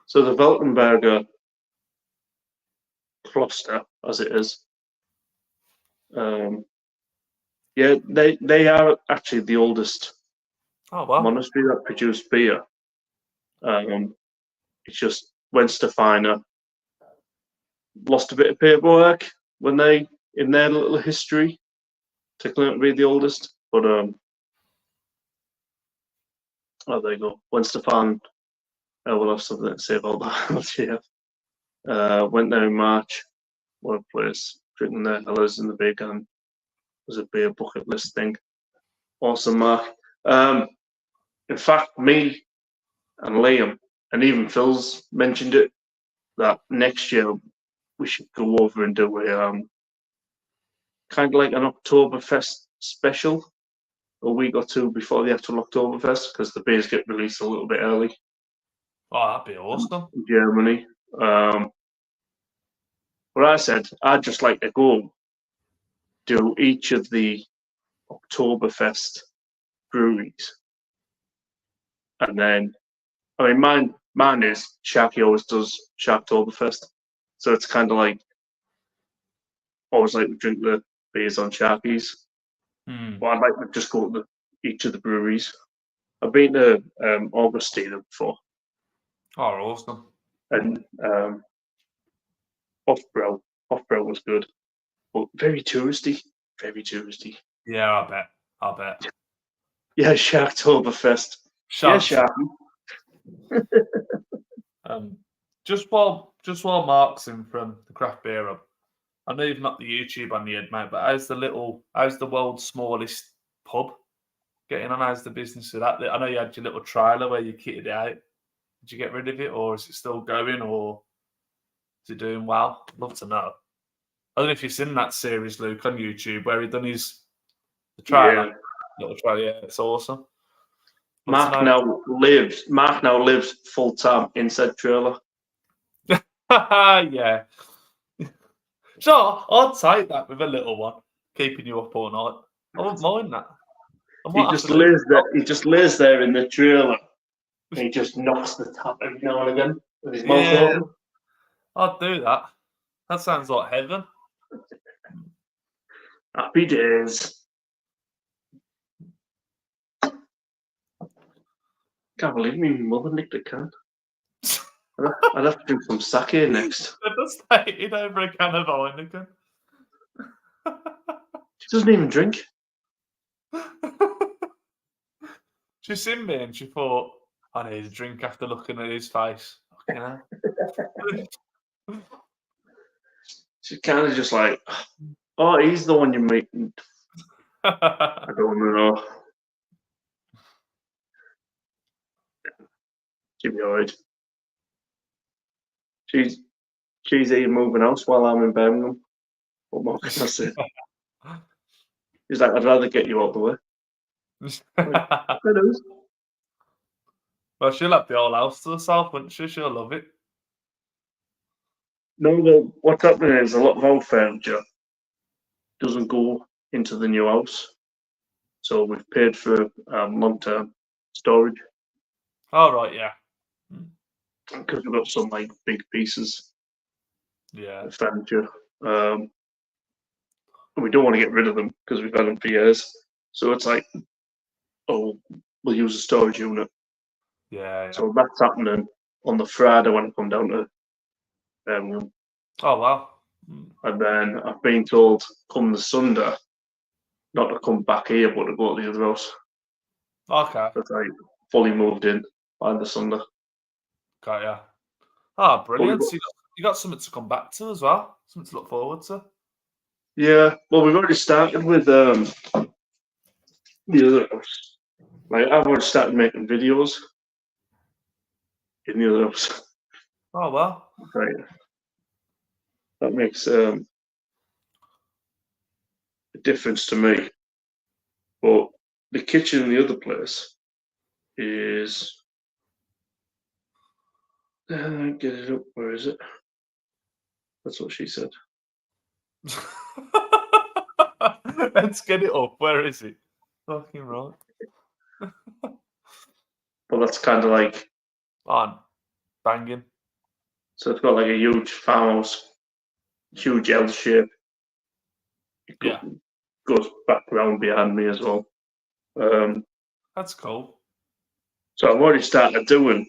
So the Weltenberger Kloster, as it is. Yeah, they are actually the oldest monastery that produced beer. It's just when Stefania lost a bit of paperwork when they, in their little history, to claim to be the oldest. But oh, there you go. When Stefan, we'll have something to say about that. Yeah. Went there in March. What a place. Drinking the hellas in the big and was a beer bucket list thing. Awesome, Mark. In fact, me and Liam and even Phil's mentioned it that next year we should go over and do a kind of like an Oktoberfest special. a week or two before the actual Oktoberfest because the beers get released a little bit early Oh, that'd be awesome. in Germany. But I said I'd just like to go do each of the Oktoberfest breweries, and then I mean mine is Sharky always does Sharktoberfest, so it's kind of like always like to drink the beers on Sharky's. Hmm. But I'd like to just go to each of the breweries. I've been to Augustina before, Oh, awesome. and Hofbrau was good, but very touristy. Very touristy. Yeah, I bet. Yeah, Sharktoberfest. Yeah, Shark. Sharky. Just while Mark's in from the craft beer hub, I know you've not the YouTube on the head, mate, but how's the world's smallest pub getting on? How's the business of that? I know you had your little trailer where you kitted it out. Did you get rid of it, or is it still going, or is it doing well? I'd love to know. I don't know if you've seen that series, Luke, on YouTube where he done the trailer. Yeah. Little trailer, yeah, it's awesome. Mark now lives full time in said trailer. Yeah. Sure, I'd take that with a little one, keeping you up all night. I wouldn't mind that. He just lays there in the trailer and he just knocks the top every now and again with his mouth open. I'd do that. That sounds like heaven. Happy days. Can't believe me, my mother nicked a can. I'd have to drink some sake next. Devastated over a can of Heineken. She doesn't even drink. She seen me and she thought, I need a drink after looking at his face. Fucking hell. She's kind of just like, oh, he's the one you're making. I don't know. She'll be alright. She's even moving house while I'm in Birmingham. What more can I say? She's like, I'd rather get you out the way. Well, she'll have the whole house to herself, won't she? She'll love it. No, well, what's happening is a lot of old furniture doesn't go into the new house. So we've paid for long-term storage. Oh, right, yeah. Because we've got some like big pieces of furniture. And we don't want to get rid of them because we've had them for years. So it's like, oh, we'll use a storage unit. Yeah. So that's happening on the Friday when I come down to Birmingham. Oh, wow. And then I've been told come the Sunday not to come back here but to go to the other house. Okay. That's like fully moved in by the Sunday. Got ya. Oh, brilliant. So you got something to come back to as well. Something to look forward to. Yeah, well, we've already started with the other house. Like, I've already started making videos in the other house. Oh, well. Right. That makes a difference to me. But the kitchen in the other place is... get it up. Where is it? That's what she said. Let's get it up. Where is it? Fucking right. But that's kind of like... On. Banging. So it's got like a huge farmhouse, huge L shape. Yeah. Goes background behind me as well. That's cool. So I've already started doing...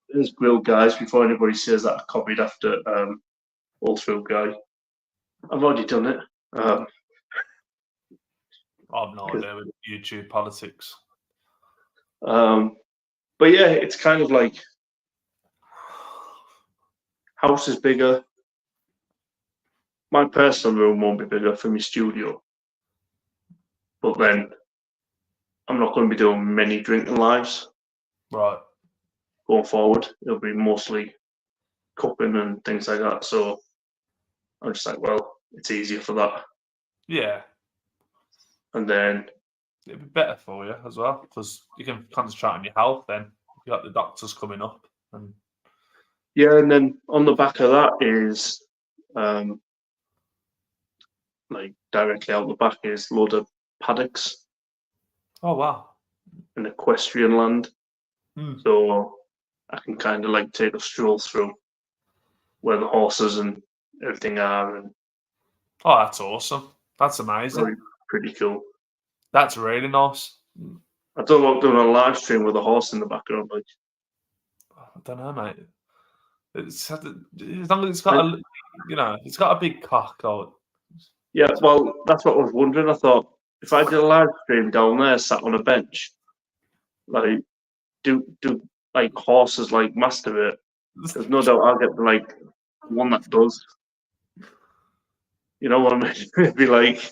There's Grill Guys before anybody says that I copied after Old Food Guy. I've already done it. I've no idea with YouTube politics. But yeah, it's kind of like house is bigger. My personal room won't be bigger for my studio. But then I'm not going to be doing many drinking lives. Right. Going forward, it'll be mostly cooking and things like that. So I'm just like, well, it's easier for that. Yeah. And then, It'd be better for you as well because you can concentrate on your health then. You got the doctors coming up. And yeah, and then on the back of that is, like directly out the back is a load of paddocks oh, wow. and equestrian land. Hmm. So I can kind of like take a stroll through where the horses and everything are, and Oh, that's awesome. That's amazing. really pretty cool. That's really nice. I don't like doing a live stream with a horse in the background. Like, I don't know, mate. It's as long as it's got a, it's got a big cock. Or, yeah, well, that's what I was wondering. I thought if I did a live stream down there, sat on a bench, like do like horses like masturbate. There's no doubt I'll get the one that does. You know what I mean? It'd be like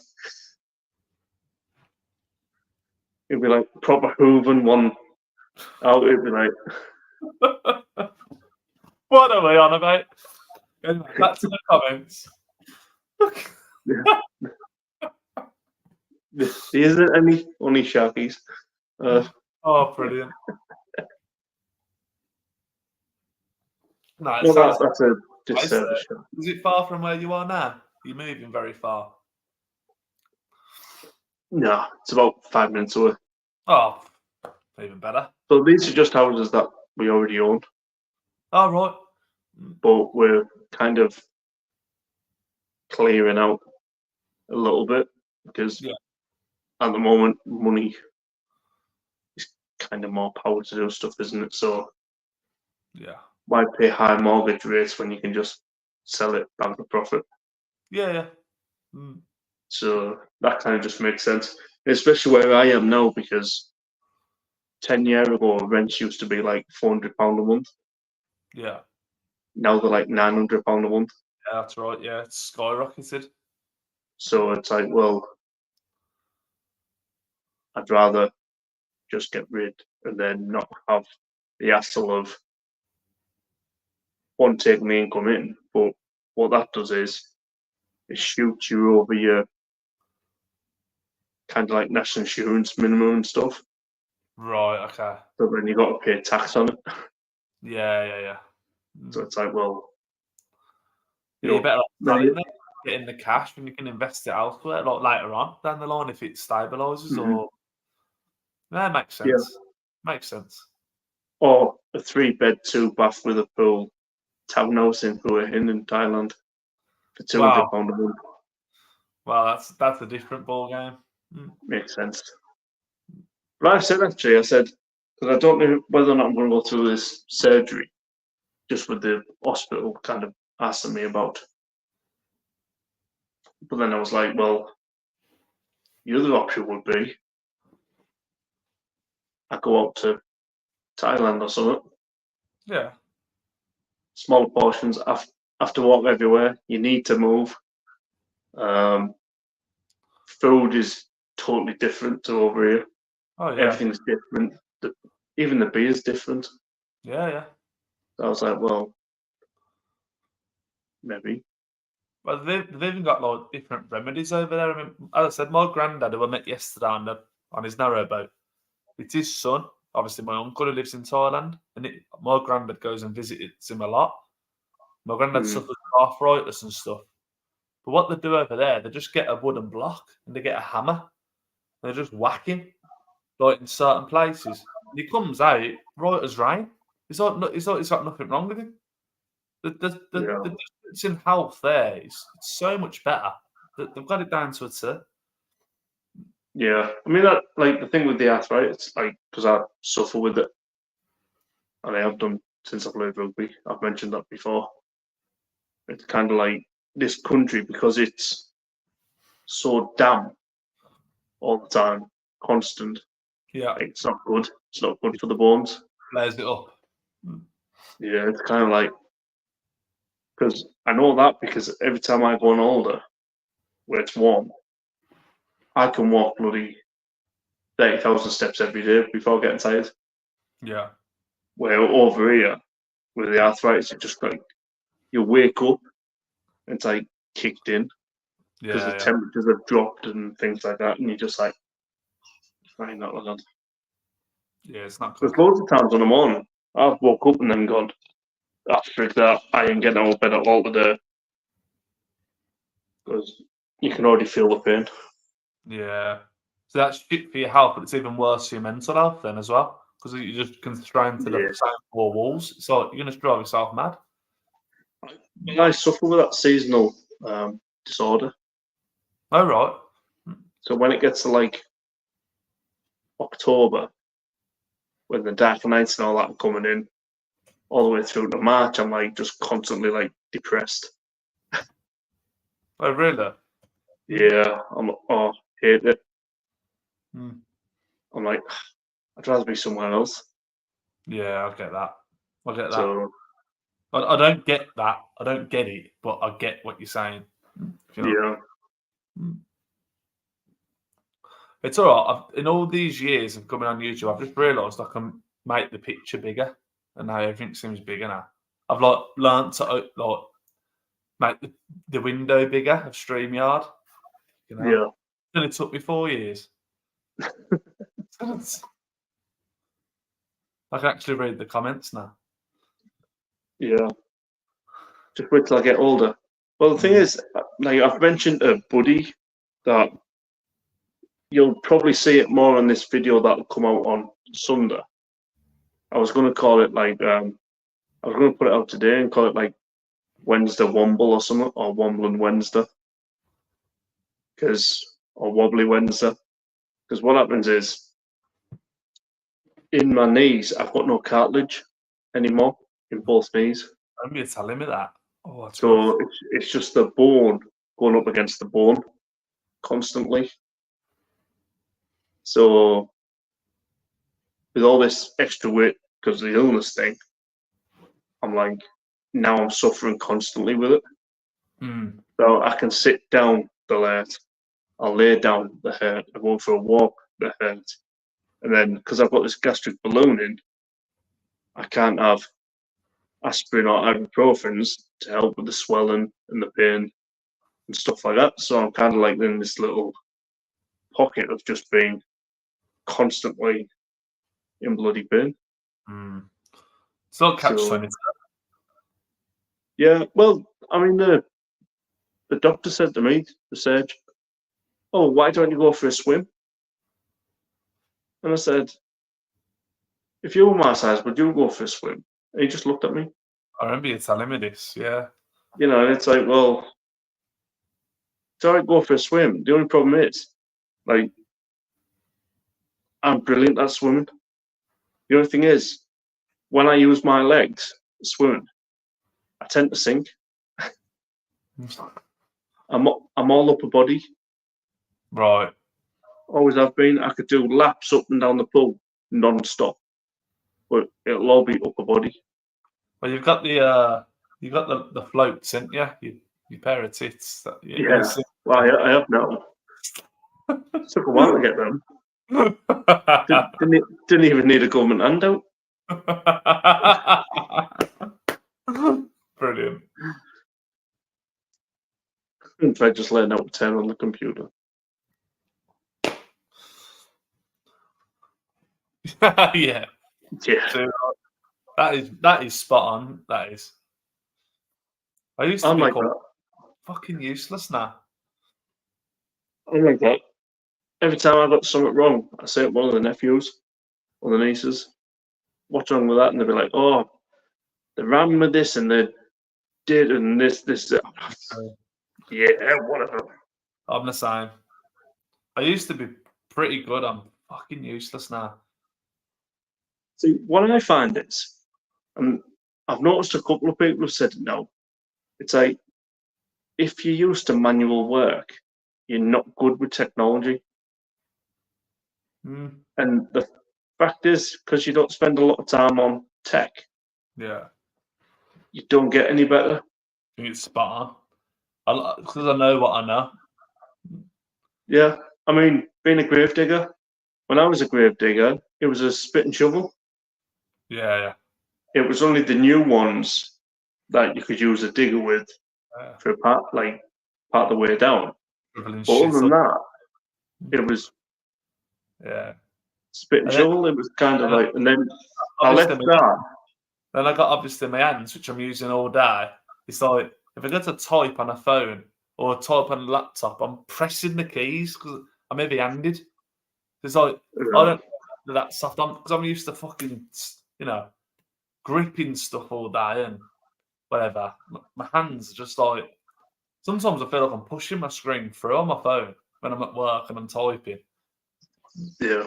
proper hooven one out. It'd be like, what are we on about? Anyway, back to the comments. there isn't any only sharkies. Oh, brilliant. No, it Well, sounds that's a nice disservice. there. Is it far from where you are now? You're moving very far. No, it's about 5 minutes away. Oh, even better. So these are just houses that we already own, Oh, right. but we're kind of clearing out a little bit because at the moment money is kind of more power to do stuff, isn't it? So Yeah. why pay high mortgage rates when you can just sell it back for profit? Yeah. So that kind of just makes sense, especially where I am now, because 10 years ago rents used to be like £400 a month. Yeah. Now they're like £900 a month. Yeah, that's right. Yeah, it's skyrocketed. So it's like, well, I'd rather just get rid and then not have the hassle of one taking the income in. But what that does is it shoots you over your kind of like national insurance minimum and stuff. Right. Okay. So then you got to pay tax on it. Yeah. So it's like, well, You're better off no, selling it, getting the cash, when you can invest it elsewhere, like later on down the line if it stabilizes or. Yeah, makes sense. Makes sense. or a 3-bed 2-bath with a pool townhouse in Hua Hin in Thailand for £200 a month. Well, that's a different ball game. Makes sense. But I said, because I don't know whether or not I'm going to go through this surgery, just with the hospital kind of asking me about. But then I was like, well, the other option would be I go out to Thailand or something. Yeah. Small portions, have to walk everywhere. You need to move. Food is totally different to over here. Oh yeah. Everything's different. Even the beer's different. Yeah. So I was like, well, maybe. Well, they've even got like different remedies over there. I mean, as I said, my granddad, who I met yesterday on his narrowboat, it's his son. Obviously, my uncle who lives in Thailand, and my granddad goes and visits him a lot. My granddad suffers from arthritis and stuff. But what they do over there, they just get a wooden block and they get a hammer. And they're just whacking, like in certain places. And he comes out right as rain. It's like he's got nothing wrong with him. The difference in health there is so much better. They've got it down to a T. Yeah, I mean that the thing with the arthritis, because I suffer with it, and I have done since I played rugby. I've mentioned that before. It's kind of like this country, because it's so damp all the time, constant. Yeah, It's not good. It's not good for the bones. flares it up. Yeah, it's kind of like, because I know that because every time I go on holiday where it's warm, I can walk bloody 30,000 steps every day before getting tired. Yeah. Where over here, with the arthritis, it's just like you wake up, and it's like kicked in. because the Yeah. temperatures have dropped and things like that, and you're just like, right, not on. Yeah, it's not There's good. loads of times when I'm on, I've woke up and then gone, after that, I ain't getting out of bed at all today. Because you can already feel the pain. Yeah. So that's shit for your health, but it's even worse for your mental health then as well. Because you're just constrained to the Yeah. same four walls. So you're going to drive yourself mad. I suffer with that seasonal disorder. Oh, right. So when it gets to like October, when the dark nights and all that are coming in, all the way through to March, I'm like just constantly like depressed. Oh, really? Yeah, hate it. Mm. I'm like, I'd rather be somewhere else. Yeah, I get that. I get that. So I don't get that. I don't get it, but I get what you're saying. You know? yeah, It's all right. In all these years of coming on YouTube, I've just realised I can make the picture bigger, and now everything seems bigger now. I've like learnt to like make the window bigger of StreamYard. You know, yeah, it only took me 4 years. I can actually read the comments now. yeah. Just wait till I get older. Well, the thing is, like I've mentioned a buddy that you'll probably see it more on this video that'll come out on Sunday. I was going to call it like I was going to put it out today and call it like Wednesday Womble or something, or Wombling Wednesday, or Wobbly Wednesday. Because what happens is, in my knees, I've got no cartilage anymore in both knees. I remember you telling me that. Oh, that's rough. So it's just the bone going up against the bone constantly. So with all this extra weight because of the illness thing, I'm like, now I'm suffering constantly with it. Mm. So I can sit down, the hurt. I'll lay down, the hurt. I go for a walk, the hurt. And then because I've got this gastric balloon in, I can't have aspirin or ibuprofens to help with the swelling and the pain and stuff like that. So I'm kind of like in this little pocket of just being constantly in bloody pain. Mm. It's not catch So 20. yeah, well, I mean the doctor said to me, the surgeon, "Oh, why don't you go for a swim?" And I said, "If you were my size, would you go for a swim?" And he just looked at me, I remember you telling me this. Yeah. you know, and it's like, well, it's all right, go for a swim. The only problem is, like, I'm brilliant at swimming. The only thing is, when I use my legs swimming, I tend to sink. I'm all upper body. Right. Always have been. I could do laps up and down the pool non-stop, but it'll all be upper body. Well, you've got the floats, haven't you? Your pair of tits. Yeah, well, I have now. It took a while to get them. Didn't even need a government handout. Brilliant. In fact, just laying out 10 on the computer. Yeah. Yeah. So, that is spot on. That is. I used to I'm be like called that. fucking useless now. I'm like that. Every time I got something wrong, I say it to one of the nephews or the nieces, "What's wrong with that?" And they'll be like, "Oh, they ran with this and they did and this. Yeah, whatever." I'm the same. I used to be pretty good. I'm fucking useless now. See, what I find is, and I've noticed a couple of people have said it now, it's like, if you're used to manual work, you're not good with technology. Mm, And the fact is, because you don't spend a lot of time on tech, yeah. you don't get any better. I think it's spot on. Because I know what I know. Yeah, I mean, being a gravedigger, when I was a gravedigger, it was a spit and shovel. Yeah. It was only the new ones that you could use a digger with for part of the way down. Dribbling But other shit than up. that, it was Yeah. spit and And then, shovel. It was kind of like, and then I obviously, left that. then I got obviously my hands, which I'm using all day. It's like if I go to type on a phone or type on a laptop, I'm pressing the keys because I'm heavy-handed. It's like I don't do that soft because I'm used to fucking gripping stuff all day and whatever. My hands are just like sometimes I feel like I'm pushing my screen through on my phone when I'm at work and I'm typing. Yeah.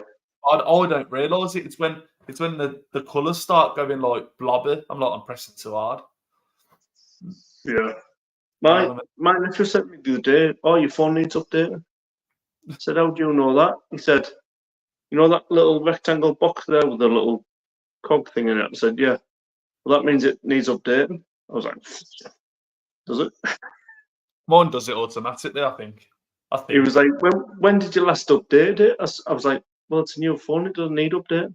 I don't realise it. It's when the colours start going like blobby. I'm pressing too hard. Yeah. You know what I mean? My nephew sent me the other day, oh, your phone needs updating. I said, how do you know that? He said, you know that little rectangle box there with the little cog thing in it? I said, yeah. Well, that means it needs updating. I was like, does it? Mine does it automatically, I think. He was like, when did you last update it? I was like, well, it's a new phone. It doesn't need updating.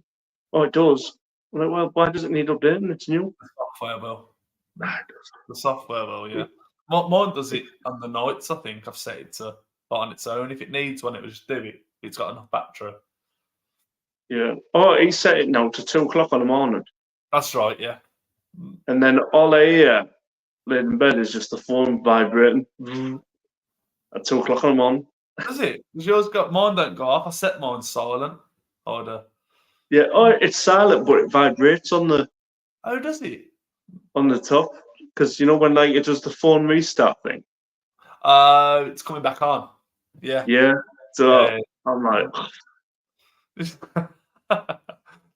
Oh, it does. I'm like, well, why does it need updating? It's new. The software will. Nah, it does. The software will, yeah. Mine does it on the nights, I think. I've set it to on its own. If it needs one, it will just do it. It's got enough battery. Yeah. Oh, he set it now to 2 o'clock in the morning. That's right, yeah. And then all I hear laid in bed is just the phone vibrating at 2 o'clock in the morning. Does it? Because yours got mine don't go off. I set mine silent. Yeah, oh, it's silent, but it vibrates on the Oh, does it? top because you know when like it does the phone restart thing. It's coming back on. Yeah. Yeah, so Yeah. I'm like,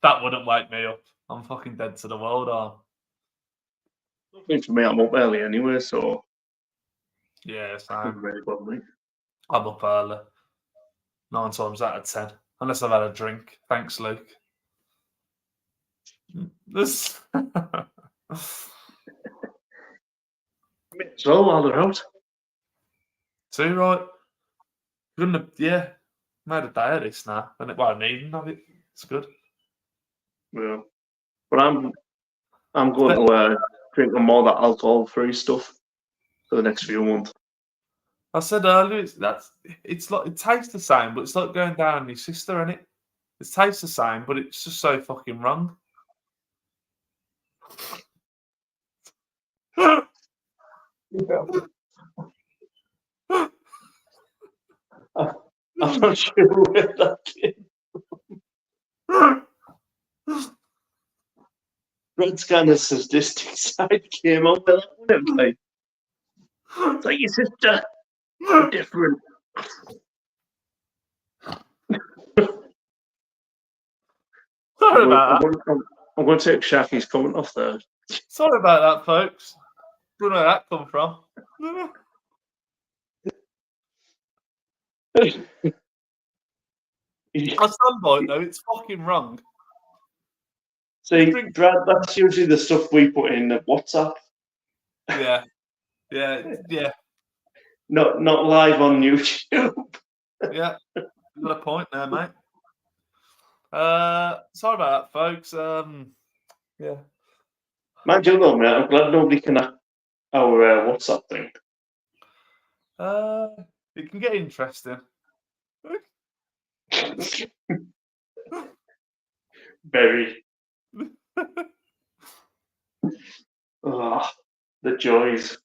That wouldn't wake me up. I'm fucking dead to the world, nothing for me. I'm up early anyway, so yeah, it same. doesn't really bother me. I'm up early. 9 times out of 10. Unless I've had a drink. Thanks, Luke. This. So while they're out, Too right. Couldn't have, yeah. Made a day of this now. And it wasn't needing of it. It's good. yeah. But I'm going to drink more of that alcohol-free stuff for the next few months. I said earlier, it's like it tastes the same, but it's like going down on your sister, innit? It tastes the same, but it's just so fucking wrong. I'm not sure where that came. Red's kind of sadistic side came up with that, wasn't it? Like, it's like your sister, we're different. Sorry about that. I'm going to take Shacky's comment off there. Sorry about that, folks. Don't know where that come from. I stand by it though. It's fucking wrong. See, Brad, that's usually the stuff we put in WhatsApp. Yeah. Not live on YouTube. Yeah. You got a point there, mate. Sorry about that, folks. Yeah. Mind you, though, mate, I'm glad nobody can hack our WhatsApp thing. It can get interesting. Very. Oh, the joys.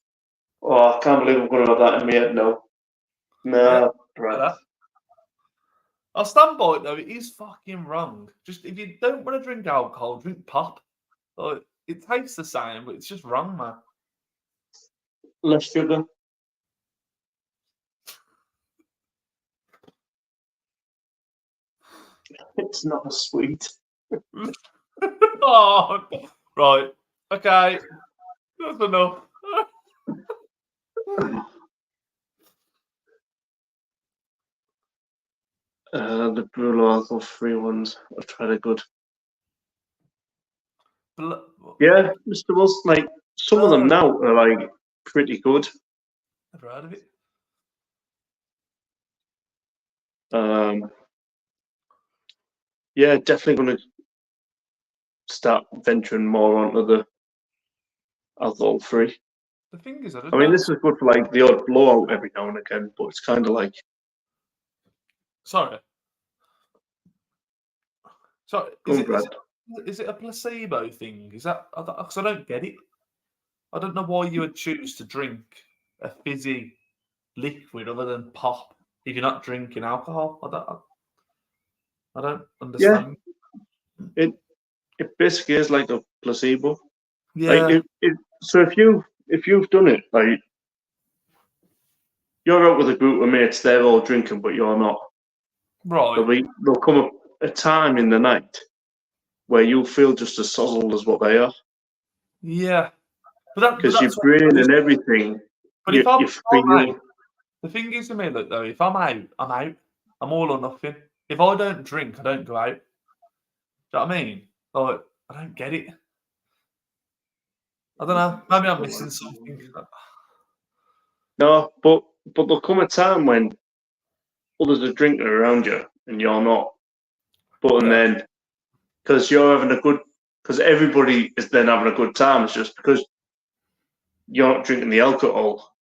Oh, I can't believe I'm going to have that in my head now. No, Brad. I'll stand by it though. It is fucking wrong. Just if you don't want to drink alcohol, drink pop. Like, it tastes the same, but it's just wrong, man. Less sugar. It's not as sweet. Oh, right. Okay. That's enough. The Bruno alcohol-free ones. I've tried a good. Yeah, Mr. Wilson, like some of them now are like pretty good. Never heard of it. Yeah, definitely going to start venturing more onto the alcohol-free. The thing is, I I don't mean, know. this is good for like the odd blowout every now and again, but it's kind of like, Sorry. So go on, Brad. is it a placebo thing? Is that because I don't get it? I don't know why you would choose to drink a fizzy liquid other than pop if you're not drinking alcohol. I don't Yeah, understand. it basically is like a placebo. Like Yeah, so if you've done it, like you're out with a group of mates, they're all drinking, but you're not. right. There'll come a time in the night where you'll feel just as sozzled as what they are, Yeah, but because your that's brain what. and everything, But if you I'm feel. out, the thing is to me, look though, if I'm out, I'm out. I'm all or nothing. If I don't drink, I don't go out. Do you know what I mean? Like, I don't get it. I don't know. Maybe I'm missing something. No, but there'll come a time when others are drinking around you and you're not. But and Yeah, then because you're having a good, because everybody is then having a good time. It's just because you're not drinking the alcohol,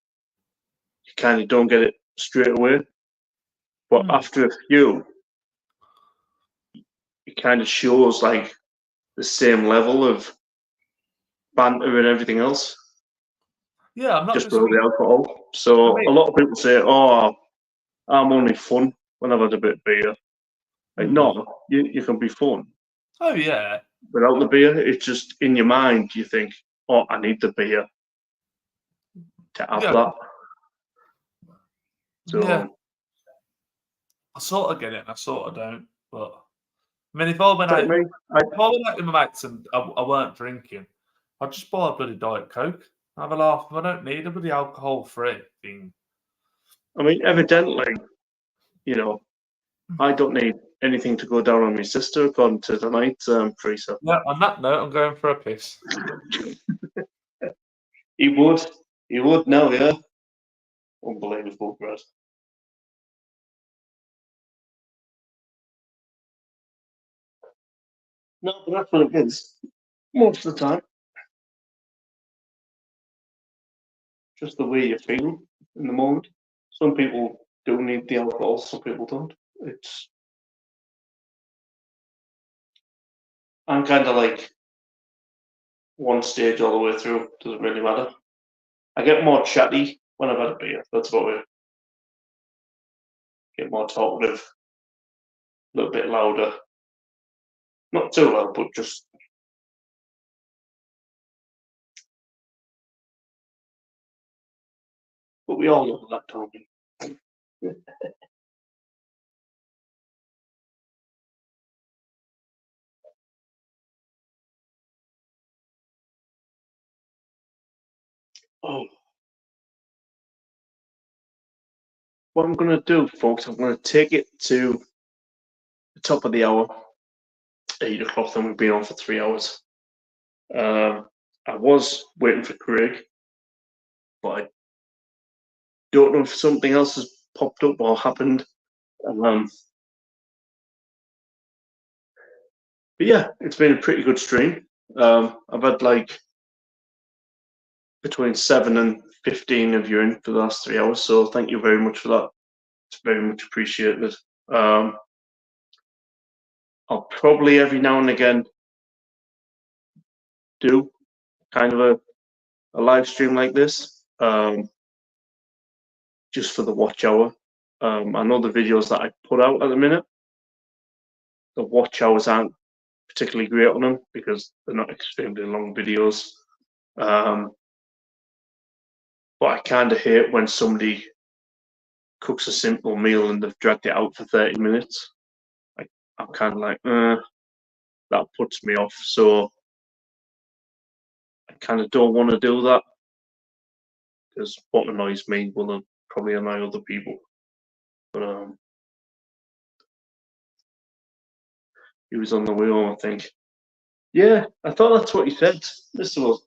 you kind of don't get it straight away. But Hmm. after a few, it kind of shows like the same level of banter and everything else, Yeah. I'm not just without the disputing. alcohol. For So me, a lot of people say, "Oh, I'm only fun when I've had a bit of beer." Like, hmm. no, you can be fun Oh yeah, without the beer. It's just in your mind. You think, "Oh, I need the beer to have yeah, that." yeah. So, I sort of get it, and I sort of don't. But I mean, if I went it's like out, me. if I went out with my mates and I weren't drinking, I'd just buy a bloody diet coke, have a laugh. I don't need a bloody alcohol-free thing. I mean, evidently, you know, I don't need anything to go down on my sister according to tonight's freezer. Yeah. On that note, I'm going for a piss. He would. He would now, yeah. Unbelievable, Brad. No, but that's what it is. Most of the time. Just the way you feel in the moment. Some people do need the alcohol, some people don't. It's I'm kinda like one stage all the way through, doesn't really matter. I get more chatty when I've had a beer. That's about it. Get more talkative, a little bit louder. Not too loud, but just but we all know that, don't we? Oh, what I'm gonna do, folks, I'm gonna take it to the top of the hour, 8 o'clock, and we've been on for 3 hours. I was waiting for Craig, but I don't know if something else has popped up or happened. Um, but yeah, it's been a pretty good stream. I've had like between 7 and 15 of you in for the last 3 hours, so thank you very much for that. It's very much appreciated. Um, I'll probably every now and again do kind of a live stream like this, just for the watch hour. I know the videos that I put out at the minute, the watch hours aren't particularly great on them because they're not extremely long videos. Um, but I kind of hate when somebody cooks a simple meal and they've dragged it out for 30 minutes. I'm kind of like, that puts me off. So I kind of don't want to do that because what annoys me will probably annoy other people. But he was on the way home, I think. Yeah, I thought that's what he said. This was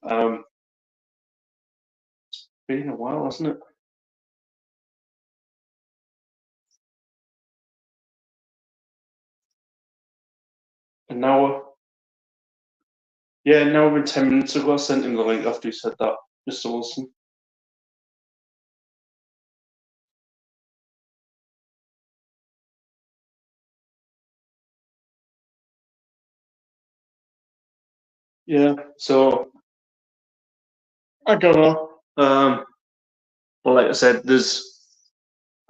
been a while, hasn't it? An hour. Yeah, an hour and 10 minutes ago. I sent him the link after he said that, Mr. Wilson. Yeah, so I don't know. Well, like I said,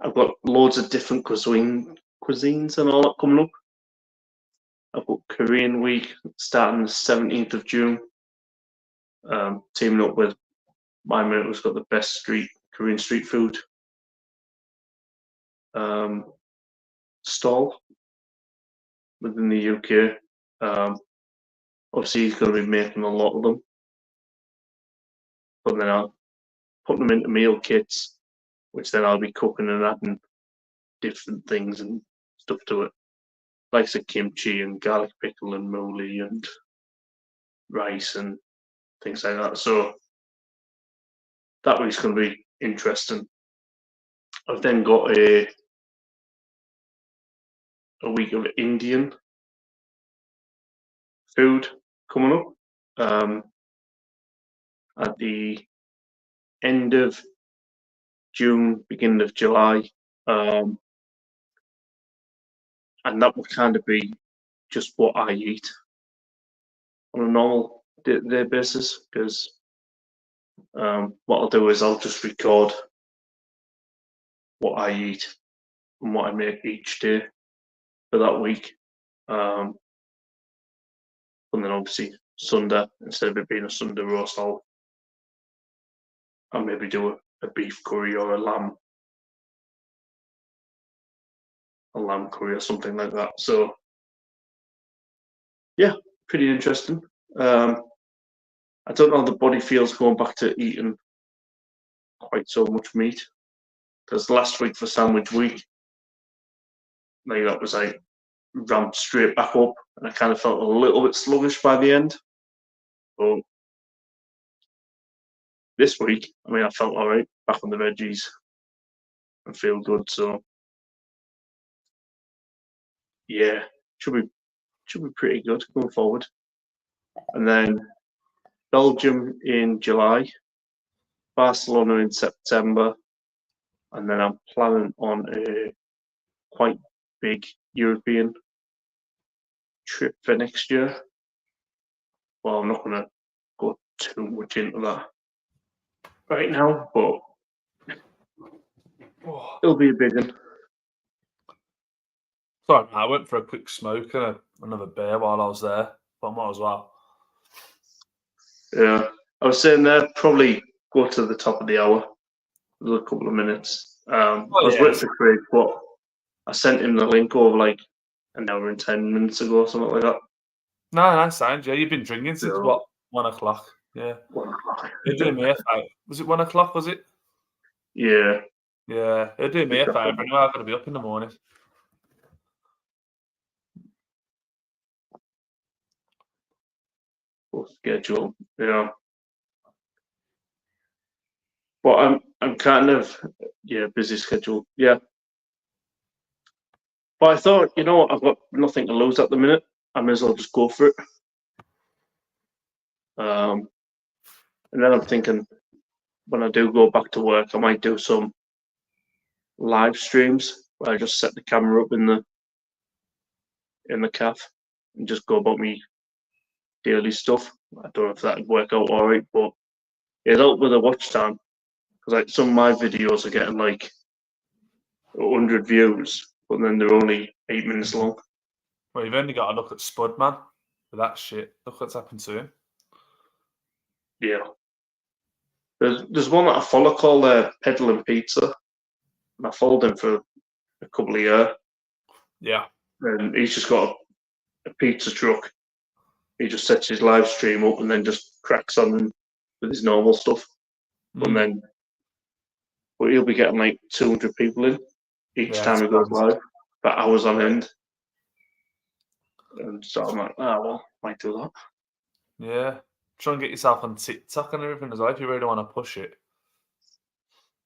I've got loads of different cuisines and all that coming up. I've got Korean week starting the 17th of June. Teaming up with my mate who's got the best Korean street food stall within the UK. Obviously, he's going to be making a lot of them, but then I'll put them into meal kits, which then I'll be cooking and adding different things and stuff to it, like the kimchi and garlic pickle and moli and rice and things like that. So that week's going to be interesting. I've then got a week of Indian food coming up at the end of June, beginning of July, and that will kind of be just what I eat on a normal day basis. Because what I'll do is I'll just record what I eat and what I make each day for that week. And then obviously Sunday, instead of it being a Sunday roast, I'll maybe do a beef curry or a lamb curry or something like that. So yeah, pretty interesting. I don't know how the body feels going back to eating quite so much meat, because last week for sandwich week, like that was like ramped straight back up, and I kind of felt a little bit sluggish by the end. But this week, I mean, I felt all right, back on the veggies, and feel good. So yeah, should be pretty good going forward. And then Belgium in July, Barcelona in September, and then I'm planning on a quite big European trip for next year. Well, I'm not going to go too much into that right now, but it'll be a big one. Sorry, I went for a quick smoke and another beer while I was there, but I might as well. Yeah, I was saying there, probably go to the top of the hour. A couple of minutes. I was waiting for Craig, but I sent him the link over like an hour and 10 minutes ago, or something like that. No, that's fine. Yeah, you've been drinking since what? 1 o'clock. Yeah. 1 o'clock. You're doing me a favour. Was it 1 o'clock? Was it? Yeah. Yeah, you're doing me a favour. Anyway, I've got to be up in the morning. Full schedule. Yeah. But I'm kind of busy schedule. Yeah. But I thought, you know what, I've got nothing to lose at the minute. I may as well just go for it. And then I'm thinking, when I do go back to work, I might do some live streams where I just set the camera up in the cafe and just go about me daily stuff. I don't know if that would work out all right, but it'll help with the watch time, because like some of my videos are getting like 100 views, but then they're only 8 minutes long. Well, you've only got to look at Spud, man. For that shit. Look what's happened to him. Yeah. There's one that I follow called Peddling Pizza, and I followed him for a couple of years. Yeah. And he's just got a pizza truck. He just sets his live stream up and then just cracks on with his normal stuff. But he'll be getting like 200 people in each time he goes live for hours on end. And so I'm like, well, might do that. Yeah. Try and get yourself on TikTok and everything as well if you really want to push it.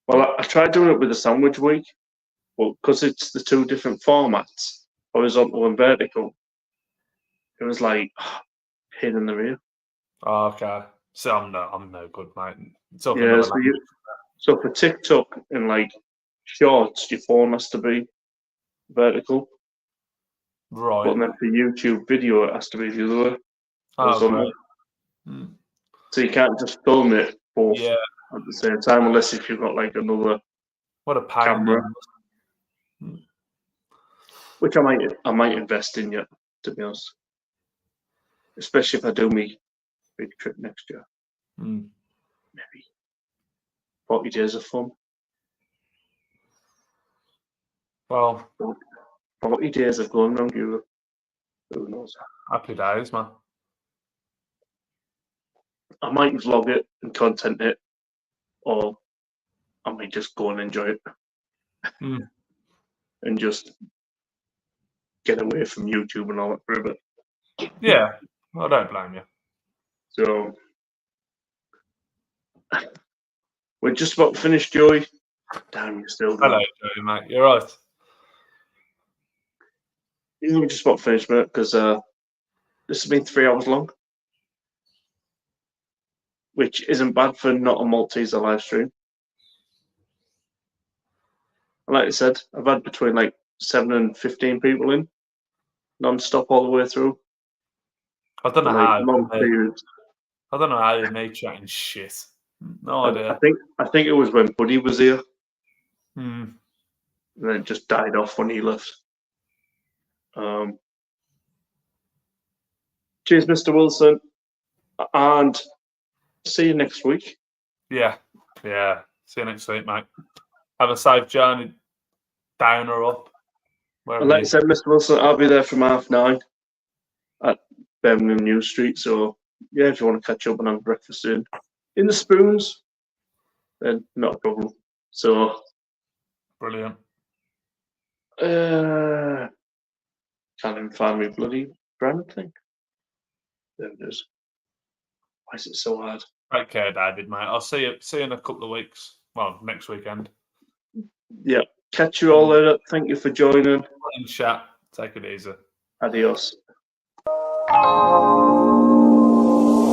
Well, I tried doing it with the sandwich week, but because it's the two different formats, horizontal and vertical, it was like pain in the rear. Oh, okay. So I'm no good, mate. Yeah, so for TikTok and like shorts, your phone has to be vertical. Right. But then for YouTube video, it has to be the other way. Oh, right. So you can't just film it both Yeah. at the same time, unless if you've got like another What a pain. camera, which I might invest in yet, to be honest. Especially if I do my big trip next year. Maybe 40 days of fun. Well, 40 days of going around Europe. Who knows? happy days, man. I might vlog it and content it, or I might just go and enjoy it and just get away from YouTube and all that for a bit. Yeah, I don't blame you. So we're just about to finish, Joey. Damn, you're still Hello, going. Joey, mate. You're right. Yeah, we're just about to finish, mate, because this has been 3 hours long, which isn't bad for not a Malteser live stream. And like I said, I've had between like 7 and 15 people in, non-stop all the way through. I don't know Like, how. long periods. I don't know how you made chatting shit. No idea. I think it was when Buddy was here, Hmm. and then it just died off when he left. Cheers, Mr. Wilson, and see you next week. Yeah. See you next week, mate. Have a safe journey down or up. And like I said, Mr. Wilson, I'll be there from 9:30 at Birmingham New Street. So yeah, if you want to catch up and have breakfast in the spoons, then not a problem. So Brilliant. can't even find my bloody brand thing. There it is. Why is it so hard? Take care, David, mate. I'll see you in a couple of weeks. Well, next weekend. Yeah. Catch you all later. Thank you for joining. And chat. Take it easy. Adios.